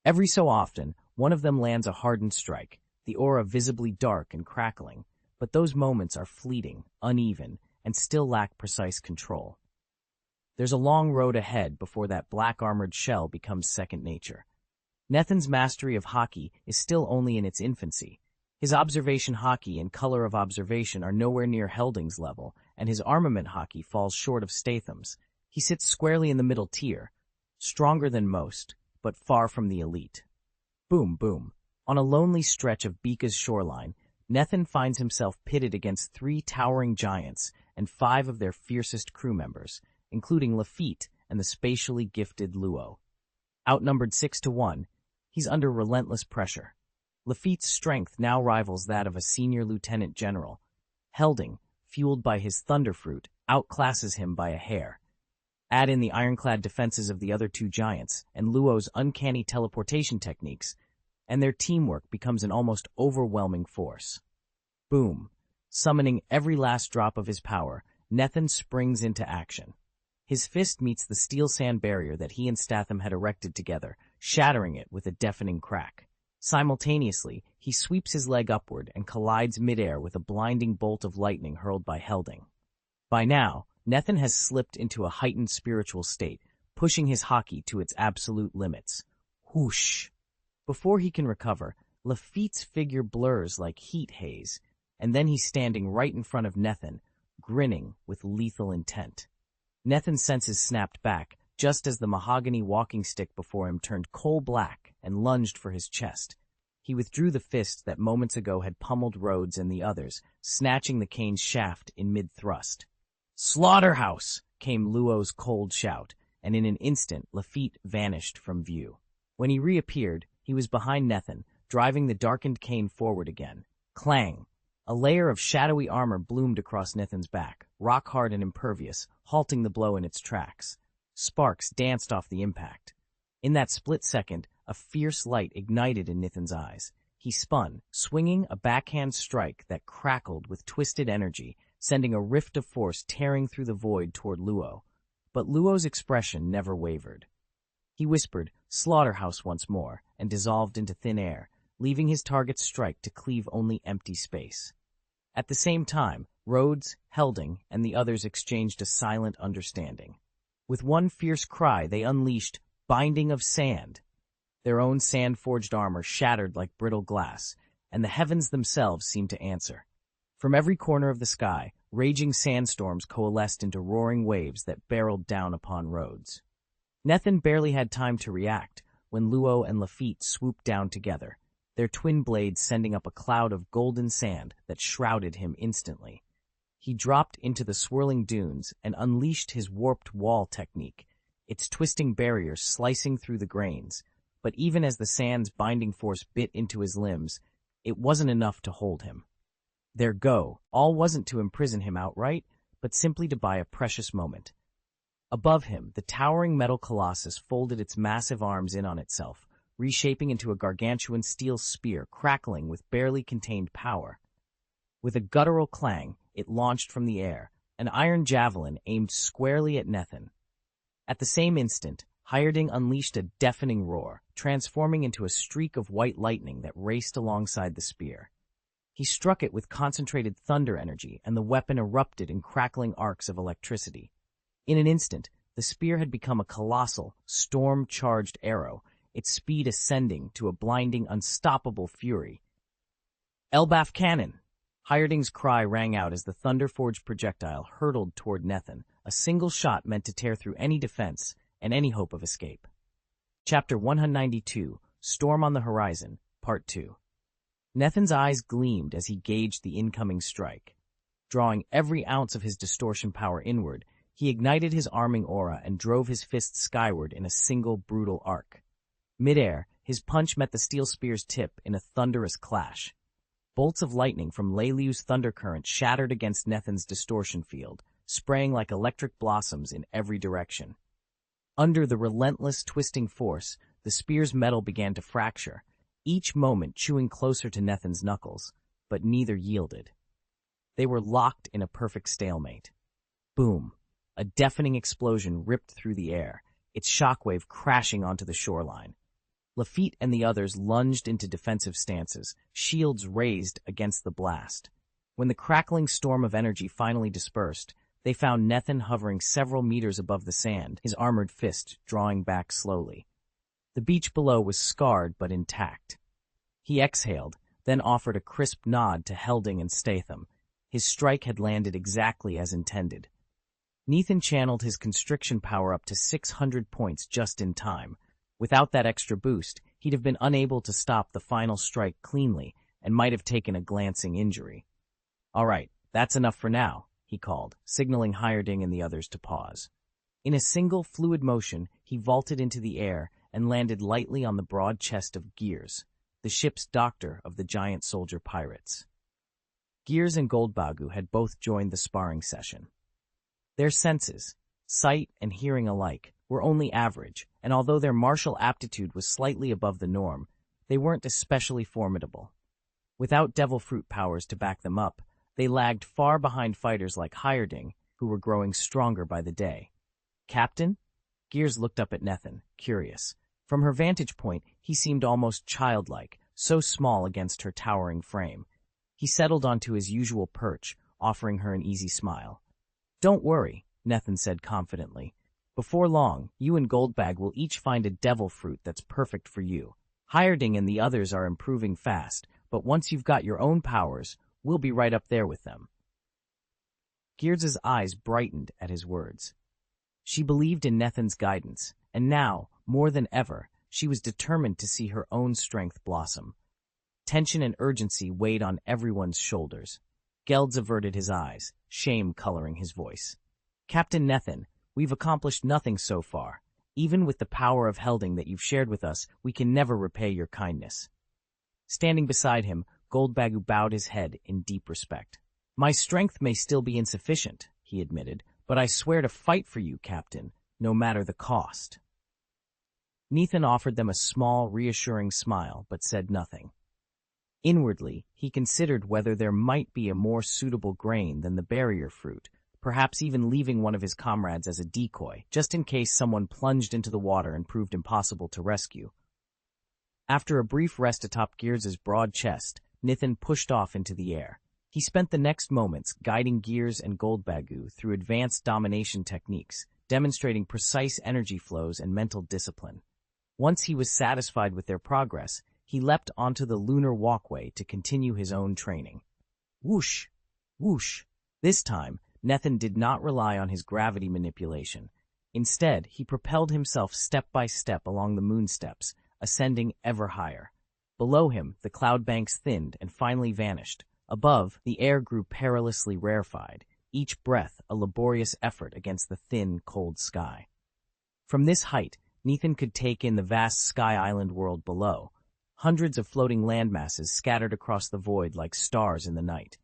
Every so often, one of them lands a hardened strike, the aura visibly dark and crackling, but those moments are fleeting, uneven, and still lack precise control. There's a long road ahead before that black-armored shell becomes second nature. Nethan's mastery of haki is still only in its infancy. His observation haki and color of observation are nowhere near Helding's level, and his armament haki falls short of Statham's. He sits squarely in the middle tier, stronger than most, but far from the elite. Boom, boom. On a lonely stretch of Bika's shoreline, Nethan finds himself pitted against 3 towering giants and 5 of their fiercest crew members, including Lafitte and the spatially gifted Luo. Outnumbered 6-1, he's under relentless pressure. Lafitte's strength now rivals that of a senior lieutenant general. Helding, fueled by his thunderfruit, outclasses him by a hair. Add in the ironclad defenses of the other 2 giants and Luo's uncanny teleportation techniques, and their teamwork becomes an almost overwhelming force. Boom. Summoning every last drop of his power, Nethan springs into action. His fist meets the steel sand barrier that he and Statham had erected together, shattering it with a deafening crack. Simultaneously, he sweeps his leg upward and collides midair with a blinding bolt of lightning hurled by Helding. By now, Nethan has slipped into a heightened spiritual state, pushing his haki to its absolute limits. Whoosh! Before he can recover, Lafitte's figure blurs like heat haze, and then he's standing right in front of Nethan, grinning with lethal intent. Nethan's senses snapped back, just as the mahogany walking stick before him turned coal-black and lunged for his chest. He withdrew the fist that moments ago had pummeled Rhodes and the others, snatching the cane's shaft in mid-thrust. "Slaughterhouse!" came Luo's cold shout, and in an instant Lafitte vanished from view. When he reappeared, he was behind Nethan, driving the darkened cane forward again. Clang! A layer of shadowy armor bloomed across Nethan's back, rock-hard and impervious, halting the blow in its tracks. Sparks danced off the impact. In that split second, a fierce light ignited in Nethan's eyes. He spun, swinging a backhand strike that crackled with twisted energy, sending a rift of force tearing through the void toward Luo. But Luo's expression never wavered. He whispered, "Slaughterhouse" once more, and dissolved into thin air, leaving his target's strike to cleave only empty space. At the same time, Rhodes, Helding, and the others exchanged a silent understanding. With one fierce cry, they unleashed Binding of Sand. Their own sand-forged armor shattered like brittle glass, and the heavens themselves seemed to answer. From every corner of the sky, raging sandstorms coalesced into roaring waves that barreled down upon Rhodes. Nethan barely had time to react when Luo and Lafitte swooped down together, their twin blades sending up a cloud of golden sand that shrouded him instantly. He dropped into the swirling dunes and unleashed his warped wall technique, its twisting barriers slicing through the grains. But even as the sand's binding force bit into his limbs, it wasn't enough to hold him. Their all wasn't to imprison him outright, but simply to buy a precious moment. Above him, the towering metal colossus folded its massive arms in on itself, reshaping into a gargantuan steel spear crackling with barely contained power. With a guttural clang, it launched from the air, an iron javelin aimed squarely at Nethan. At the same instant, Hyrding unleashed a deafening roar, transforming into a streak of white lightning that raced alongside the spear. He struck it with concentrated thunder energy, and the weapon erupted in crackling arcs of electricity. In an instant, the spear had become a colossal, storm-charged arrow, its speed ascending to a blinding, unstoppable fury. "Elbaf cannon!" Hyrding's cry rang out as the thunder-forged projectile hurtled toward Nethan, a single shot meant to tear through any defense and any hope of escape. Chapter 192, Storm on the Horizon, Part 2. Nethan's eyes gleamed as he gauged the incoming strike. Drawing every ounce of his distortion power inward, he ignited his arming aura and drove his fists skyward in a single brutal arc. Midair, his punch met the steel spear's tip in a thunderous clash. Bolts of lightning from Leilu's thundercurrent shattered against Nethin's distortion field, spraying like electric blossoms in every direction. Under the relentless twisting force, the spear's metal began to fracture, each moment chewing closer to Nethin's knuckles, but neither yielded. They were locked in a perfect stalemate. Boom! A deafening explosion ripped through the air, its shockwave crashing onto the shoreline. Lafitte and the others lunged into defensive stances, shields raised against the blast. When the crackling storm of energy finally dispersed, they found Nethin hovering several meters above the sand, his armored fist drawing back slowly. The beach below was scarred but intact. He exhaled, then offered a crisp nod to Helding and Statham. His strike had landed exactly as intended. Nethin channeled his constriction power up to 600 points just in time. Without that extra boost, he'd have been unable to stop the final strike cleanly and might have taken a glancing injury. "All right, that's enough for now," he called, signaling Hierding and the others to pause. In a single fluid motion, he vaulted into the air and landed lightly on the broad chest of Gears, the ship's doctor of the giant soldier pirates. Gears and Goldbagu had both joined the sparring session. Their senses, sight and hearing alike, were only average, and although their martial aptitude was slightly above the norm, they weren't especially formidable. Without devil fruit powers to back them up, they lagged far behind fighters like Hierding, who were growing stronger by the day. "Captain?" Gears looked up at Nethin, curious. From her vantage point, he seemed almost childlike, so small against her towering frame. He settled onto his usual perch, offering her an easy smile. "Don't worry," Nethin said confidently. "Before long, you and Goldbag will each find a devil fruit that's perfect for you. Hierding and the others are improving fast, but once you've got your own powers, we'll be right up there with them." Gears's eyes brightened at his words. She believed in Nethin's guidance, and now, more than ever, she was determined to see her own strength blossom. Tension and urgency weighed on everyone's shoulders. Gelds averted his eyes, shame coloring his voice. "Captain Nethin, we've accomplished nothing so far. Even with the power of Helding that you've shared with us, we can never repay your kindness." Standing beside him, Goldbagu bowed his head in deep respect. "My strength may still be insufficient," he admitted, "but I swear to fight for you, Captain, no matter the cost." Nethin offered them a small, reassuring smile, but said nothing. Inwardly, he considered whether there might be a more suitable grain than the barrier fruit, perhaps even leaving one of his comrades as a decoy, just in case someone plunged into the water and proved impossible to rescue. After a brief rest atop Gears's broad chest, Nethin pushed off into the air. He spent the next moments guiding Gears and Goldbagu through advanced domination techniques, demonstrating precise energy flows and mental discipline. Once he was satisfied with their progress, he leapt onto the lunar walkway to continue his own training. Whoosh! Whoosh! This time, Nethin did not rely on his gravity manipulation. Instead, he propelled himself step by step along the moon steps, ascending ever higher. Below him, the cloud banks thinned and finally vanished. Above, the air grew perilously rarefied, each breath a laborious effort against the thin, cold sky. From this height, Nethin could take in the vast Sky Island world below, hundreds of floating landmasses scattered across the void like stars in the night.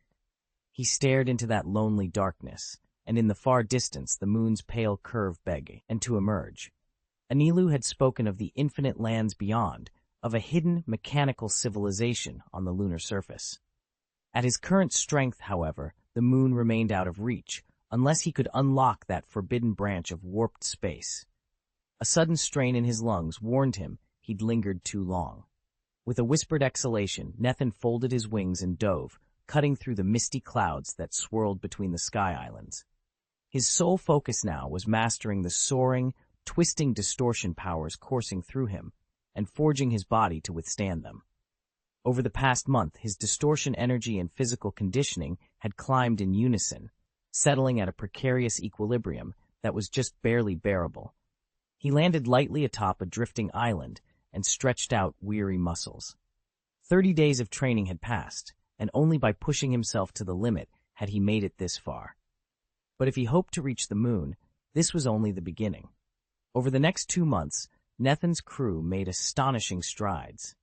He stared into that lonely darkness, and in the far distance the moon's pale curve begged to emerge. Anilu had spoken of the infinite lands beyond, of a hidden mechanical civilization on the lunar surface. At his current strength, however, the moon remained out of reach, unless he could unlock that forbidden branch of warped space. A sudden strain in his lungs warned him he'd lingered too long. With a whispered exhalation, Nethin folded his wings and dove, cutting through the misty clouds that swirled between the sky islands. His sole focus now was mastering the soaring, twisting distortion powers coursing through him, and forging his body to withstand them. Over the past month, his distortion energy and physical conditioning had climbed in unison, settling at a precarious equilibrium that was just barely bearable. He landed lightly atop a drifting island and stretched out weary muscles. 30 days of training had passed, and only by pushing himself to the limit had he made it this far. But if he hoped to reach the moon, this was only the beginning. Over the next 2 months, Nethin's crew made astonishing strides.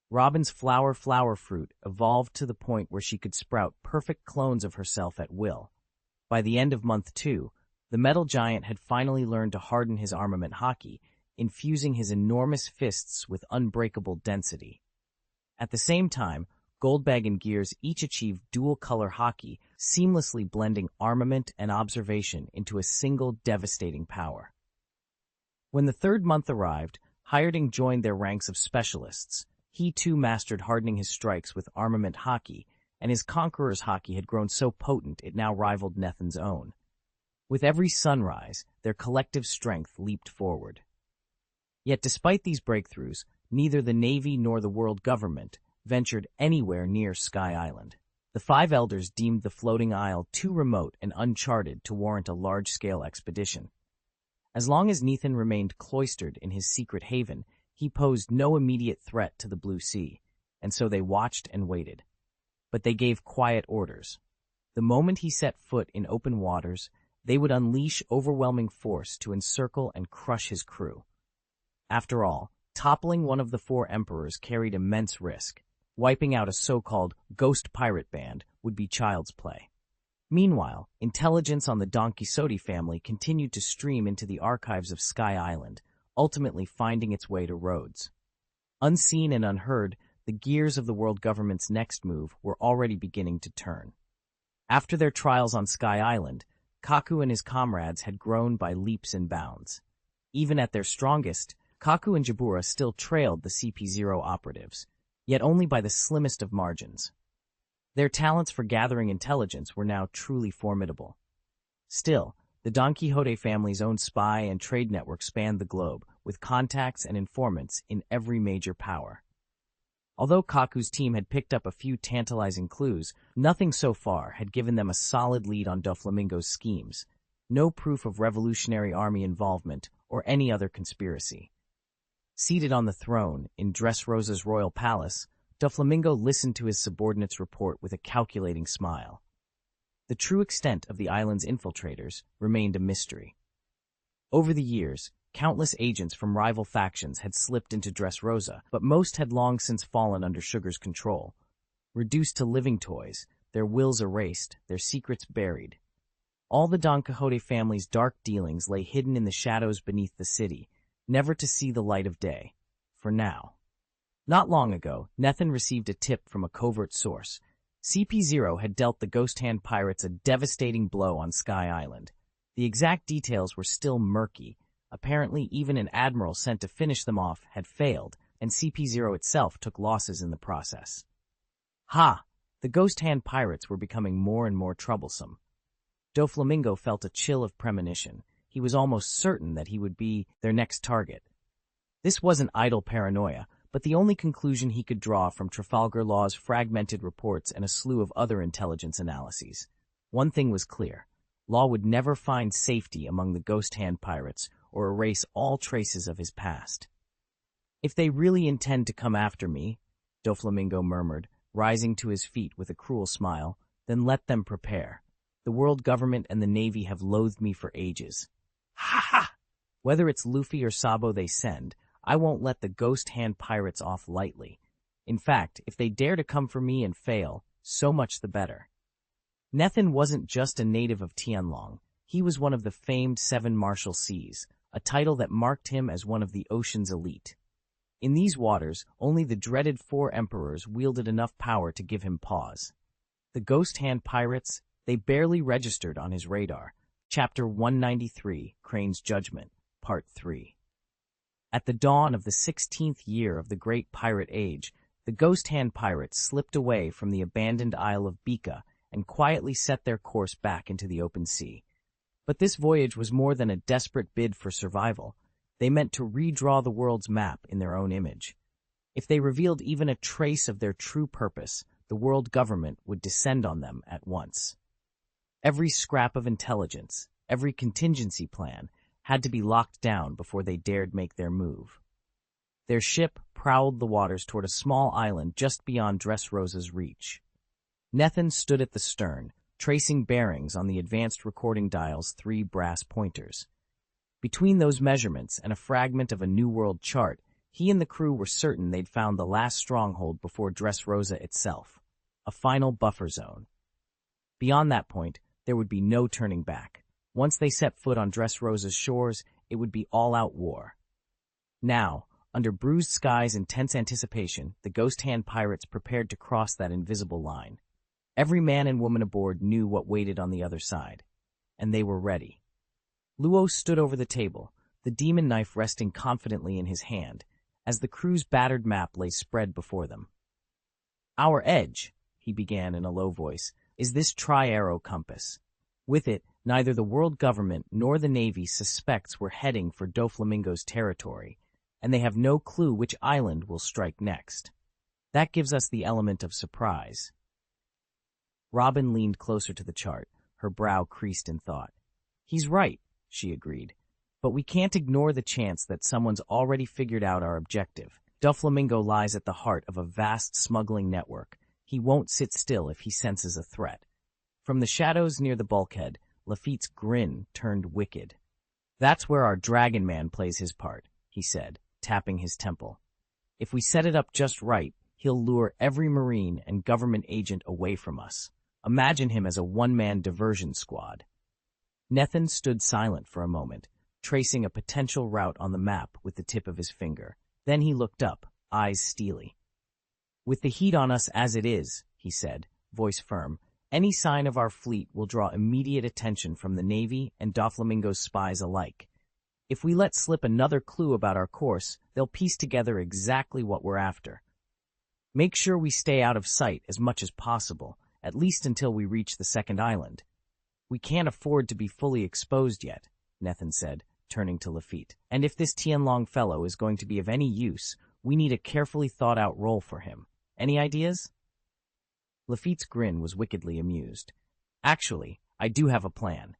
Robin's flower fruit evolved to the point where she could sprout perfect clones of herself at will. By the end of month 2, the metal giant had finally learned to harden his armament haki, infusing his enormous fists with unbreakable density. At the same time, Goldbag and Gears each achieved dual-color haki, seamlessly blending armament and observation into a single devastating power. When the 3rd month arrived, Hireding joined their ranks of specialists. He too mastered hardening his strikes with armament haki, and his Conqueror's haki had grown so potent it now rivaled Nethin's own. With every sunrise, their collective strength leaped forward. Yet despite these breakthroughs, neither the Navy nor the world government ventured anywhere near Sky Island. The 5 elders deemed the floating isle too remote and uncharted to warrant a large-scale expedition. As long as Nethin remained cloistered in his secret haven, he posed no immediate threat to the Blue Sea, and so they watched and waited. But they gave quiet orders. The moment he set foot in open waters, they would unleash overwhelming force to encircle and crush his crew. After all, toppling one of the 4 emperors carried immense risk. Wiping out a so-called ghost pirate band would be child's play. Meanwhile, intelligence on the Don Quixote family continued to stream into the archives of Sky Island, ultimately finding its way to Rhodes. Unseen and unheard, the gears of the world government's next move were already beginning to turn. After their trials on Sky Island, Kaku and his comrades had grown by leaps and bounds. Even at their strongest, Kaku and Jabura still trailed the CP0 operatives, yet only by the slimmest of margins. Their talents for gathering intelligence were now truly formidable. Still, the Don Quixote family's own spy and trade network spanned the globe, with contacts and informants in every major power. Although Kaku's team had picked up a few tantalizing clues, nothing so far had given them a solid lead on Doflamingo's schemes, no proof of Revolutionary Army involvement or any other conspiracy. Seated on the throne in Dressrosa's royal palace, Doflamingo listened to his subordinate's report with a calculating smile. The true extent of the island's infiltrators remained a mystery. Over the years, countless agents from rival factions had slipped into Dressrosa, but most had long since fallen under Sugar's control. Reduced to living toys, their wills erased, their secrets buried. All the Don Quixote family's dark dealings lay hidden in the shadows beneath the city, never to see the light of day, for now. Not long ago, Nethin received a tip from a covert source. CP0 had dealt the Ghost Hand pirates a devastating blow on Sky Island. The exact details were still murky. Apparently, even an admiral sent to finish them off had failed, and CP0 itself took losses in the process. Ha! The Ghost Hand pirates were becoming more and more troublesome. Doflamingo felt a chill of premonition. He was almost certain that he would be their next target. This wasn't idle paranoia, but the only conclusion he could draw from Trafalgar Law's fragmented reports and a slew of other intelligence analyses. One thing was clear. Law would never find safety among the Ghost Hand pirates or erase all traces of his past. If they really intend to come after me, Doflamingo murmured, rising to his feet with a cruel smile, then let them prepare. The world government and the Navy have loathed me for ages. Ha ha! Whether it's Luffy or Sabo they send, I won't let the Ghost Hand pirates off lightly. In fact, if they dare to come for me and fail, so much the better. Nethin wasn't just a native of Tianlong. He was one of the famed 7 Martial Seas, a title that marked him as one of the ocean's elite. In these waters, only the dreaded 4 emperors wielded enough power to give him pause. The Ghost Hand pirates, they barely registered on his radar. Chapter 193, Crane's Judgment, Part 3. At the dawn of the 16th year of the Great Pirate Age, the Ghost Hand pirates slipped away from the abandoned Isle of Bika and quietly set their course back into the open sea. But this voyage was more than a desperate bid for survival. They meant to redraw the world's map in their own image. If they revealed even a trace of their true purpose, the world government would descend on them at once. Every scrap of intelligence, every contingency plan, had to be locked down before they dared make their move. Their ship prowled the waters toward a small island just beyond Dressrosa's reach. Nethin stood at the stern, tracing bearings on the advanced recording dial's 3 brass pointers. Between those measurements and a fragment of a New World chart, He and the crew were certain they'd found the last stronghold before Dressrosa itself, a final buffer zone. Beyond that point, there would be no turning back. Once they set foot on Dressrosa's shores, it would be all-out war. Now, under bruised skies and tense anticipation, the Ghost Hand pirates prepared to cross that invisible line. Every man and woman aboard knew what waited on the other side, and they were ready. Luo stood over the table, the demon knife resting confidently in his hand, as the crew's battered map lay spread before them. "Our edge," he began in a low voice, "is this tri-arrow compass. With it, neither the world government nor the Navy suspects we're heading for Doflamingo's territory, and they have no clue which island we'll strike next. That gives us the element of surprise." Robin leaned closer to the chart, her brow creased in thought. "He's right," she agreed. "But we can't ignore the chance that someone's already figured out our objective. Doflamingo lies at the heart of a vast smuggling network. He won't sit still if he senses a threat." From the shadows near the bulkhead, Lafitte's grin turned wicked. "That's where our Dragon Man plays his part," he said, tapping his temple. "If we set it up just right, he'll lure every Marine and government agent away from us. Imagine him as a one-man diversion squad." Nethan stood silent for a moment, tracing a potential route on the map with the tip of his finger. Then he looked up, eyes steely. "With the heat on us as it is," he said, voice firm, "any sign of our fleet will draw immediate attention from the Navy and Doflamingo's spies alike. If we let slip another clue about our course, they'll piece together exactly what we're after. Make sure we stay out of sight as much as possible, at least until we reach the second island." "We can't afford to be fully exposed yet," Nethan said, turning to Lafitte. "And if this Tianlong fellow is going to be of any use, we need a carefully thought-out role for him. Any ideas?" Lafitte's grin was wickedly amused. "Actually, I do have a plan."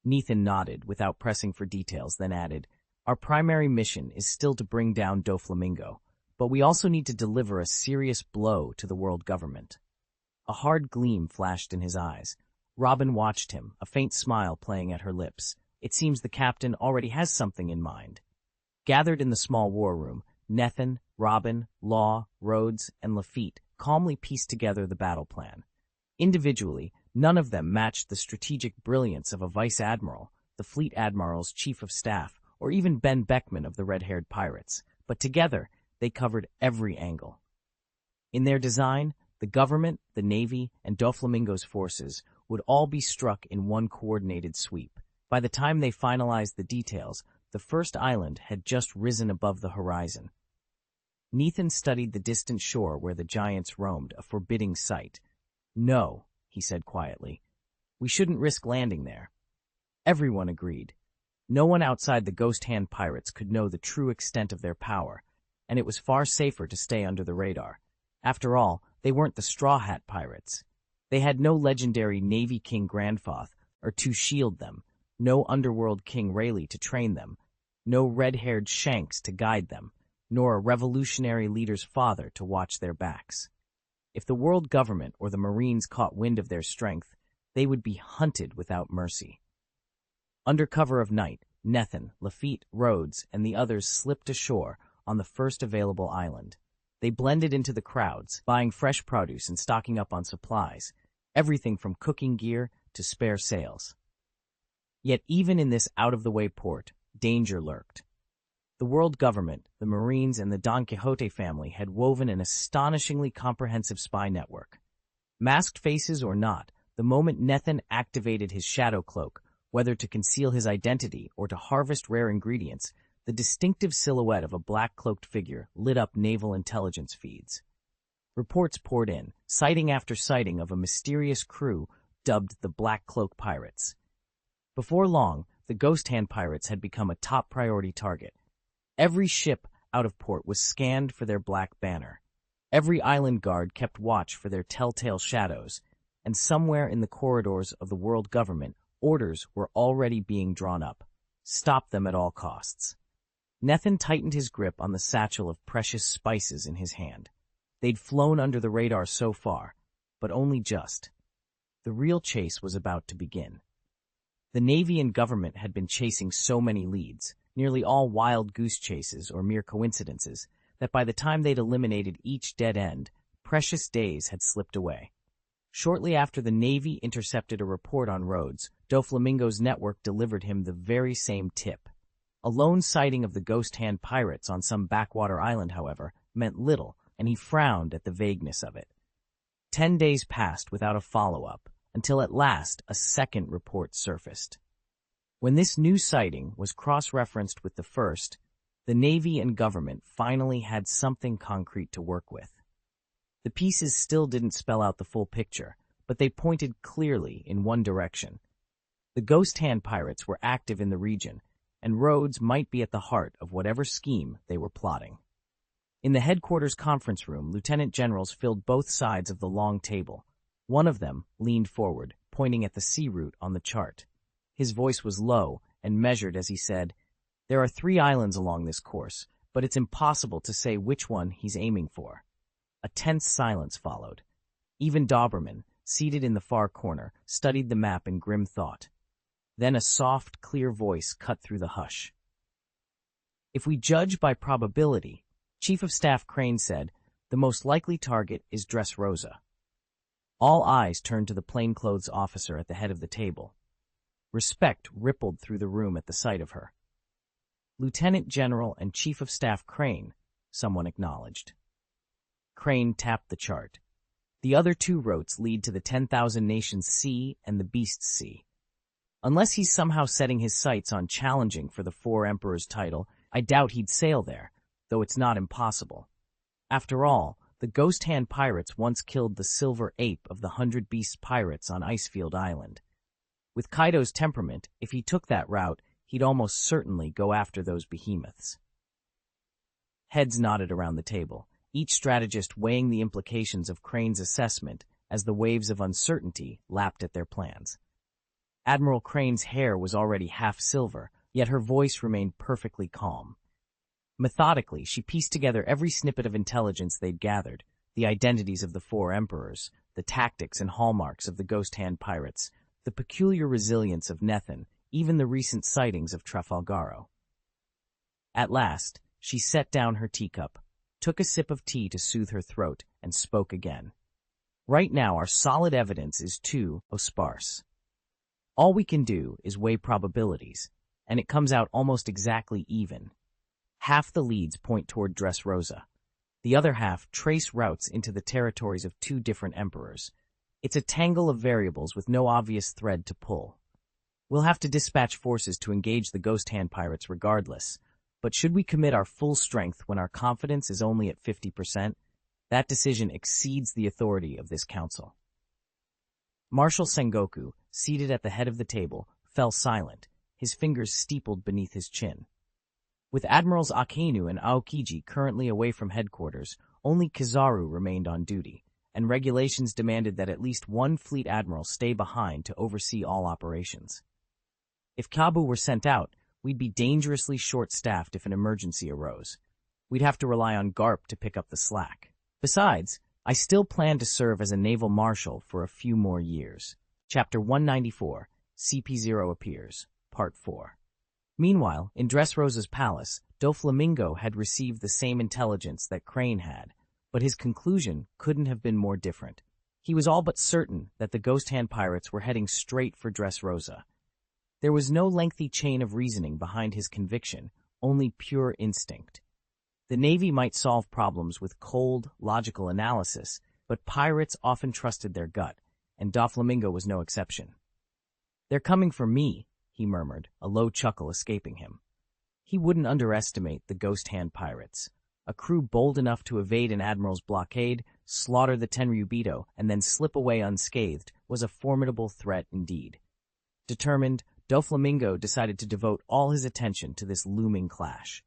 Nethan nodded, without pressing for details, then added, "Our primary mission is still to bring down Doflamingo, but we also need to deliver a serious blow to the world government." A hard gleam flashed in his eyes. Robin watched him, a faint smile playing at her lips. It seems the captain already has something in mind. Gathered in the small war room, Nethan, Robin, Law, Rhodes, and Lafitte calmly pieced together the battle plan. Individually, none of them matched the strategic brilliance of a vice admiral, the fleet admiral's chief of staff, or even Ben Beckman of the red-haired pirates, but together they covered every angle. In their design, the government, the Navy, and Doflamingo's forces would all be struck in one coordinated sweep. By the time they finalized the details, the first island had just risen above the horizon. Nethan studied the distant shore where the giants roamed, a forbidding sight. "No," he said quietly, "we shouldn't risk landing there." Everyone agreed. No one outside the Ghost Hand pirates could know the true extent of their power, and it was far safer to stay under the radar. After all, they weren't the Straw Hat pirates. They had no legendary Navy King Grandfather or to shield them, no underworld King Rayleigh to train them, no red-haired Shanks to guide them, nor a revolutionary leader's father to watch their backs. If the world government or the Marines caught wind of their strength, they would be hunted without mercy. Under cover of night, Nethan, Lafitte, Rhodes, and the others slipped ashore on the first available island. They blended into the crowds, buying fresh produce and stocking up on supplies, everything from cooking gear to spare sails. Yet even in this out-of-the-way port, danger lurked. The world government, the Marines, and the Don Quixote family had woven an astonishingly comprehensive spy network. Masked faces or not, the moment Nethan activated his shadow cloak, whether to conceal his identity or to harvest rare ingredients, the distinctive silhouette of a black-cloaked figure lit up naval intelligence feeds. Reports poured in, sighting after sighting of a mysterious crew dubbed the Black Cloak Pirates. Before long, the Ghost Hand pirates had become a top priority target. Every ship out of port was scanned for their black banner. Every island guard kept watch for their telltale shadows, and somewhere in the corridors of the world government, orders were already being drawn up. Stop them at all costs. Nethan tightened his grip on the satchel of precious spices in his hand. They'd flown under the radar so far, but only just. The real chase was about to begin. The Navy and government had been chasing so many leads. nearly all wild goose chases or mere coincidences, that by the time they'd eliminated each dead end, precious days had slipped away. Shortly after the Navy intercepted a report on Rhodes, Doflamingo's network delivered him the very same tip. A lone sighting of the ghost hand pirates on some backwater island, however, meant little, and he frowned at the vagueness of it. 10 days passed without a follow-up, until at last a second report surfaced. When this new sighting was cross-referenced with the first, the Navy and government finally had something concrete to work with. The pieces still didn't spell out the full picture, but they pointed clearly in one direction. The ghost hand pirates were active in the region, and Rhodes might be at the heart of whatever scheme they were plotting. In the headquarters conference room, lieutenant generals filled both sides of the long table. One of them leaned forward, pointing at the sea route on the chart. His voice was low and measured as he said, "There are 3 islands along this course, but it's impossible to say which one he's aiming for." A tense silence followed. Even Doberman, seated in the far corner, studied the map in grim thought. Then a soft, clear voice cut through the hush. "If we judge by probability," Chief of Staff Crane said, "the most likely target is Dressrosa." All eyes turned to the plainclothes officer at the head of the table. Respect rippled through the room at the sight of her. "Lieutenant General and Chief of Staff Crane," someone acknowledged. Crane tapped the chart. "The other 2 routes lead to the 10,000 Nations Sea and the Beast's Sea. Unless he's somehow setting his sights on challenging for the 4 Emperors title, I doubt he'd sail there, though it's not impossible. After all, the Ghost Hand pirates once killed the Silver Ape of the 100 Beasts pirates on Icefield Island. With Kaido's temperament, if he took that route, he'd almost certainly go after those behemoths." Heads nodded around the table, each strategist weighing the implications of Crane's assessment as the waves of uncertainty lapped at their plans. Admiral Crane's hair was already half silver, yet her voice remained perfectly calm. Methodically, she pieced together every snippet of intelligence they'd gathered, the identities of the 4 emperors, the tactics and hallmarks of the Ghost Hand pirates, the peculiar resilience of Nethin, even the recent sightings of Trafalgaro. At last, she set down her teacup, took a sip of tea to soothe her throat, and spoke again. "Right now, our solid evidence is too sparse. All we can do is weigh probabilities, and it comes out almost exactly even. Half the leads point toward Dressrosa. The other half trace routes into the territories of 2 different emperors. It's a tangle of variables with no obvious thread to pull. We'll have to dispatch forces to engage the Ghost Hand pirates regardless, but should we commit our full strength when our confidence is only at 50%? That decision exceeds the authority of this council." Marshal Sengoku, seated at the head of the table, fell silent, his fingers steepled beneath his chin. With Admirals Akainu and Aokiji currently away from headquarters, only Kizaru remained on duty, and regulations demanded that at least 1 fleet admiral stay behind to oversee all operations. If Kabu were sent out, we'd be dangerously short-staffed if an emergency arose. We'd have to rely on Garp to pick up the slack. Besides, I still plan to serve as a naval marshal for a few more years. Chapter 194, CP0 Appears, Part 4. Meanwhile, in Dressrosa's palace, Doflamingo had received the same intelligence that Crane had, but his conclusion couldn't have been more different. He was all but certain that the Ghost Hand pirates were heading straight for Dressrosa. There was no lengthy chain of reasoning behind his conviction, only pure instinct. The Navy might solve problems with cold, logical analysis, but pirates often trusted their gut, and Doflamingo was no exception. "They're coming for me," he murmured, a low chuckle escaping him. He wouldn't underestimate the Ghost Hand pirates. A crew bold enough to evade an admiral's blockade, slaughter the Tenryubito, and then slip away unscathed was a formidable threat indeed. Determined, Doflamingo decided to devote all his attention to this looming clash.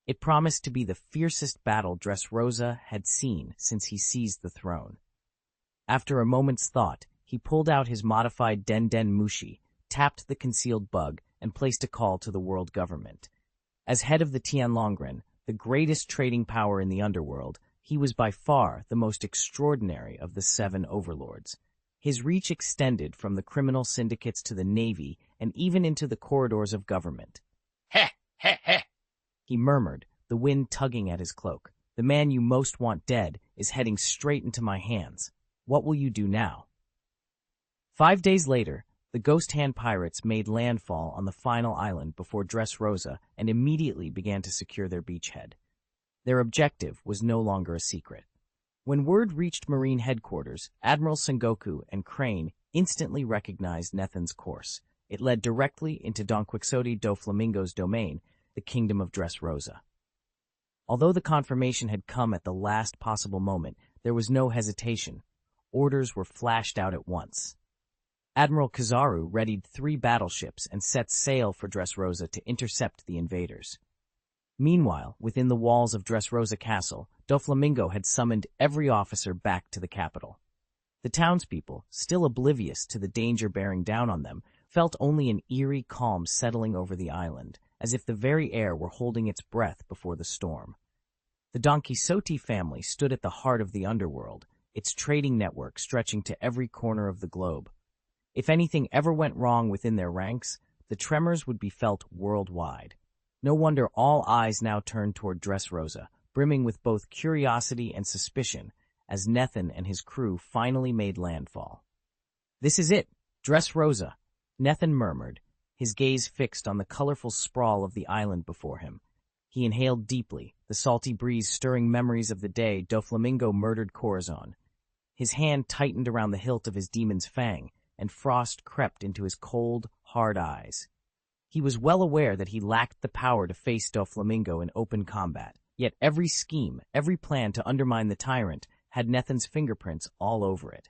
It promised to be the fiercest battle Dressrosa had seen since he seized the throne. After a moment's thought, he pulled out his modified Den Mushi, tapped the concealed bug, and placed a call to the world government. As head of the Tianlongren, the greatest trading power in the underworld, he was by far the most extraordinary of the 7 overlords. His reach extended from the criminal syndicates to the Navy and even into the corridors of government. Heh! Heh heh. He murmured, the wind tugging at his cloak. The man you most want dead is heading straight into my hands. What will you do now? 5 days later, the Ghost Hand pirates made landfall on the final island before Dressrosa and immediately began to secure their beachhead. Their objective was no longer a secret. When word reached Marine headquarters, Admiral Sengoku and Crane instantly recognized Nethan's course. It led directly into Don Quixote do Flamingo's domain, the Kingdom of Dressrosa. Although the confirmation had come at the last possible moment, there was no hesitation. Orders were flashed out at once. Admiral Kizaru readied 3 battleships and set sail for Dressrosa to intercept the invaders. Meanwhile, within the walls of Dressrosa Castle, Doflamingo had summoned every officer back to the capital. The townspeople, still oblivious to the danger bearing down on them, felt only an eerie calm settling over the island, as if the very air were holding its breath before the storm. The Don Quixote family stood at the heart of the underworld, its trading network stretching to every corner of the globe. If anything ever went wrong within their ranks, the tremors would be felt worldwide. No wonder all eyes now turned toward Dressrosa, brimming with both curiosity and suspicion, as Nethan and his crew finally made landfall. "This is it, Dressrosa," Nethan murmured, his gaze fixed on the colorful sprawl of the island before him. He inhaled deeply, the salty breeze stirring memories of the day Doflamingo murdered Corazon. His hand tightened around the hilt of his demon's fang, and frost crept into his cold, hard eyes. He was well aware that he lacked the power to face Doflamingo in open combat, yet every scheme, every plan to undermine the tyrant had Nethan's fingerprints all over it.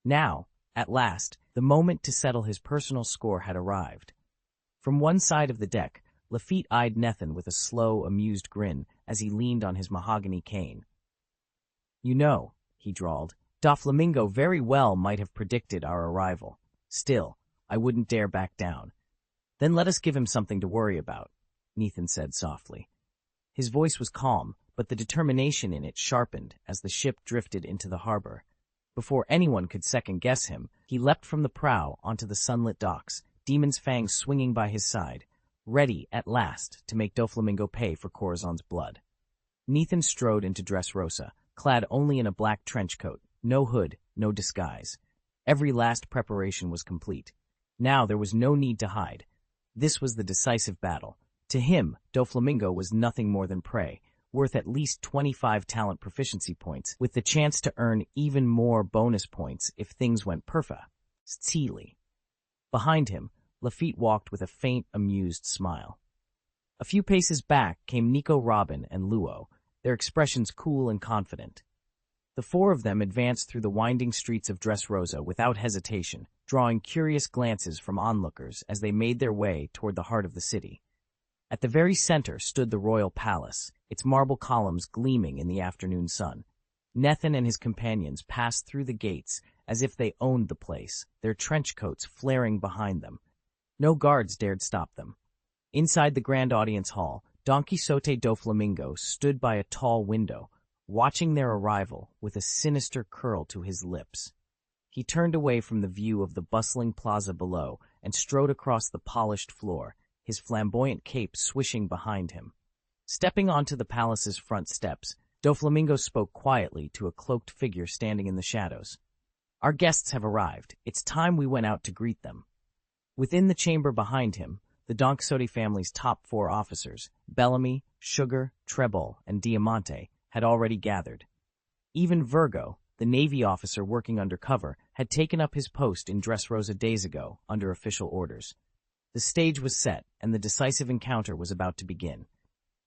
Now, at last, the moment to settle his personal score had arrived. From one side of the deck, Lafitte eyed Nethan with a slow, amused grin as he leaned on his mahogany cane. "You know," he drawled, "Doflamingo very well might have predicted our arrival. Still, I wouldn't dare back down." "Then let us give him something to worry about," Nethan said softly. His voice was calm, but the determination in it sharpened as the ship drifted into the harbor. Before anyone could second-guess him, he leapt from the prow onto the sunlit docks, Demon's fangs swinging by his side, ready, at last, to make Doflamingo pay for Corazon's blood. Nethan strode into Dressrosa, clad only in a black trench coat, no hood, no disguise. Every last preparation was complete. Now there was no need to hide. This was the decisive battle. To him, Doflamingo was nothing more than prey, worth at least 25 talent proficiency points, with the chance to earn even more bonus points if things went perfectly. Behind him, Lafitte walked with a faint, amused smile. A few paces back came Nico Robin and Luo, their expressions cool and confident. The 4 of them advanced through the winding streets of Dressrosa without hesitation, drawing curious glances from onlookers as they made their way toward the heart of the city. At the very center stood the royal palace, its marble columns gleaming in the afternoon sun. Nethan and his companions passed through the gates as if they owned the place, their trench coats flaring behind them. No guards dared stop them. Inside the grand audience hall, Don Quixote do Flamingo stood by a tall window, watching their arrival with a sinister curl to his lips. He turned away from the view of the bustling plaza below and strode across the polished floor, his flamboyant cape swishing behind him. Stepping onto the palace's front steps, Doflamingo spoke quietly to a cloaked figure standing in the shadows. "Our guests have arrived. It's time we went out to greet them." Within the chamber behind him, the Don Quixote family's top 4 officers, Bellamy, Sugar, Trebol, and Diamante, had already gathered. Even Virgo, the Navy officer working undercover, had taken up his post in Dressrosa days ago, under official orders. The stage was set, and the decisive encounter was about to begin.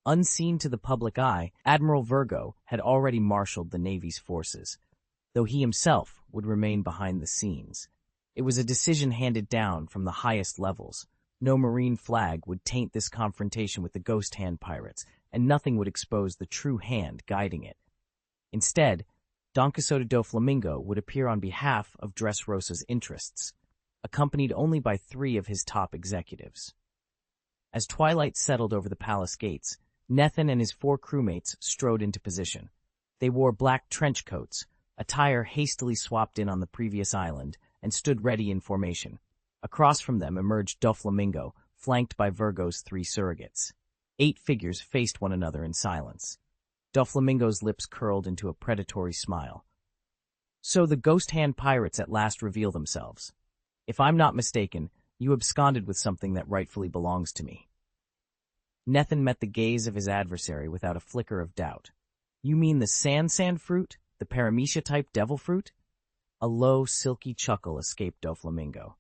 Unseen to the public eye, Admiral Virgo had already marshaled the Navy's forces, though he himself would remain behind the scenes. It was a decision handed down from the highest levels. No marine flag would taint this confrontation with the Ghost Hand pirates, and nothing would expose the true hand guiding it. Instead, Don Quixote do Flamingo would appear on behalf of Dressrosa's interests, accompanied only by 3 of his top executives. As twilight settled over the palace gates, Nethan and his 4 crewmates strode into position. They wore black trench coats, attire hastily swapped in on the previous island, and stood ready in formation. Across from them emerged Doflamingo, flanked by Virgo's 3 surrogates. 8 figures faced one another in silence. Doflamingo's lips curled into a predatory smile. So the ghost hand pirates at last reveal themselves. If I'm not mistaken, you absconded with something that rightfully belongs to me. Nethin met the gaze of his adversary without a flicker of doubt. You mean the sand fruit? The paramecia-type devil fruit? A low, silky chuckle escaped Doflamingo.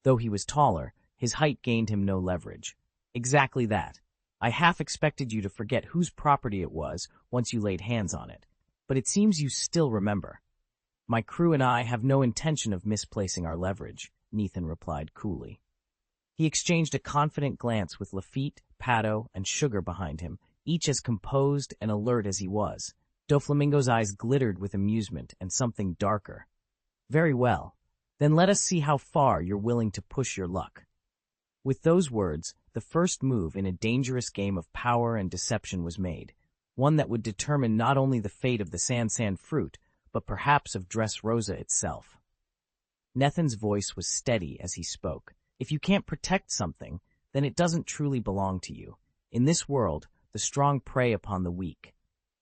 Though he was taller, his height gained him no leverage. Exactly that. I half expected you to forget whose property it was once you laid hands on it, but it seems you still remember. My crew and I have no intention of misplacing our leverage, Nethin replied coolly. He exchanged a confident glance with Lafitte, Pato, and Sugar behind him, each as composed and alert as he was. Doflamingo's eyes glittered with amusement and something darker. Very well. Then let us see how far you're willing to push your luck. With those words, the first move in a dangerous game of power and deception was made, one that would determine not only the fate of the sand fruit, but perhaps of Dressrosa itself. Nethin's voice was steady as he spoke. If you can't protect something, then it doesn't truly belong to you. In this world, the strong prey upon the weak.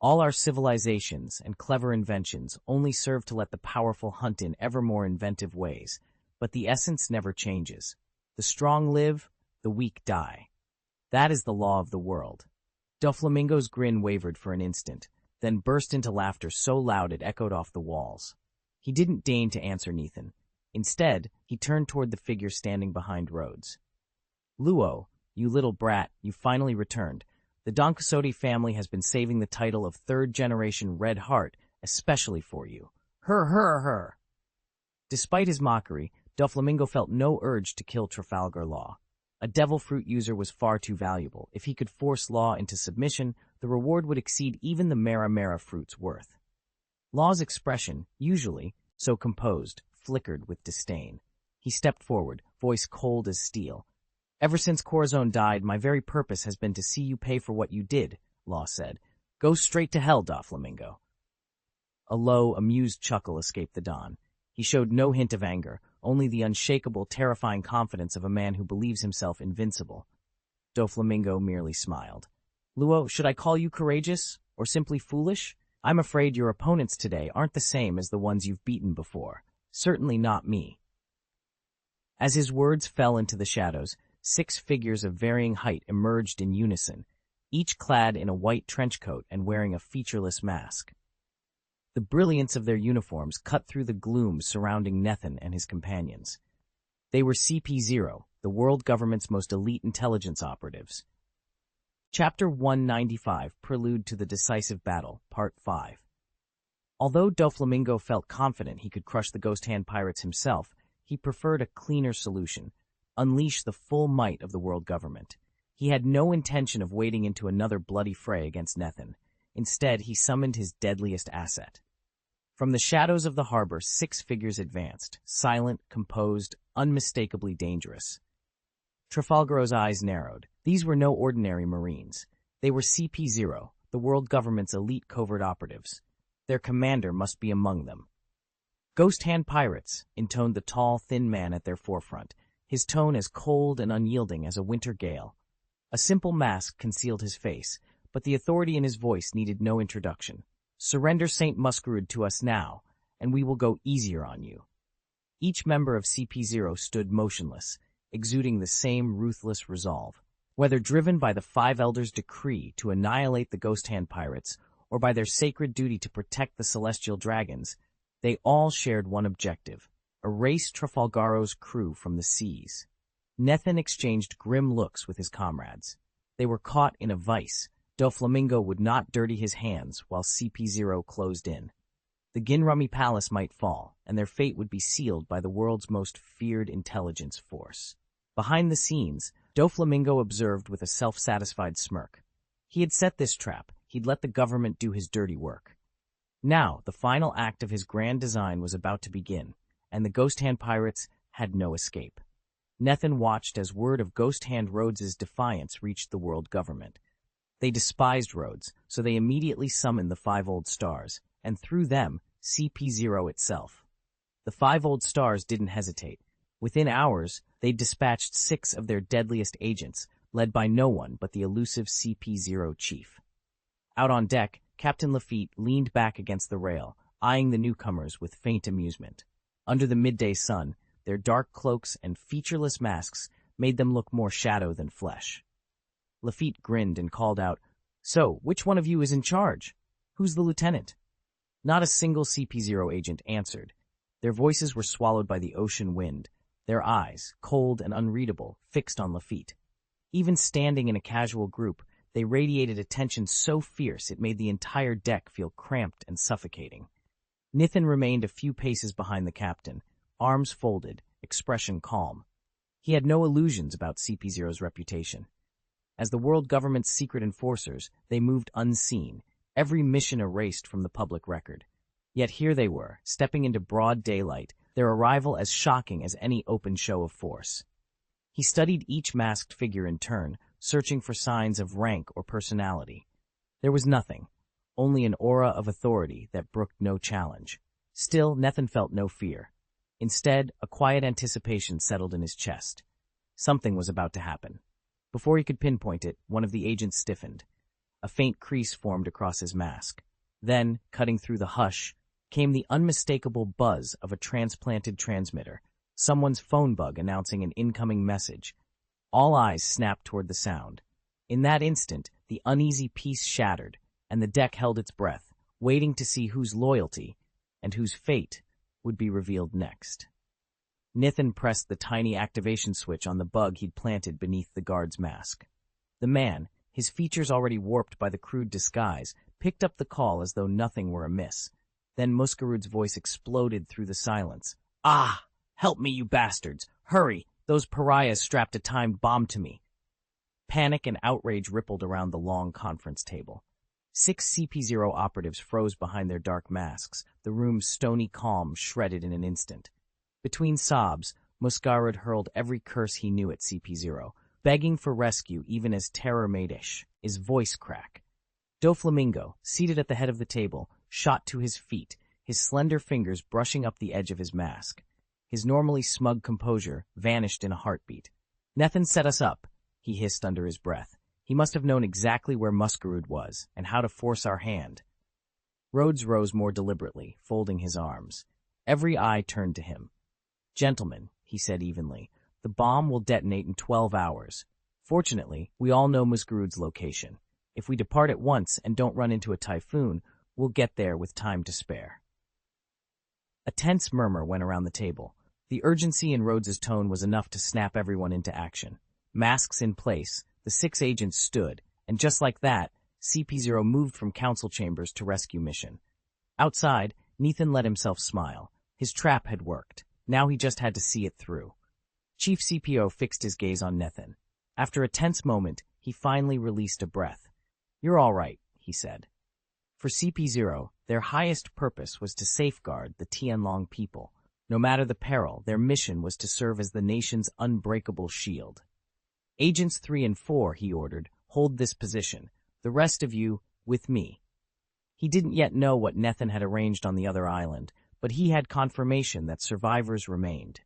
All our civilizations and clever inventions only serve to let the powerful hunt in ever more inventive ways, but the essence never changes. The strong live, the weak die. That is the law of the world. Doflamingo's grin wavered for an instant, then burst into laughter so loud it echoed off the walls. He didn't deign to answer Nethin. Instead, he turned toward the figure standing behind Rhodes. Luo, you little brat, you finally returned. The Don Quixote family has been saving the title of third-generation Red Heart, especially for you. Her. Despite his mockery, Doflamingo felt no urge to kill Trafalgar Law. A devil fruit user was far too valuable. If he could force Law into submission, the reward would exceed even the Mera fruit's worth. Law's expression, usually so composed, flickered with disdain. He stepped forward, voice cold as steel. Ever since Corazon died, my very purpose has been to see you pay for what you did, Law said. Go straight to hell, Doflamingo. A low, amused chuckle escaped the Don. He showed no hint of anger, only the unshakable, terrifying confidence of a man who believes himself invincible. Doflamingo merely smiled. Luo, should I call you courageous, or simply foolish? I'm afraid your opponents today aren't the same as the ones you've beaten before. Certainly not me. As his words fell into the shadows, 6 figures of varying height emerged in unison, each clad in a white trench coat and wearing a featureless mask. The brilliance of their uniforms cut through the gloom surrounding Nethin and his companions. They were CP0, the world government's most elite intelligence operatives. Chapter 195, Prelude to the Decisive Battle, Part 5. Although Doflamingo felt confident he could crush the Ghost Hand pirates himself, he preferred a cleaner solution. Unleash the full might of the world government. He had no intention of wading into another bloody fray against Nethin. Instead, he summoned his deadliest asset. From the shadows of the harbor, 6 figures advanced, silent, composed, unmistakably dangerous. Trafalgar's eyes narrowed. These were no ordinary Marines. They were CP0, the world government's elite covert operatives. Their commander must be among them. Ghost Hand pirates, intoned the tall, thin man at their forefront, his tone as cold and unyielding as a winter gale. A simple mask concealed his face, but the authority in his voice needed no introduction. Surrender St. Muskerud to us now, and we will go easier on you. Each member of CP0 stood motionless, exuding the same ruthless resolve. Whether driven by the 5 Elders' decree to annihilate the Ghost Hand pirates, or by their sacred duty to protect the celestial dragons, they all shared one objective: erase Trafalgar's crew from the seas. Nethin exchanged grim looks with his comrades. They were caught in a vice. Doflamingo would not dirty his hands while CP0 closed in. The Ginrummy Palace might fall, and their fate would be sealed by the world's most feared intelligence force. Behind the scenes, Doflamingo observed with a self-satisfied smirk. He had set this trap. He'd let the government do his dirty work. Now, the final act of his grand design was about to begin, and the Ghost Hand pirates had no escape. Nethin watched as word of Ghost Hand Rhodes's defiance reached the world government. They despised Rhodes, so they immediately summoned the 5 Old Stars, and through them, CP0 itself. The 5 Old Stars didn't hesitate. Within hours, they dispatched 6 of their deadliest agents, led by no one but the elusive CP0 chief. Out on deck, Captain Lafitte leaned back against the rail, eyeing the newcomers with faint amusement. Under the midday sun, their dark cloaks and featureless masks made them look more shadow than flesh. Lafitte grinned and called out, "So, which one of you is in charge? Who's the lieutenant?" Not a single CP0 agent answered. Their voices were swallowed by the ocean wind, their eyes, cold and unreadable, fixed on Lafitte. Even standing in a casual group, they radiated attention so fierce it made the entire deck feel cramped and suffocating. Nithin remained a few paces behind the captain, arms folded, expression calm. He had no illusions about CP0's reputation. As the world government's secret enforcers, they moved unseen, every mission erased from the public record. Yet here they were, stepping into broad daylight, their arrival as shocking as any open show of force. He studied each masked figure in turn, searching for signs of rank or personality. There was nothing, only an aura of authority that brooked no challenge. Still, Nithin felt no fear. Instead, a quiet anticipation settled in his chest. Something was about to happen. Before he could pinpoint it, one of the agents stiffened. A faint crease formed across his mask. Then, cutting through the hush, came the unmistakable buzz of a transplanted transmitter, someone's phone bug announcing an incoming message. All eyes snapped toward the sound. In that instant, the uneasy peace shattered, and the deck held its breath, waiting to see whose loyalty and whose fate would be revealed next. Nithin pressed the tiny activation switch on the bug he'd planted beneath the guard's mask. The man, his features already warped by the crude disguise, picked up the call as though nothing were amiss. Then Muscarud's voice exploded through the silence. "Ah! Help me, you bastards! Hurry! Those pariahs strapped a timed bomb to me!" Panic and outrage rippled around the long conference table. 6 CP0 operatives froze behind their dark masks, the room's stony calm shredded in an instant. Between sobs, Muscarud hurled every curse he knew at CP0, begging for rescue even as terror made his voice crack. Doflamingo, seated at the head of the table, shot to his feet, his slender fingers brushing up the edge of his mask. His normally smug composure vanished in a heartbeat. "Nithin set us up," he hissed under his breath. "He must have known exactly where Muscarud was and how to force our hand." Rhodes rose more deliberately, folding his arms. Every eye turned to him. "Gentlemen," he said evenly, "the bomb will detonate in 12 hours. Fortunately, we all know Muscarud's location. If we depart at once and don't run into a typhoon, we'll get there with time to spare." A tense murmur went around the table. The urgency in Rhodes's tone was enough to snap everyone into action. Masks in place, the 6 agents stood, and just like that, CP0 moved from council chambers to rescue mission. Outside, Nithin let himself smile. His trap had worked. Now he just had to see it through. Chief CPO fixed his gaze on Nithin. After a tense moment, he finally released a breath. "You're all right," he said. For CP0, their highest purpose was to safeguard the Tianlong people. No matter the peril, their mission was to serve as the nation's unbreakable shield. "Agents 3 and 4, he ordered, "hold this position. The rest of you, with me." He didn't yet know what Nithin had arranged on the other island, but he had confirmation that survivors remained.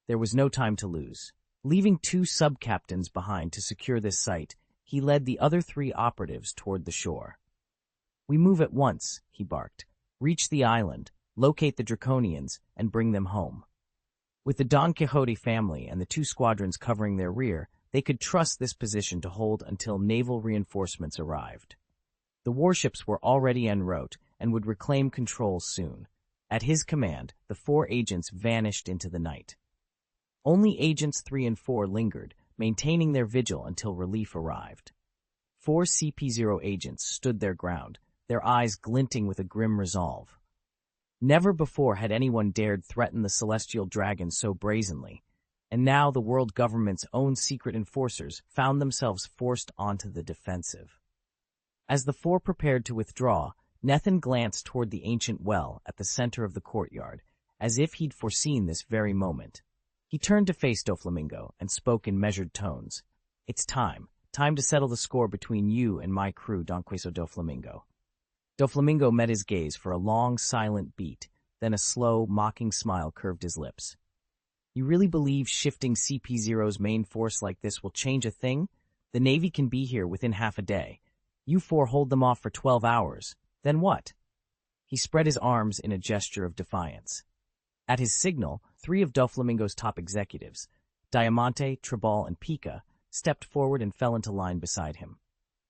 There was no time to lose. Leaving 2 sub-captains behind to secure this site, he led the other 3 operatives toward the shore. "We move at once," he barked. "Reach the island, locate the Draconians, and bring them home." With the Don Quixote family and the 2 squadrons covering their rear, they could trust this position to hold until naval reinforcements arrived. The warships were already en route and would reclaim control soon. At his command, the 4 agents vanished into the night. Only agents 3 and 4 lingered, maintaining their vigil until relief arrived. 4 CP0 agents stood their ground, their eyes glinting with a grim resolve. Never before had anyone dared threaten the celestial dragon so brazenly, and now the world government's own secret enforcers found themselves forced onto the defensive. As the 4 prepared to withdraw, Nithin glanced toward the ancient well at the center of the courtyard, as if he'd foreseen this very moment. He turned to face Doflamingo and spoke in measured tones. "It's time to settle the score between you and my crew, Don Queso Doflamingo." Doflamingo met his gaze for a long, silent beat, then a slow, mocking smile curved his lips. "You really believe shifting CP0's main force like this will change a thing? The Navy can be here within half a day. You four hold them off for 12 hours. Then what? He spread his arms in a gesture of defiance. At his signal, 3 of Doflamingo's top executives, Diamante, Tribal, and Pica, stepped forward and fell into line beside him.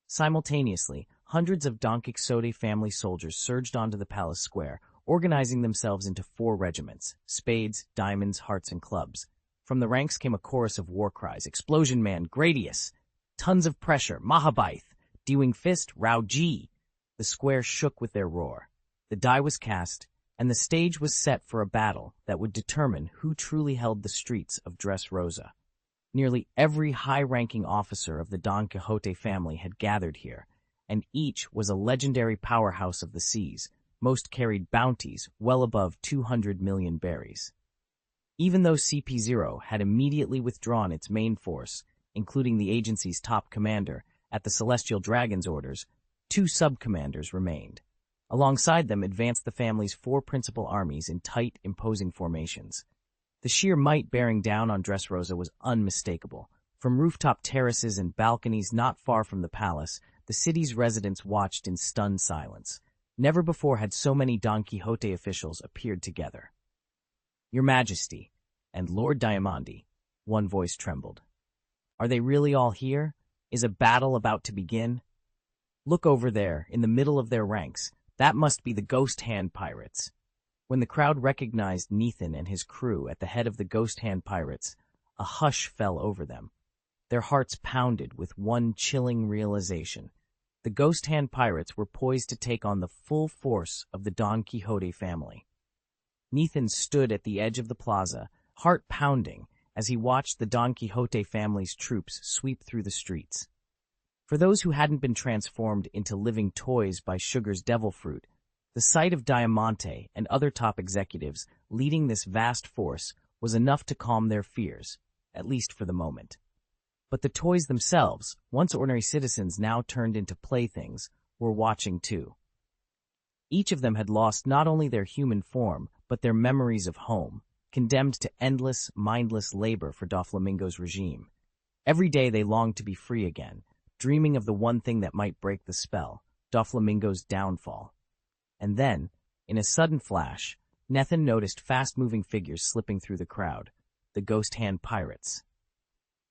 Simultaneously, hundreds of Don Quixote family soldiers surged onto the palace square, organizing themselves into 4 regiments: spades, diamonds, hearts, and clubs. From the ranks came a chorus of war cries: Explosion Man, Gradius! Tons of pressure, Mahabaith! Dewing Fist, Rao-Ji! The square shook with their roar. The die was cast, and the stage was set for a battle that would determine who truly held the streets of Dressrosa. Nearly every high-ranking officer of the Don Quixote family had gathered here, and each was a legendary powerhouse of the seas. Most carried bounties well above 200 million berries. Even though CP0 had immediately withdrawn its main force, including the agency's top commander, at the Celestial Dragon's orders, 2 sub-commanders remained. Alongside them advanced the family's 4 principal armies in tight, imposing formations. The sheer might bearing down on Dressrosa was unmistakable. From rooftop terraces and balconies not far from the palace, the city's residents watched in stunned silence. Never before had so many Don Quixote officials appeared together. Your Majesty, and Lord Diamandi, one voice trembled. Are they really all here? Is a battle about to begin? Look over there, in the middle of their ranks. That must be the Ghost Hand Pirates. When the crowd recognized Nathan and his crew at the head of the Ghost Hand Pirates, a hush fell over them. Their hearts pounded with one chilling realization. The Ghost Hand Pirates were poised to take on the full force of the Don Quixote family. Nathan stood at the edge of the plaza, heart pounding, as he watched the Don Quixote family's troops sweep through the streets. For those who hadn't been transformed into living toys by Sugar's devil fruit, the sight of Diamante and other top executives leading this vast force was enough to calm their fears, at least for the moment. But the toys themselves, once ordinary citizens now turned into playthings, were watching too. Each of them had lost not only their human form, but their memories of home, condemned to endless, mindless labor for Doflamingo's regime. Every day they longed to be free again, dreaming of the one thing that might break the spell, Doflamingo's downfall. And then, in a sudden flash, Nathan noticed fast-moving figures slipping through the crowd, the Ghost Hand Pirates.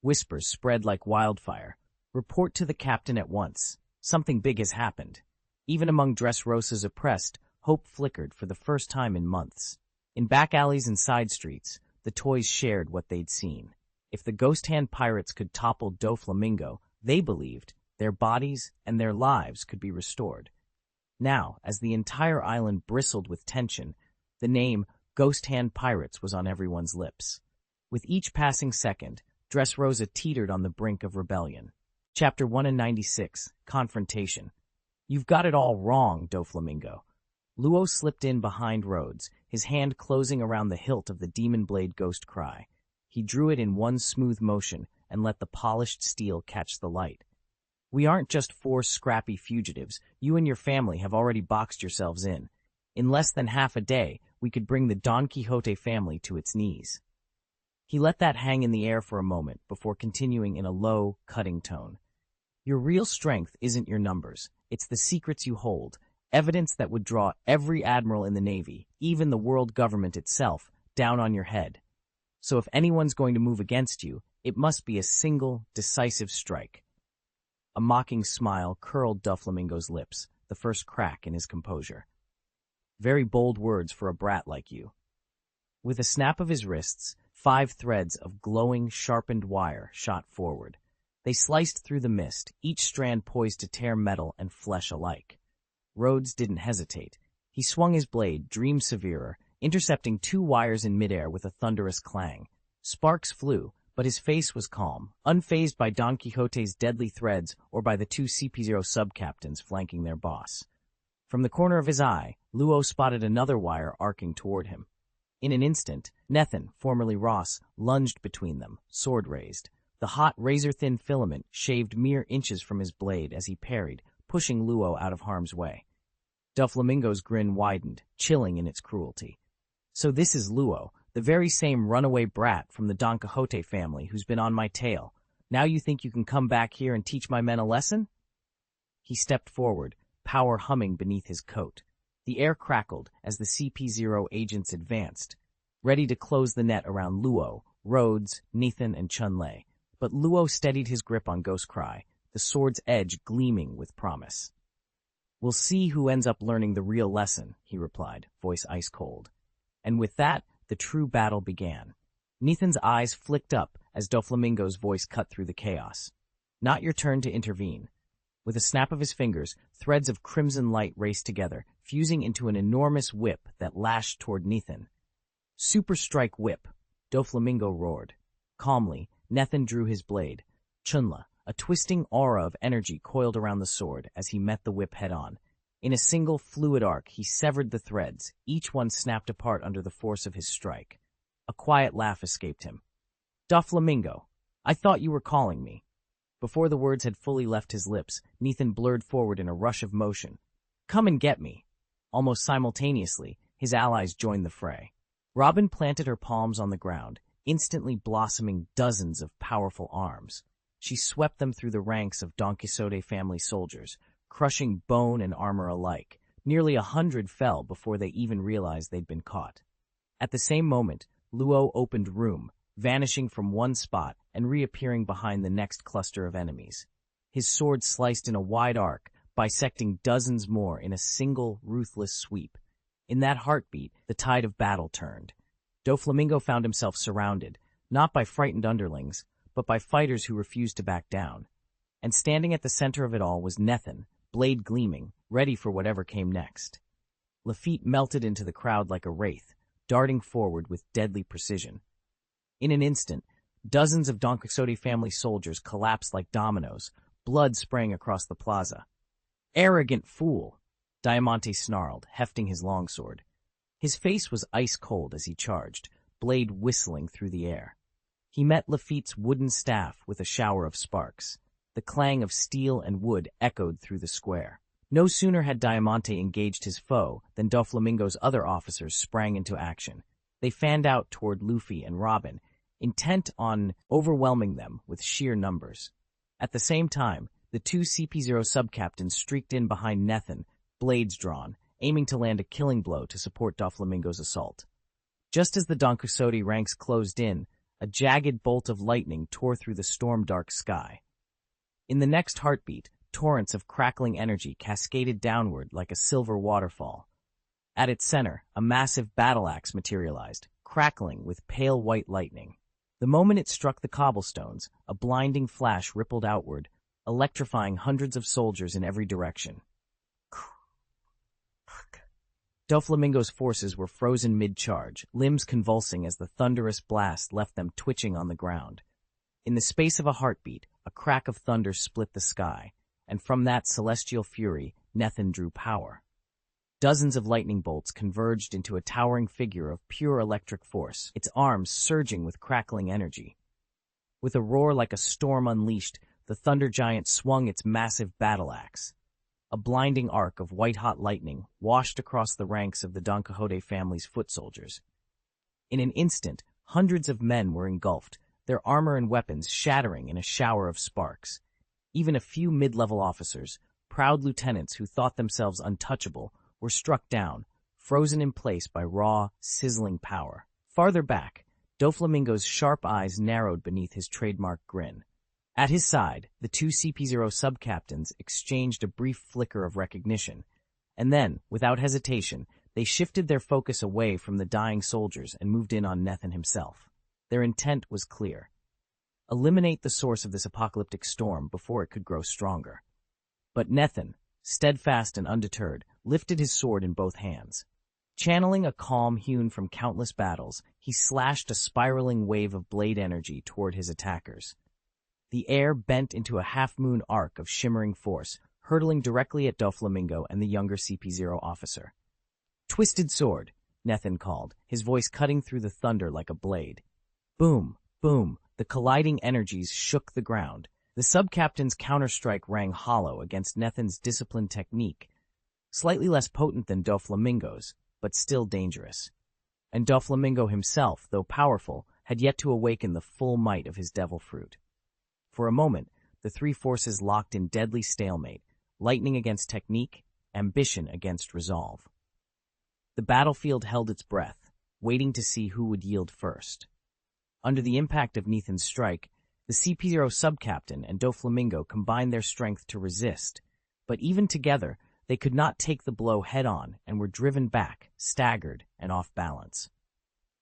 Whispers spread like wildfire. Report to the captain at once. Something big has happened. Even among Dressrosa's oppressed, hope flickered for the first time in months. In back alleys and side streets, the toys shared what they'd seen. If the Ghost Hand Pirates could topple Doflamingo, they believed their bodies and their lives could be restored. Now, as the entire island bristled with tension, the name Ghost Hand Pirates was on everyone's lips. With each passing second, Dressrosa teetered on the brink of rebellion. Chapter 196, Confrontation. You've got it all wrong, Doflamingo. Luo slipped in behind Rhodes, his hand closing around the hilt of the demon blade ghost cry. He drew it in one smooth motion and let the polished steel catch the light. We aren't just 4 scrappy fugitives. You and your family have already boxed yourselves in. In less than half a day, we could bring the Don Quixote family to its knees. He let that hang in the air for a moment before continuing in a low, cutting tone. Your real strength isn't your numbers. It's the secrets you hold, evidence that would draw every admiral in the Navy, even the world government itself, down on your head. So if anyone's going to move against you, it must be a single, decisive strike. A mocking smile curled Doflamingo's lips, the first crack in his composure. Very bold words for a brat like you. With a snap of his wrists, 5 threads of glowing, sharpened wire shot forward. They sliced through the mist, each strand poised to tear metal and flesh alike. Rhodes didn't hesitate. He swung his blade, dream severer, intercepting 2 wires in midair with a thunderous clang. Sparks flew, but his face was calm, unfazed by Don Quixote's deadly threads or by the 2 CP0 sub-captains flanking their boss. From the corner of his eye, Luo spotted another wire arcing toward him. In an instant, Nathan, formerly Ross, lunged between them, sword raised. The hot, razor-thin filament shaved mere inches from his blade as he parried, pushing Luo out of harm's way. Doflamingo's grin widened, chilling in its cruelty. So this is Luo, the very same runaway brat from the Don Quixote family who's been on my tail. Now you think you can come back here and teach my men a lesson? He stepped forward, power humming beneath his coat. The air crackled as the CP0 agents advanced, ready to close the net around Luo, Rhodes, Nathan, and Chun-Lei. But Luo steadied his grip on Ghostcry, the sword's edge gleaming with promise. "We'll see who ends up learning the real lesson," he replied, voice ice cold. And with that, the true battle began. Nathan's eyes flicked up as Doflamingo's voice cut through the chaos. "Not your turn to intervene." With a snap of his fingers, threads of crimson light raced together, fusing into an enormous whip that lashed toward Nathan. "Super Strike Whip," Doflamingo roared. Calmly, Nathan drew his blade. Chunla, a twisting aura of energy coiled around the sword as he met the whip head-on. In a single fluid arc, he severed the threads, each one snapped apart under the force of his strike. A quiet laugh escaped him. "Doflamingo, I thought you were calling me." Before the words had fully left his lips, Nathan blurred forward in a rush of motion. "Come and get me." Almost simultaneously, his allies joined the fray. Robin planted her palms on the ground, instantly blossoming dozens of powerful arms. She swept them through the ranks of Don Quixote family soldiers, crushing bone and armor alike. Nearly 100 fell before they even realized they'd been caught. At the same moment, Luo opened room, vanishing from one spot and reappearing behind the next cluster of enemies. His sword sliced in a wide arc, bisecting dozens more in a single, ruthless sweep. In that heartbeat, the tide of battle turned. Doflamingo found himself surrounded, not by frightened underlings, but by fighters who refused to back down. And standing at the center of it all was Nathan, blade gleaming, ready for whatever came next. Lafitte melted into the crowd like a wraith, darting forward with deadly precision. In an instant, dozens of Don Quixote family soldiers collapsed like dominoes, blood spraying across the plaza. "Arrogant fool!" Diamante snarled, hefting his longsword. His face was ice-cold as he charged, blade whistling through the air. He met Lafitte's wooden staff with a shower of sparks. The clang of steel and wood echoed through the square. No sooner had Diamante engaged his foe than Doflamingo's other officers sprang into action. They fanned out toward Luffy and Robin, intent on overwhelming them with sheer numbers. At the same time, the two CP0 subcaptains streaked in behind Nathan, blades drawn, aiming to land a killing blow to support Doflamingo's assault. Just as the Don Quixote ranks closed in, a jagged bolt of lightning tore through the storm-dark sky. In the next heartbeat, torrents of crackling energy cascaded downward like a silver waterfall. At its center, a massive battle axe materialized, crackling with pale white lightning. The moment it struck the cobblestones, a blinding flash rippled outward, electrifying hundreds of soldiers in every direction. Doflamingo's forces were frozen mid-charge, limbs convulsing as the thunderous blast left them twitching on the ground. In the space of a heartbeat, a crack of thunder split the sky, and from that celestial fury, Nathan drew power. Dozens of lightning bolts converged into a towering figure of pure electric force, its arms surging with crackling energy. With a roar like a storm unleashed, the thunder giant swung its massive battle axe. A blinding arc of white-hot lightning washed across the ranks of the Don Quixote family's foot soldiers. In an instant, hundreds of men were engulfed, their armor and weapons shattering in a shower of sparks. Even a few mid-level officers, proud lieutenants who thought themselves untouchable, were struck down, frozen in place by raw, sizzling power. Farther back, Doflamingo's sharp eyes narrowed beneath his trademark grin. At his side, the two CP0 subcaptains exchanged a brief flicker of recognition, and then, without hesitation, they shifted their focus away from the dying soldiers and moved in on Nathan himself. Their intent was clear. Eliminate the source of this apocalyptic storm before it could grow stronger. But Nathan, steadfast and undeterred, lifted his sword in both hands. Channeling a calm hewn from countless battles, he slashed a spiraling wave of blade energy toward his attackers. The air bent into a half-moon arc of shimmering force, hurtling directly at Doflamingo and the younger CP0 officer. "Twisted sword," Nathan called, his voice cutting through the thunder like a blade. Boom, boom, the colliding energies shook the ground. The subcaptain's counterstrike rang hollow against Nathan's disciplined technique, slightly less potent than Doflamingo's, but still dangerous. And Doflamingo himself, though powerful, had yet to awaken the full might of his devil fruit. For a moment, the three forces locked in deadly stalemate, lightning against technique, ambition against resolve. The battlefield held its breath, waiting to see who would yield first. Under the impact of Nathan's strike, the CP0 subcaptain and Doflamingo combined their strength to resist, but even together, they could not take the blow head-on and were driven back, staggered, and off balance.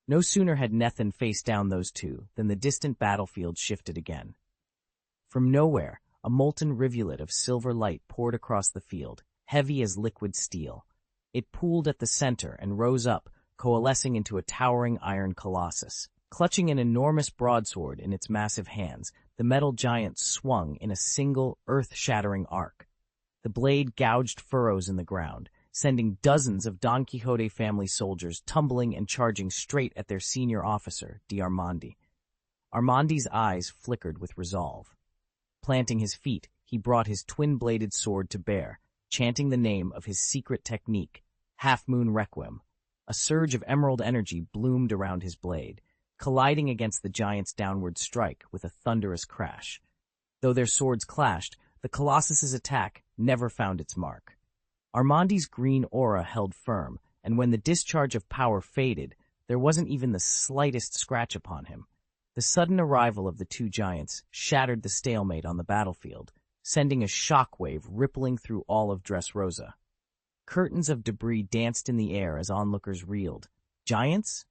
No sooner had Nathan faced down those two than the distant battlefield shifted again. From nowhere, a molten rivulet of silver light poured across the field, heavy as liquid steel. It pooled at the center and rose up, coalescing into a towering iron colossus. Clutching an enormous broadsword in its massive hands, the metal giant swung in a single, earth-shattering arc. The blade gouged furrows in the ground, sending dozens of Don Quixote family soldiers tumbling and charging straight at their senior officer, D'Armandi. Armandi's eyes flickered with resolve. Planting his feet, he brought his twin-bladed sword to bear, chanting the name of his secret technique, Half-Moon Requiem. A surge of emerald energy bloomed around his blade, colliding against the giant's downward strike with a thunderous crash. Though their swords clashed, the Colossus's attack never found its mark. Armandi's green aura held firm, and when the discharge of power faded, there wasn't even the slightest scratch upon him. The sudden arrival of the two giants shattered the stalemate on the battlefield, sending a shockwave rippling through all of Dressrosa. Curtains of debris danced in the air as onlookers reeled. Giants?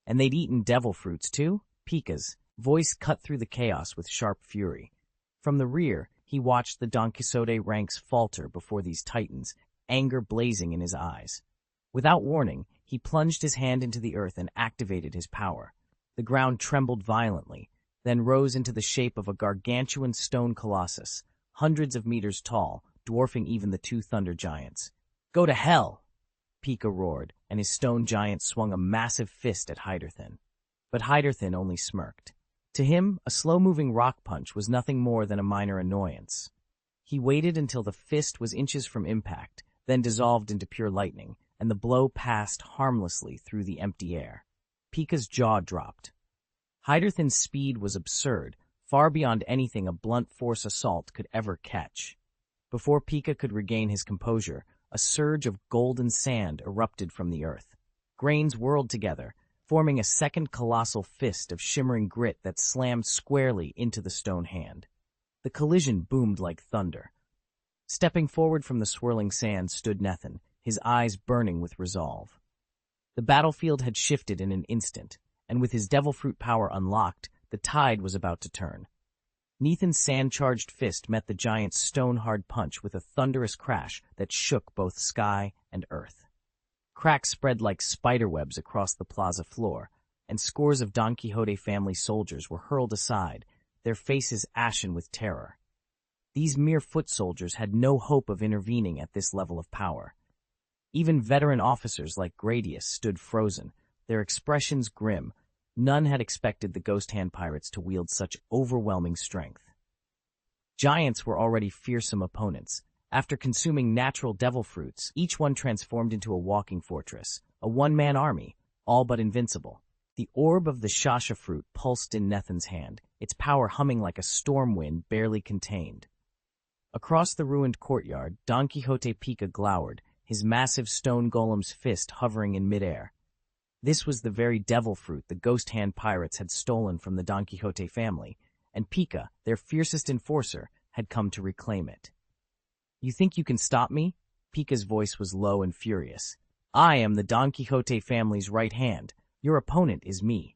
And they'd eaten devil fruits, too? Pika's voice cut through the chaos with sharp fury. From the rear, he watched the Don Quixote ranks falter before these titans, anger blazing in his eyes. Without warning, he plunged his hand into the earth and activated his power. The ground trembled violently, then rose into the shape of a gargantuan stone colossus, hundreds of meters tall, dwarfing even the two thunder giants. "Go to hell!" Pika roared, and his stone giant swung a massive fist at Hyderthin. But Hyderthin only smirked. To him, a slow-moving rock punch was nothing more than a minor annoyance. He waited until the fist was inches from impact, then dissolved into pure lightning, and the blow passed harmlessly through the empty air. Pika's jaw dropped. Hyderthin's speed was absurd, far beyond anything a blunt force assault could ever catch. Before Pika could regain his composure, a surge of golden sand erupted from the earth. Grains whirled together, forming a second colossal fist of shimmering grit that slammed squarely into the stone hand. The collision boomed like thunder. Stepping forward from the swirling sand stood Nathan, his eyes burning with resolve. The battlefield had shifted in an instant, and with his devil fruit power unlocked, the tide was about to turn. Nathan's sand-charged fist met the giant's stone-hard punch with a thunderous crash that shook both sky and earth. Cracks spread like spiderwebs across the plaza floor, and scores of Don Quixote family soldiers were hurled aside, their faces ashen with terror. These mere foot soldiers had no hope of intervening at this level of power. Even veteran officers like Gradius stood frozen, their expressions grim. None had expected the Ghost Hand pirates to wield such overwhelming strength. Giants were already fearsome opponents. After consuming natural devil fruits, each one transformed into a walking fortress, a one-man army, all but invincible. The orb of the Shasha fruit pulsed in Nathan's hand, its power humming like a storm wind barely contained. Across the ruined courtyard, Don Quixote Pika glowered, his massive stone golem's fist hovering in midair. This was the very devil fruit the Ghost Hand pirates had stolen from the Don Quixote family, and Pika, their fiercest enforcer, had come to reclaim it. "You think you can stop me?" Pika's voice was low and furious. "I am the Don Quixote family's right hand. Your opponent is me."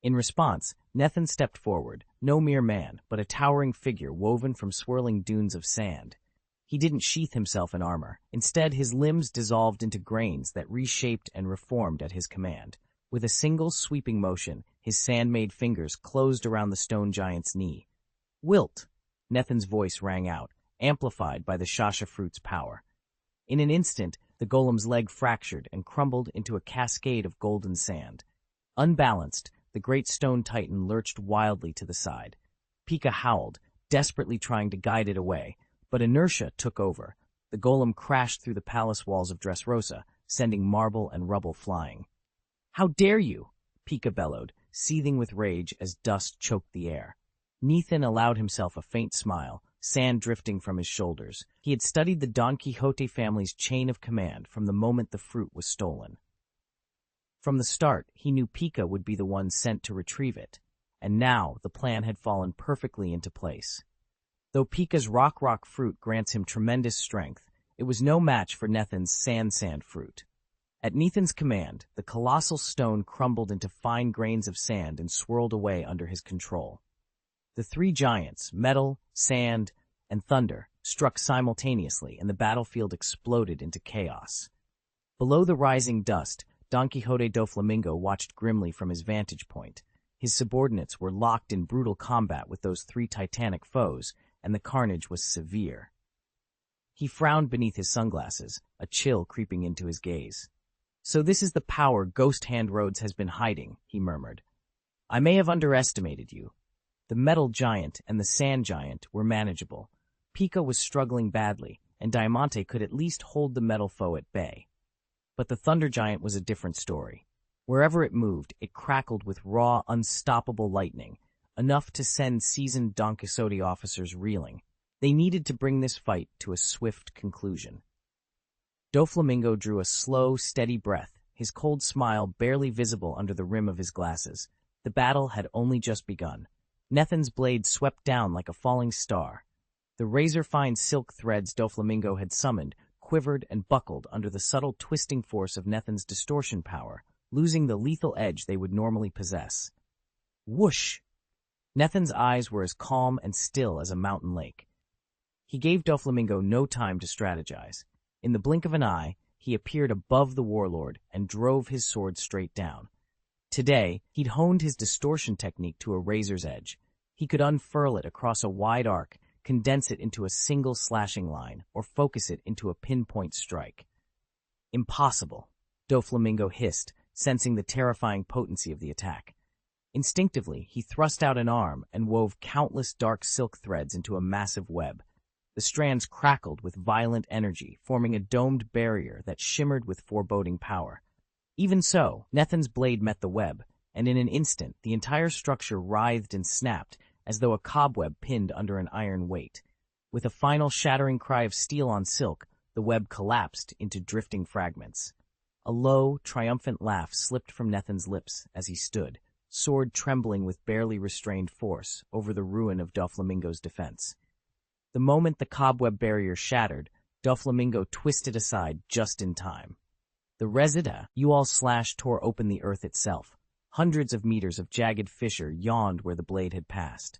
In response, Nathan stepped forward, no mere man, but a towering figure woven from swirling dunes of sand. He didn't sheath himself in armor. Instead, his limbs dissolved into grains that reshaped and reformed at his command. With a single sweeping motion, his sand-made fingers closed around the stone giant's knee. "Wilt!" Nathan's voice rang out, amplified by the Shasha fruit's power. In an instant, the golem's leg fractured and crumbled into a cascade of golden sand. Unbalanced, the great stone titan lurched wildly to the side. Pika howled, desperately trying to guide it away, but inertia took over. The golem crashed through the palace walls of Dressrosa, sending marble and rubble flying. "How dare you!" Pika bellowed, seething with rage as dust choked the air. Nathan allowed himself a faint smile, sand drifting from his shoulders. He had studied the Don Quixote family's chain of command from the moment the fruit was stolen. From the start, he knew Pika would be the one sent to retrieve it, and now the plan had fallen perfectly into place. Though Pika's rock fruit grants him tremendous strength, it was no match for Nathan's sand fruit. At Nathan's command, the colossal stone crumbled into fine grains of sand and swirled away under his control. The three giants, metal, sand, and thunder, struck simultaneously, and the battlefield exploded into chaos. Below the rising dust, Don Quixote do Flamingo watched grimly from his vantage point. His subordinates were locked in brutal combat with those three titanic foes, and the carnage was severe. He frowned beneath his sunglasses, a chill creeping into his gaze. "So this is the power Ghost Hand Rhodes has been hiding," he murmured. "I may have underestimated you." The metal giant and the sand giant were manageable. Pika was struggling badly, and Diamante could at least hold the metal foe at bay. But the thunder giant was a different story. Wherever it moved, it crackled with raw, unstoppable lightning, enough to send seasoned Don Quixote officers reeling. They needed to bring this fight to a swift conclusion. Doflamingo drew a slow, steady breath, his cold smile barely visible under the rim of his glasses. The battle had only just begun. Nathan's blade swept down like a falling star. The razor-fine silk threads Doflamingo had summoned quivered and buckled under the subtle twisting force of Nathan's distortion power, losing the lethal edge they would normally possess. Whoosh! Nathan's eyes were as calm and still as a mountain lake. He gave Doflamingo no time to strategize. In the blink of an eye, he appeared above the warlord and drove his sword straight down. Today, he'd honed his distortion technique to a razor's edge. He could unfurl it across a wide arc, condense it into a single slashing line, or focus it into a pinpoint strike. Impossible, Doflamingo hissed, sensing the terrifying potency of the attack. Instinctively, he thrust out an arm and wove countless dark silk threads into a massive web. The strands crackled with violent energy, forming a domed barrier that shimmered with foreboding power. Even so, Nathan's blade met the web, and in an instant the entire structure writhed and snapped, as though a cobweb pinned under an iron weight. With a final shattering cry of steel on silk, the web collapsed into drifting fragments. A low, triumphant laugh slipped from Nathan's lips as he stood, sword trembling with barely restrained force, over the ruin of Doflamingo's defense. The moment the cobweb barrier shattered, Doflamingo twisted aside just in time. The residual slash tore open the earth itself. Hundreds of meters of jagged fissure yawned where the blade had passed.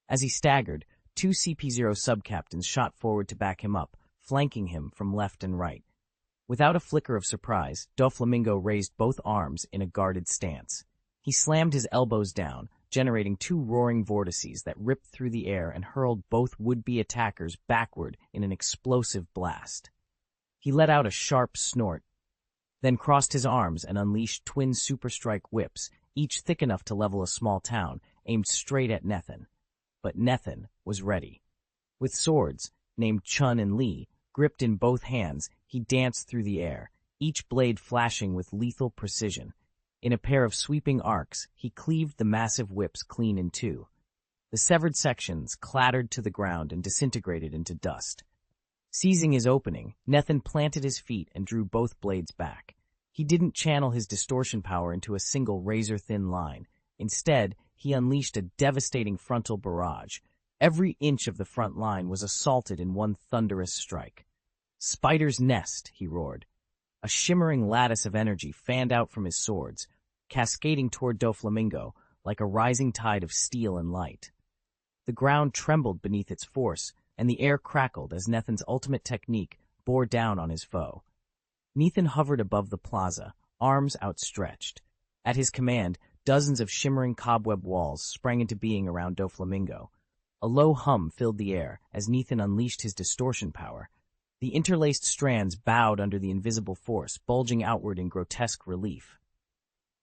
As he staggered, two CP0 subcaptains shot forward to back him up, flanking him from left and right. Without a flicker of surprise, Doflamingo raised both arms in a guarded stance. He slammed his elbows down, generating two roaring vortices that ripped through the air and hurled both would-be attackers backward in an explosive blast. He let out a sharp snort, then crossed his arms and unleashed twin superstrike whips, each thick enough to level a small town, aimed straight at Nathan. But Nathan was ready. With swords, named Chun and Li, gripped in both hands, he danced through the air, each blade flashing with lethal precision. In a pair of sweeping arcs, he cleaved the massive whips clean in two. The severed sections clattered to the ground and disintegrated into dust. Seizing his opening, Nathan planted his feet and drew both blades back. He didn't channel his distortion power into a single razor-thin line. Instead, he unleashed a devastating frontal barrage. Every inch of the front line was assaulted in one thunderous strike. "Spider's nest," he roared. A shimmering lattice of energy fanned out from his swords, cascading toward Doflamingo like a rising tide of steel and light. The ground trembled beneath its force, and the air crackled as Nathan's ultimate technique bore down on his foe. Nathan hovered above the plaza, arms outstretched. At his command, dozens of shimmering cobweb walls sprang into being around Doflamingo. A low hum filled the air as Nathan unleashed his distortion power. The interlaced strands bowed under the invisible force, bulging outward in grotesque relief.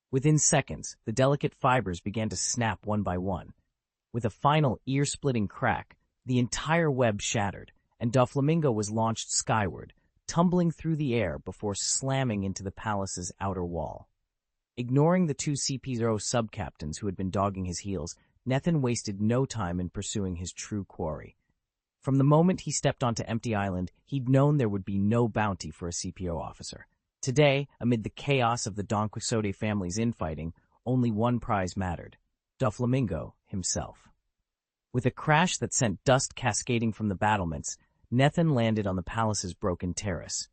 Within seconds, the delicate fibers began to snap one by one. With a final ear-splitting crack, the entire web shattered, and Doflamingo was launched skyward, tumbling through the air before slamming into the palace's outer wall. Ignoring the two CP0 subcaptains who had been dogging his heels, Nethan wasted no time in pursuing his true quarry. From the moment he stepped onto Empty Island, he'd known there would be no bounty for a CPO officer. Today, amid the chaos of the Don Quixote family's infighting, only one prize mattered: Doflamingo himself. With a crash that sent dust cascading from the battlements, Nethan landed on the palace's broken terrace.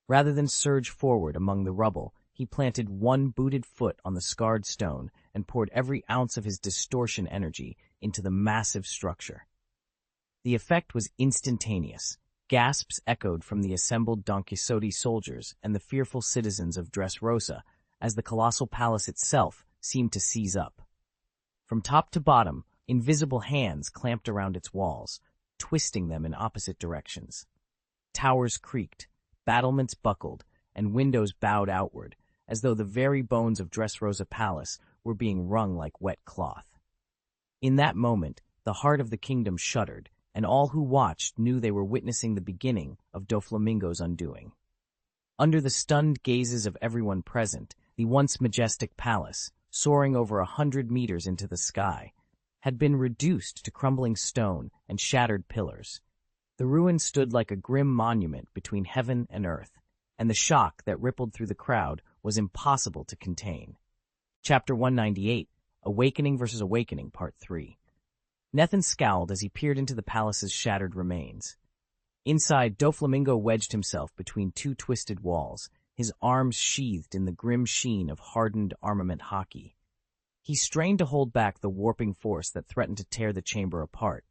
Rather than surge forward among the rubble, he planted one booted foot on the scarred stone and poured every ounce of his distortion energy into the massive structure. The effect was instantaneous. Gasps echoed from the assembled Don Quixote soldiers and the fearful citizens of Dressrosa as the colossal palace itself seemed to seize up. From top to bottom, invisible hands clamped around its walls, twisting them in opposite directions. Towers creaked, battlements buckled, and windows bowed outward, as though the very bones of Dressrosa Palace were being wrung like wet cloth. In that moment, the heart of the kingdom shuddered, and all who watched knew they were witnessing the beginning of Doflamingo's undoing. Under the stunned gazes of everyone present, the once majestic palace, soaring over 100 meters into the sky, had been reduced to crumbling stone and shattered pillars. The ruin stood like a grim monument between heaven and earth, and the shock that rippled through the crowd was impossible to contain. Chapter 198, Awakening vs. Awakening, Part 3. Nethan scowled as he peered into the palace's shattered remains. Inside, Doflamingo wedged himself between two twisted walls, his arms sheathed in the grim sheen of hardened armament hockey. He strained to hold back the warping force that threatened to tear the chamber apart.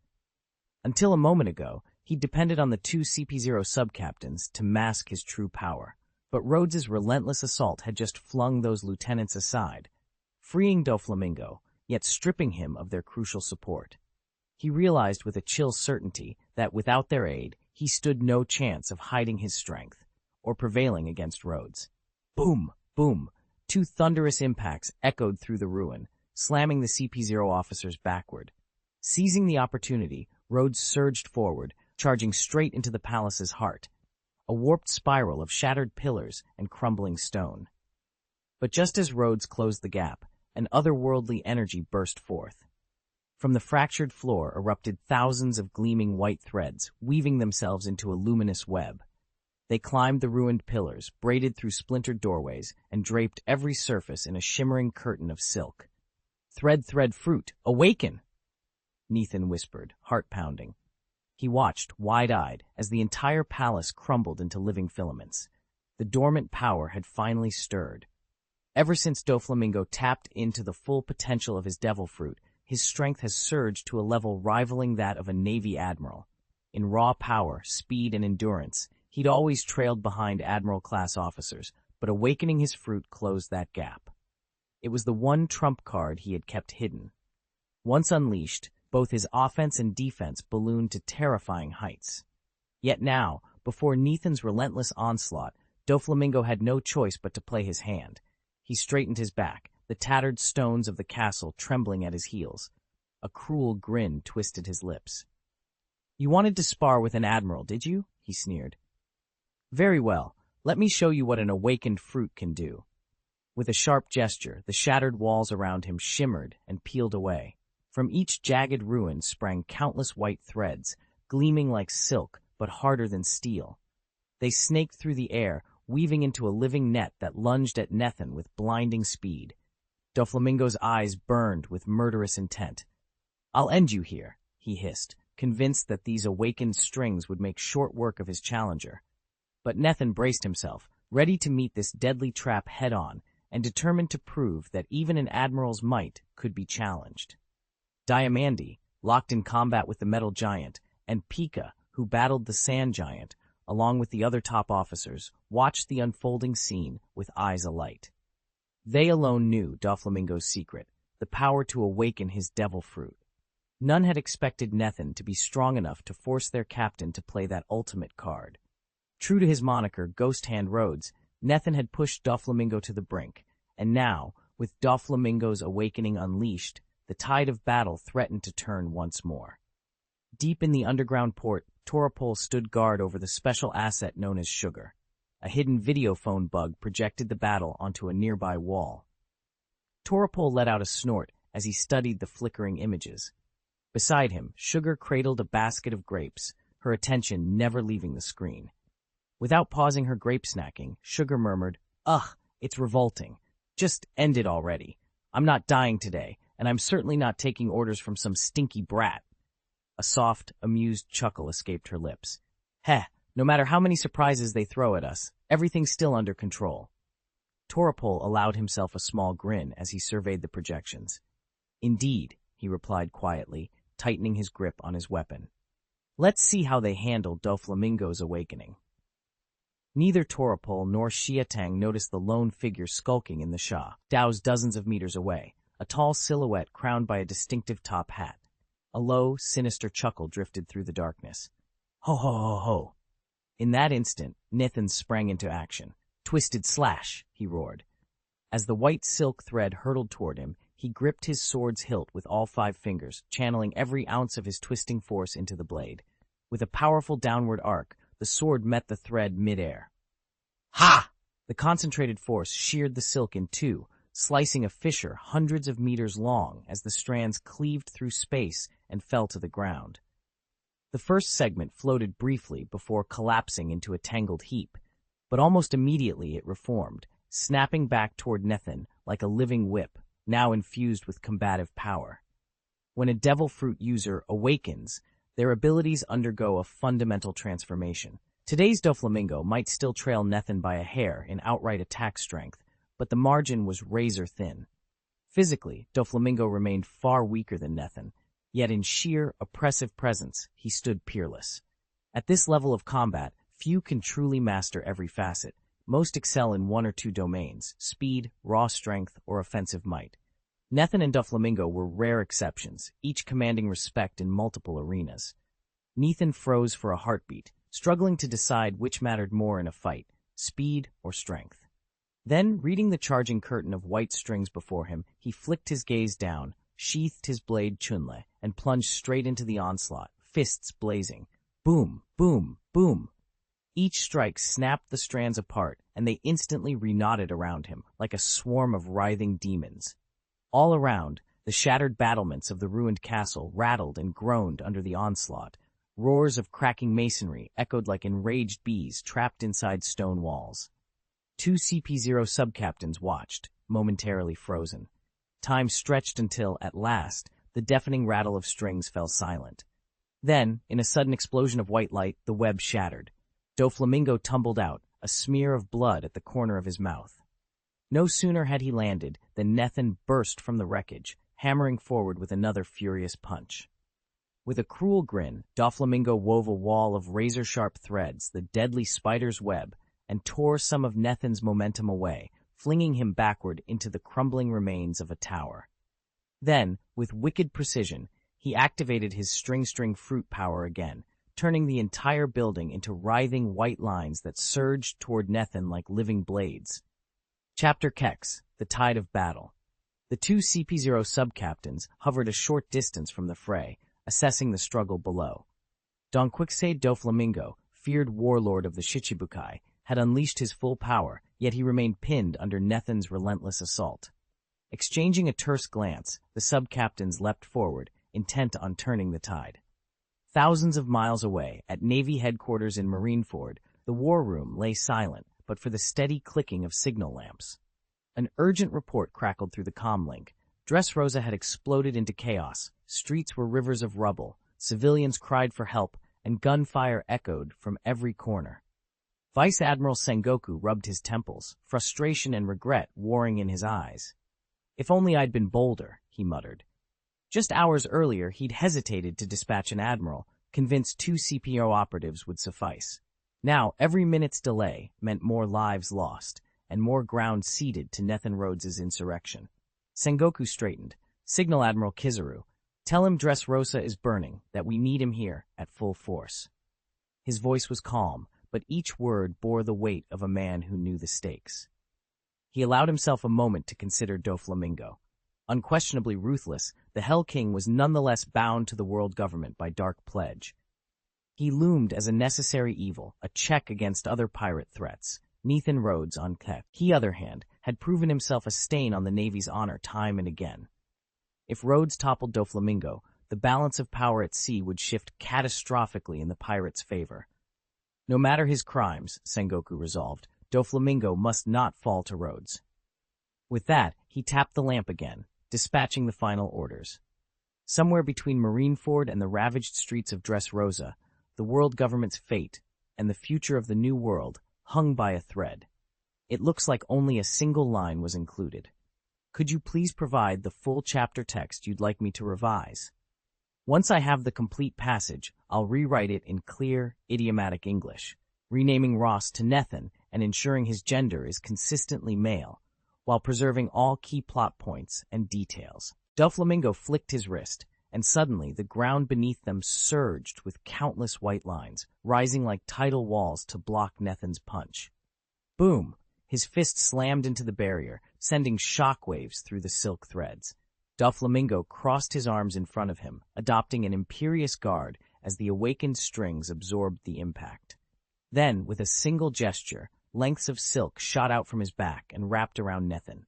Until a moment ago, he depended on the two CP0 sub-captains to mask his true power. But Rhodes's relentless assault had just flung those lieutenants aside, freeing Doflamingo, yet stripping him of their crucial support. He realized with a chill certainty that without their aid, he stood no chance of hiding his strength or prevailing against Rhodes. Boom! Boom! Two thunderous impacts echoed through the ruin, slamming the CP0 officers backward. Seizing the opportunity, Rhodes surged forward, charging straight into the palace's heart, a warped spiral of shattered pillars and crumbling stone. But just as Rhodes closed the gap, an otherworldly energy burst forth. From the fractured floor erupted thousands of gleaming white threads, weaving themselves into a luminous web. They climbed the ruined pillars, braided through splintered doorways, and draped every surface in a shimmering curtain of silk. "Thread, thread, fruit, awaken!" Nethan whispered, heart pounding. He watched, wide-eyed, as the entire palace crumbled into living filaments. The dormant power had finally stirred. Ever since Doflamingo tapped into the full potential of his devil fruit, his strength has surged to a level rivaling that of a Navy admiral. In raw power, speed, and endurance, he'd always trailed behind admiral-class officers, but awakening his fruit closed that gap. It was the one trump card he had kept hidden. Once unleashed, both his offense and defense ballooned to terrifying heights. Yet now, before Nethan's relentless onslaught, Doflamingo had no choice but to play his hand. He straightened his back, the tattered stones of the castle trembling at his heels. A cruel grin twisted his lips. "You wanted to spar with an admiral, did you?" he sneered. "Very well, let me show you what an awakened fruit can do." With a sharp gesture, the shattered walls around him shimmered and peeled away. From each jagged ruin sprang countless white threads, gleaming like silk but harder than steel. They snaked through the air, weaving into a living net that lunged at Nethan with blinding speed. Doflamingo's eyes burned with murderous intent. "I'll end you here," he hissed, convinced that these awakened strings would make short work of his challenger. But Nethan braced himself, ready to meet this deadly trap head-on, and determined to prove that even an admiral's might could be challenged. Diamandi, locked in combat with the metal giant, and Pika, who battled the sand giant, along with the other top officers, watched the unfolding scene with eyes alight. They alone knew Doflamingo's secret, the power to awaken his devil fruit. None had expected Nethan to be strong enough to force their captain to play that ultimate card. True to his moniker, Ghost Hand Rhodes, Nethan had pushed Doflamingo to the brink, and now, with Doflamingo's awakening unleashed, the tide of battle threatened to turn once more. Deep in the underground port, Toropol stood guard over the special asset known as Sugar. A hidden videophone bug projected the battle onto a nearby wall. Toropol let out a snort as he studied the flickering images. Beside him, Sugar cradled a basket of grapes, her attention never leaving the screen. Without pausing her grape snacking, Sugar murmured, "Ugh, it's revolting. Just end it already. I'm not dying today, and I'm certainly not taking orders from some stinky brat." A soft, amused chuckle escaped her lips. "Heh, no matter how many surprises they throw at us, everything's still under control." Torapol allowed himself a small grin as he surveyed the projections. "Indeed," he replied quietly, tightening his grip on his weapon. "Let's see how they handle Doflamingo's awakening." Neither Torapol nor Xiatang noticed the lone figure skulking in the Sha, doused dozens of meters away, a tall silhouette crowned by a distinctive top hat. A low, sinister chuckle drifted through the darkness. "Ho ho ho ho!" In that instant, Nithin sprang into action. "Twisted slash!" he roared. As the white silk thread hurtled toward him, he gripped his sword's hilt with all 5 fingers, channeling every ounce of his twisting force into the blade. With a powerful downward arc, the sword met the thread mid-air. Ha! The concentrated force sheared the silk in two, slicing a fissure hundreds of meters long as the strands cleaved through space and fell to the ground. The first segment floated briefly before collapsing into a tangled heap, but almost immediately it reformed, snapping back toward Nithin like a living whip, now infused with combative power. When a devil fruit user awakens, their abilities undergo a fundamental transformation. Today's Doflamingo might still trail Nithin by a hair in outright attack strength, but the margin was razor thin. Physically, Doflamingo remained far weaker than Nithin, yet in sheer, oppressive presence, he stood peerless. At this level of combat, few can truly master every facet. Most excel in 1 or 2 domains: speed, raw strength, or offensive might. Nithin and Doflamingo were rare exceptions, each commanding respect in multiple arenas. Nithin froze for a heartbeat, struggling to decide which mattered more in a fight, speed or strength. Then, reading the charging curtain of white strings before him, he flicked his gaze down, sheathed his blade chunle, and plunged straight into the onslaught, fists blazing. Boom, boom, boom. Each strike snapped the strands apart, and they instantly reknotted around him, like a swarm of writhing demons. All around, the shattered battlements of the ruined castle rattled and groaned under the onslaught. Roars of cracking masonry echoed like enraged bees trapped inside stone walls. 2 CP0 subcaptains watched, momentarily frozen. Time stretched until, at last, the deafening rattle of strings fell silent. Then, in a sudden explosion of white light, the web shattered. Doflamingo tumbled out, a smear of blood at the corner of his mouth. No sooner had he landed than Nithin burst from the wreckage, hammering forward with another furious punch. With a cruel grin, Doflamingo wove a wall of razor-sharp threads, the deadly spider's web, and tore some of Nethin's momentum away, flinging him backward into the crumbling remains of a tower. Then, with wicked precision, he activated his string fruit power again, turning the entire building into writhing white lines that surged toward Nithin like living blades. Chapter Kex, The Tide of Battle. The 2 CP0 subcaptains hovered a short distance from the fray, assessing the struggle below. Don Quixote Doflamingo, feared warlord of the Shichibukai, had unleashed his full power, yet he remained pinned under Nethin's relentless assault. Exchanging a terse glance, the subcaptains leapt forward, intent on turning the tide. Thousands of miles away, at Navy headquarters in Marineford, the war room lay silent, but for the steady clicking of signal lamps. An urgent report crackled through the comlink. Dressrosa had exploded into chaos. Streets were rivers of rubble. Civilians cried for help, and gunfire echoed from every corner. Vice Admiral Sengoku rubbed his temples, frustration and regret warring in his eyes. "If only I'd been bolder," he muttered. Just hours earlier, he'd hesitated to dispatch an admiral, convinced 2 CPO operatives would suffice. Now, every minute's delay meant more lives lost, and more ground ceded to Nithin Rhodes's insurrection. Sengoku straightened. "Signal Admiral Kizaru. Tell him Dressrosa is burning, that we need him here at full force." His voice was calm, but each word bore the weight of a man who knew the stakes. He allowed himself a moment to consider Doflamingo. Unquestionably ruthless, the Hell King was nonetheless bound to the world government by dark pledge. He loomed as a necessary evil, a check against other pirate threats. Nithin Rhodes, on the other hand, had proven himself a stain on the Navy's honor time and again. If Rhodes toppled Doflamingo, the balance of power at sea would shift catastrophically in the pirate's favor. No matter his crimes, Sengoku resolved, Doflamingo must not fall to Rhodes. With that, he tapped the lamp again, dispatching the final orders. Somewhere between Marineford and the ravaged streets of Dressrosa, the world government's fate, and the future of the new world, hung by a thread. It looks like only a single line was included. Could you please provide the full chapter text you'd like me to revise? Once I have the complete passage, I'll rewrite it in clear, idiomatic English, renaming Ross to Nethan and ensuring his gender is consistently male, while preserving all key plot points and details. Doflamingo flicked his wrist, and suddenly the ground beneath them surged with countless white lines, rising like tidal walls to block Nethan's punch. Boom! His fist slammed into the barrier, sending shockwaves through the silk threads. Doflamingo crossed his arms in front of him, adopting an imperious guard as the awakened strings absorbed the impact. Then, with a single gesture, lengths of silk shot out from his back and wrapped around Nethan.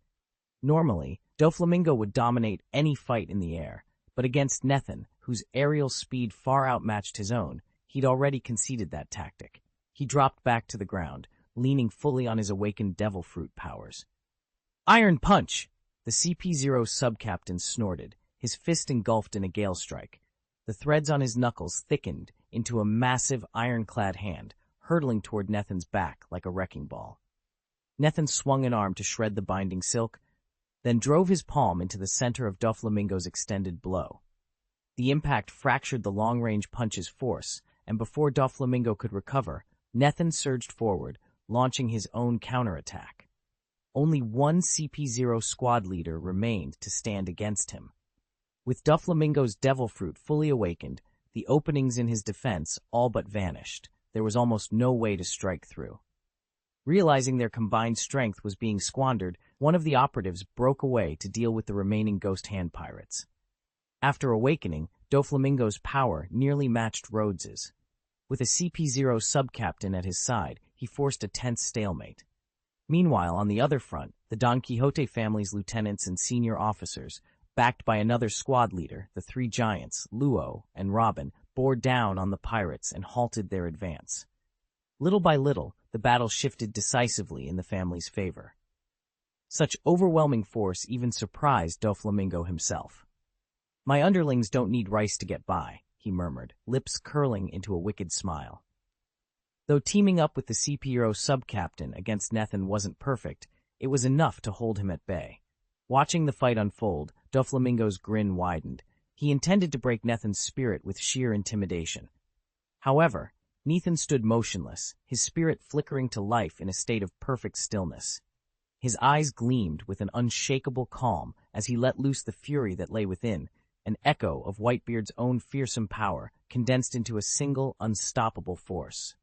Normally, Doflamingo would dominate any fight in the air, but against Nethan, whose aerial speed far outmatched his own, he'd already conceded that tactic. He dropped back to the ground, leaning fully on his awakened devil fruit powers. Iron Punch! The CP0 sub-captain snorted, his fist engulfed in a gale strike. The threads on his knuckles thickened into a massive ironclad hand, hurtling toward Nethan's back like a wrecking ball. Nethan swung an arm to shred the binding silk, then drove his palm into the center of Doflamingo's extended blow. The impact fractured the long-range punch's force, and before Doflamingo could recover, Nethan surged forward, launching his own counterattack. Only one CP0 squad leader remained to stand against him. With Doflamingo's devil fruit fully awakened, the openings in his defense all but vanished. There was almost no way to strike through. Realizing their combined strength was being squandered, one of the operatives broke away to deal with the remaining ghost hand pirates. After awakening, Doflamingo's power nearly matched Rhodes's. With a CP0 sub-captain at his side, he forced a tense stalemate. Meanwhile, on the other front, the Don Quixote family's lieutenants and senior officers, backed by another squad leader, the three giants, Luo and Robin, bore down on the pirates and halted their advance. Little by little, the battle shifted decisively in the family's favor. Such overwhelming force even surprised Doflamingo himself. "My underlings don't need rice to get by," he murmured, lips curling into a wicked smile. Though teaming up with the CP0 sub-captain against Nethan wasn't perfect, it was enough to hold him at bay. Watching the fight unfold, Doflamingo's grin widened. He intended to break Nethan's spirit with sheer intimidation. However, Nethan stood motionless, his spirit flickering to life in a state of perfect stillness. His eyes gleamed with an unshakable calm as he let loose the fury that lay within, an echo of Whitebeard's own fearsome power condensed into a single, unstoppable force.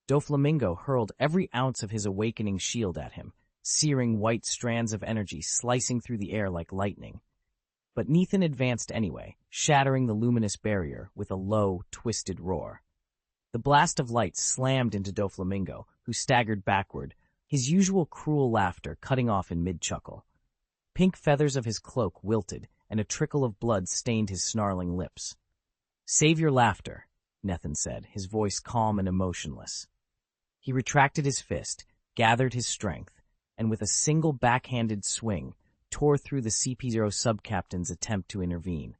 Doflamingo hurled every ounce of his awakening shield at him, searing white strands of energy slicing through the air like lightning. But Nethan advanced anyway, shattering the luminous barrier with a low, twisted roar. The blast of light slammed into Doflamingo, who staggered backward, his usual cruel laughter cutting off in mid-chuckle. Pink feathers of his cloak wilted, and a trickle of blood stained his snarling lips. "Save your laughter," Nethan said, his voice calm and emotionless. He retracted his fist, gathered his strength, and with a single backhanded swing, tore through the CP0 sub-captain's attempt to intervene.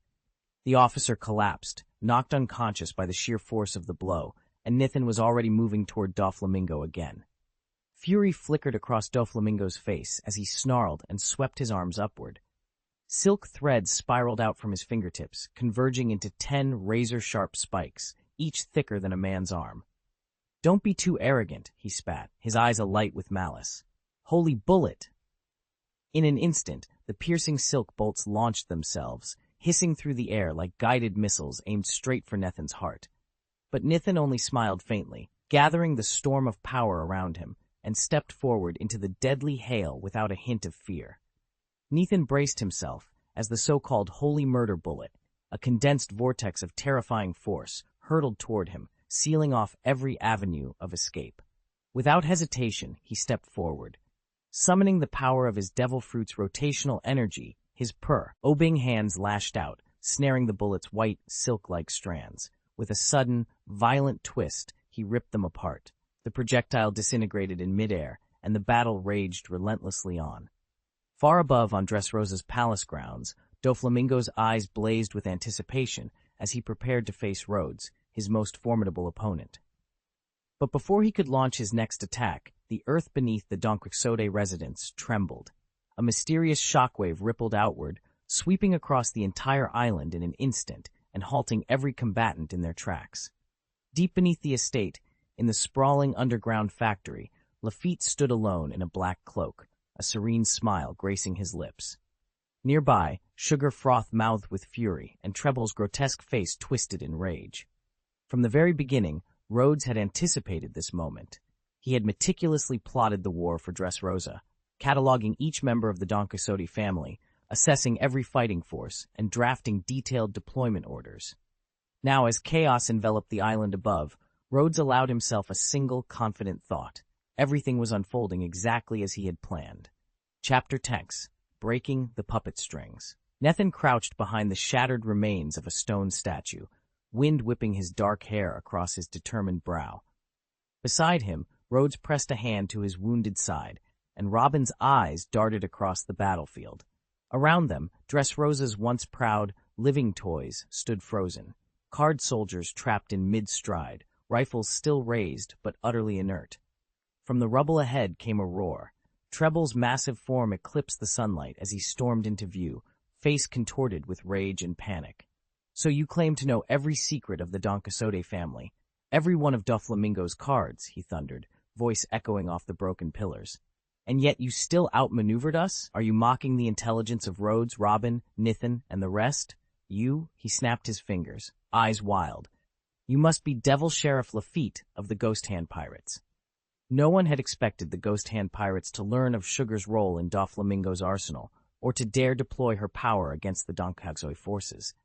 The officer collapsed, knocked unconscious by the sheer force of the blow, and Nethan was already moving toward Doflamingo again. Fury flickered across Doflamingo's face as he snarled and swept his arms upward. Silk threads spiraled out from his fingertips, converging into 10 razor-sharp spikes, each thicker than a man's arm. "Don't be too arrogant," he spat, his eyes alight with malice. "Holy bullet!" In an instant, the piercing silk bolts launched themselves, hissing through the air like guided missiles aimed straight for Nethan's heart. But Nethan only smiled faintly, gathering the storm of power around him, and stepped forward into the deadly hail without a hint of fear. Nethan braced himself as the so-called holy murder bullet, a condensed vortex of terrifying force, hurtled toward him, sealing off every avenue of escape. Without hesitation, he stepped forward. Summoning the power of his devil fruit's rotational energy, His obing hands lashed out, snaring the bullet's white, silk-like strands. With a sudden, violent twist, he ripped them apart. The projectile disintegrated in midair, and the battle raged relentlessly on. Far above on Dressrosa's palace grounds, Doflamingo's eyes blazed with anticipation as he prepared to face Rhodes, his most formidable opponent. But before he could launch his next attack, the earth beneath the Don Quixote residence trembled. A mysterious shockwave rippled outward, sweeping across the entire island in an instant and halting every combatant in their tracks. Deep beneath the estate, in the sprawling underground factory, Lafitte stood alone in a black cloak, a serene smile gracing his lips. Nearby, Sugar froth-mouthed with fury, and Treble's grotesque face twisted in rage. From the very beginning, Rhodes had anticipated this moment. He had meticulously plotted the war for Dressrosa, cataloging each member of the Don Quixote family, assessing every fighting force, and drafting detailed deployment orders. Now, as chaos enveloped the island above, Rhodes allowed himself a single confident thought. Everything was unfolding exactly as he had planned. Chapter 10: Breaking the Puppet Strings. Nethin crouched behind the shattered remains of a stone statue, wind whipping his dark hair across his determined brow. Beside him, Rhodes pressed a hand to his wounded side, and Robin's eyes darted across the battlefield. Around them, Dressrosa's once proud, living toys stood frozen, card soldiers trapped in mid-stride, rifles still raised but utterly inert. From the rubble ahead came a roar. Treble's massive form eclipsed the sunlight as he stormed into view, face contorted with rage and panic. "So you claim to know every secret of the Don Quixote family, every one of Doflamingo's cards," he thundered, voice echoing off the broken pillars. "And yet you still outmaneuvered us? Are you mocking the intelligence of Rhodes, Robin, Nithin, and the rest? You," he snapped his fingers, eyes wild. "You must be Devil Sheriff Lafitte of the Ghost Hand Pirates." No one had expected the Ghost Hand Pirates to learn of Sugar's role in Doflamingo's arsenal, or to dare deploy her power against the Don Quixote forces.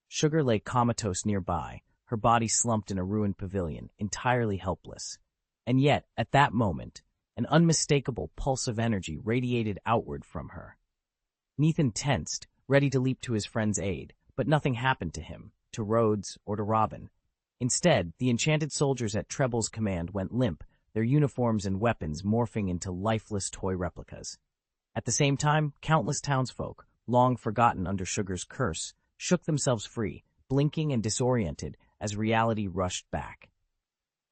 Sugar lay comatose nearby, her body slumped in a ruined pavilion, entirely helpless. And yet, at that moment, an unmistakable pulse of energy radiated outward from her. Nithin tensed, ready to leap to his friend's aid, but nothing happened to him, to Rhodes, or to Robin. Instead, the enchanted soldiers at Treble's command went limp, their uniforms and weapons morphing into lifeless toy replicas. At the same time, countless townsfolk, long forgotten under Sugar's curse, shook themselves free, blinking and disoriented as reality rushed back.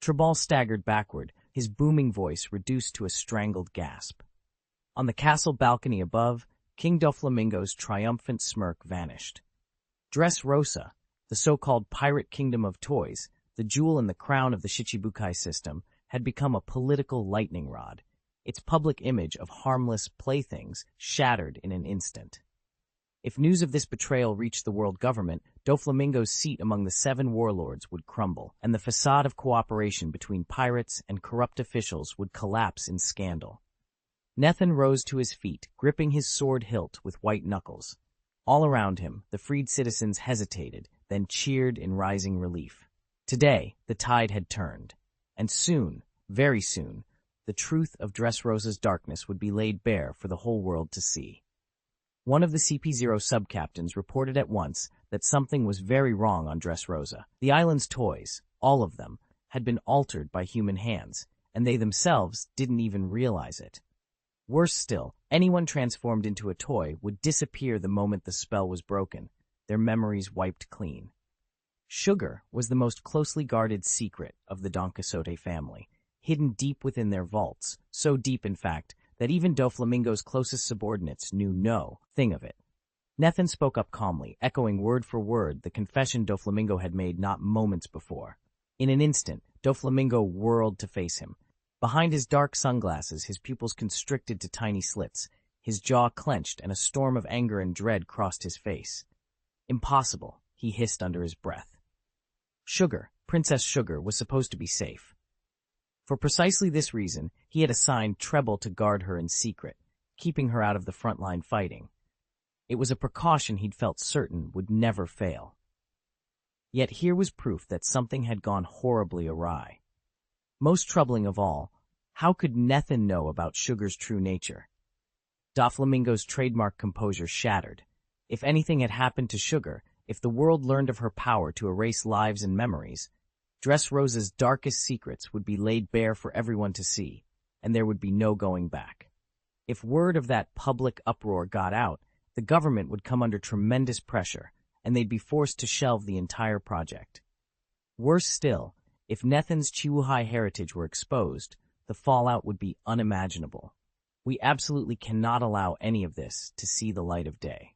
Treble staggered backward, his booming voice reduced to a strangled gasp. On the castle balcony above, King Doflamingo's triumphant smirk vanished. Dressrosa, the so-called pirate kingdom of toys, the jewel in the crown of the Shichibukai system, had become a political lightning rod, its public image of harmless playthings shattered in an instant. If news of this betrayal reached the world government, Doflamingo's seat among the 7 warlords would crumble, and the facade of cooperation between pirates and corrupt officials would collapse in scandal. Nethin rose to his feet, gripping his sword hilt with white knuckles. All around him, the freed citizens hesitated, then cheered in rising relief. Today, the tide had turned. And soon, very soon, the truth of Dressrosa's darkness would be laid bare for the whole world to see. One of the CP0 sub-captains reported at once that something was very wrong on Dressrosa. The island's toys, all of them, had been altered by human hands, and they themselves didn't even realize it. Worse still, anyone transformed into a toy would disappear the moment the spell was broken, their memories wiped clean. Sugar was the most closely guarded secret of the Don Quixote family, hidden deep within their vaults, so deep in fact that even Doflamingo's closest subordinates knew no thing of it. Nethin spoke up calmly, echoing word for word the confession Doflamingo had made not moments before. In an instant, Doflamingo whirled to face him. Behind his dark sunglasses, his pupils constricted to tiny slits, his jaw clenched, and a storm of anger and dread crossed his face. "Impossible," he hissed under his breath. Sugar, Princess Sugar, was supposed to be safe. For precisely this reason, he had assigned Treble to guard her in secret, keeping her out of the front-line fighting. It was a precaution he'd felt certain would never fail. Yet here was proof that something had gone horribly awry. Most troubling of all, how could Nethin know about Sugar's true nature? Doflamingo's trademark composure shattered, If anything had happened to Sugar, if the world learned of her power to erase lives and memories, Dressrosa's darkest secrets would be laid bare for everyone to see, and there would be no going back. If word of that public uproar got out, the government would come under tremendous pressure, and they'd be forced to shelve the entire project. Worse still, if Nethin's Chiwuhai heritage were exposed, the fallout would be unimaginable. We absolutely cannot allow any of this to see the light of day.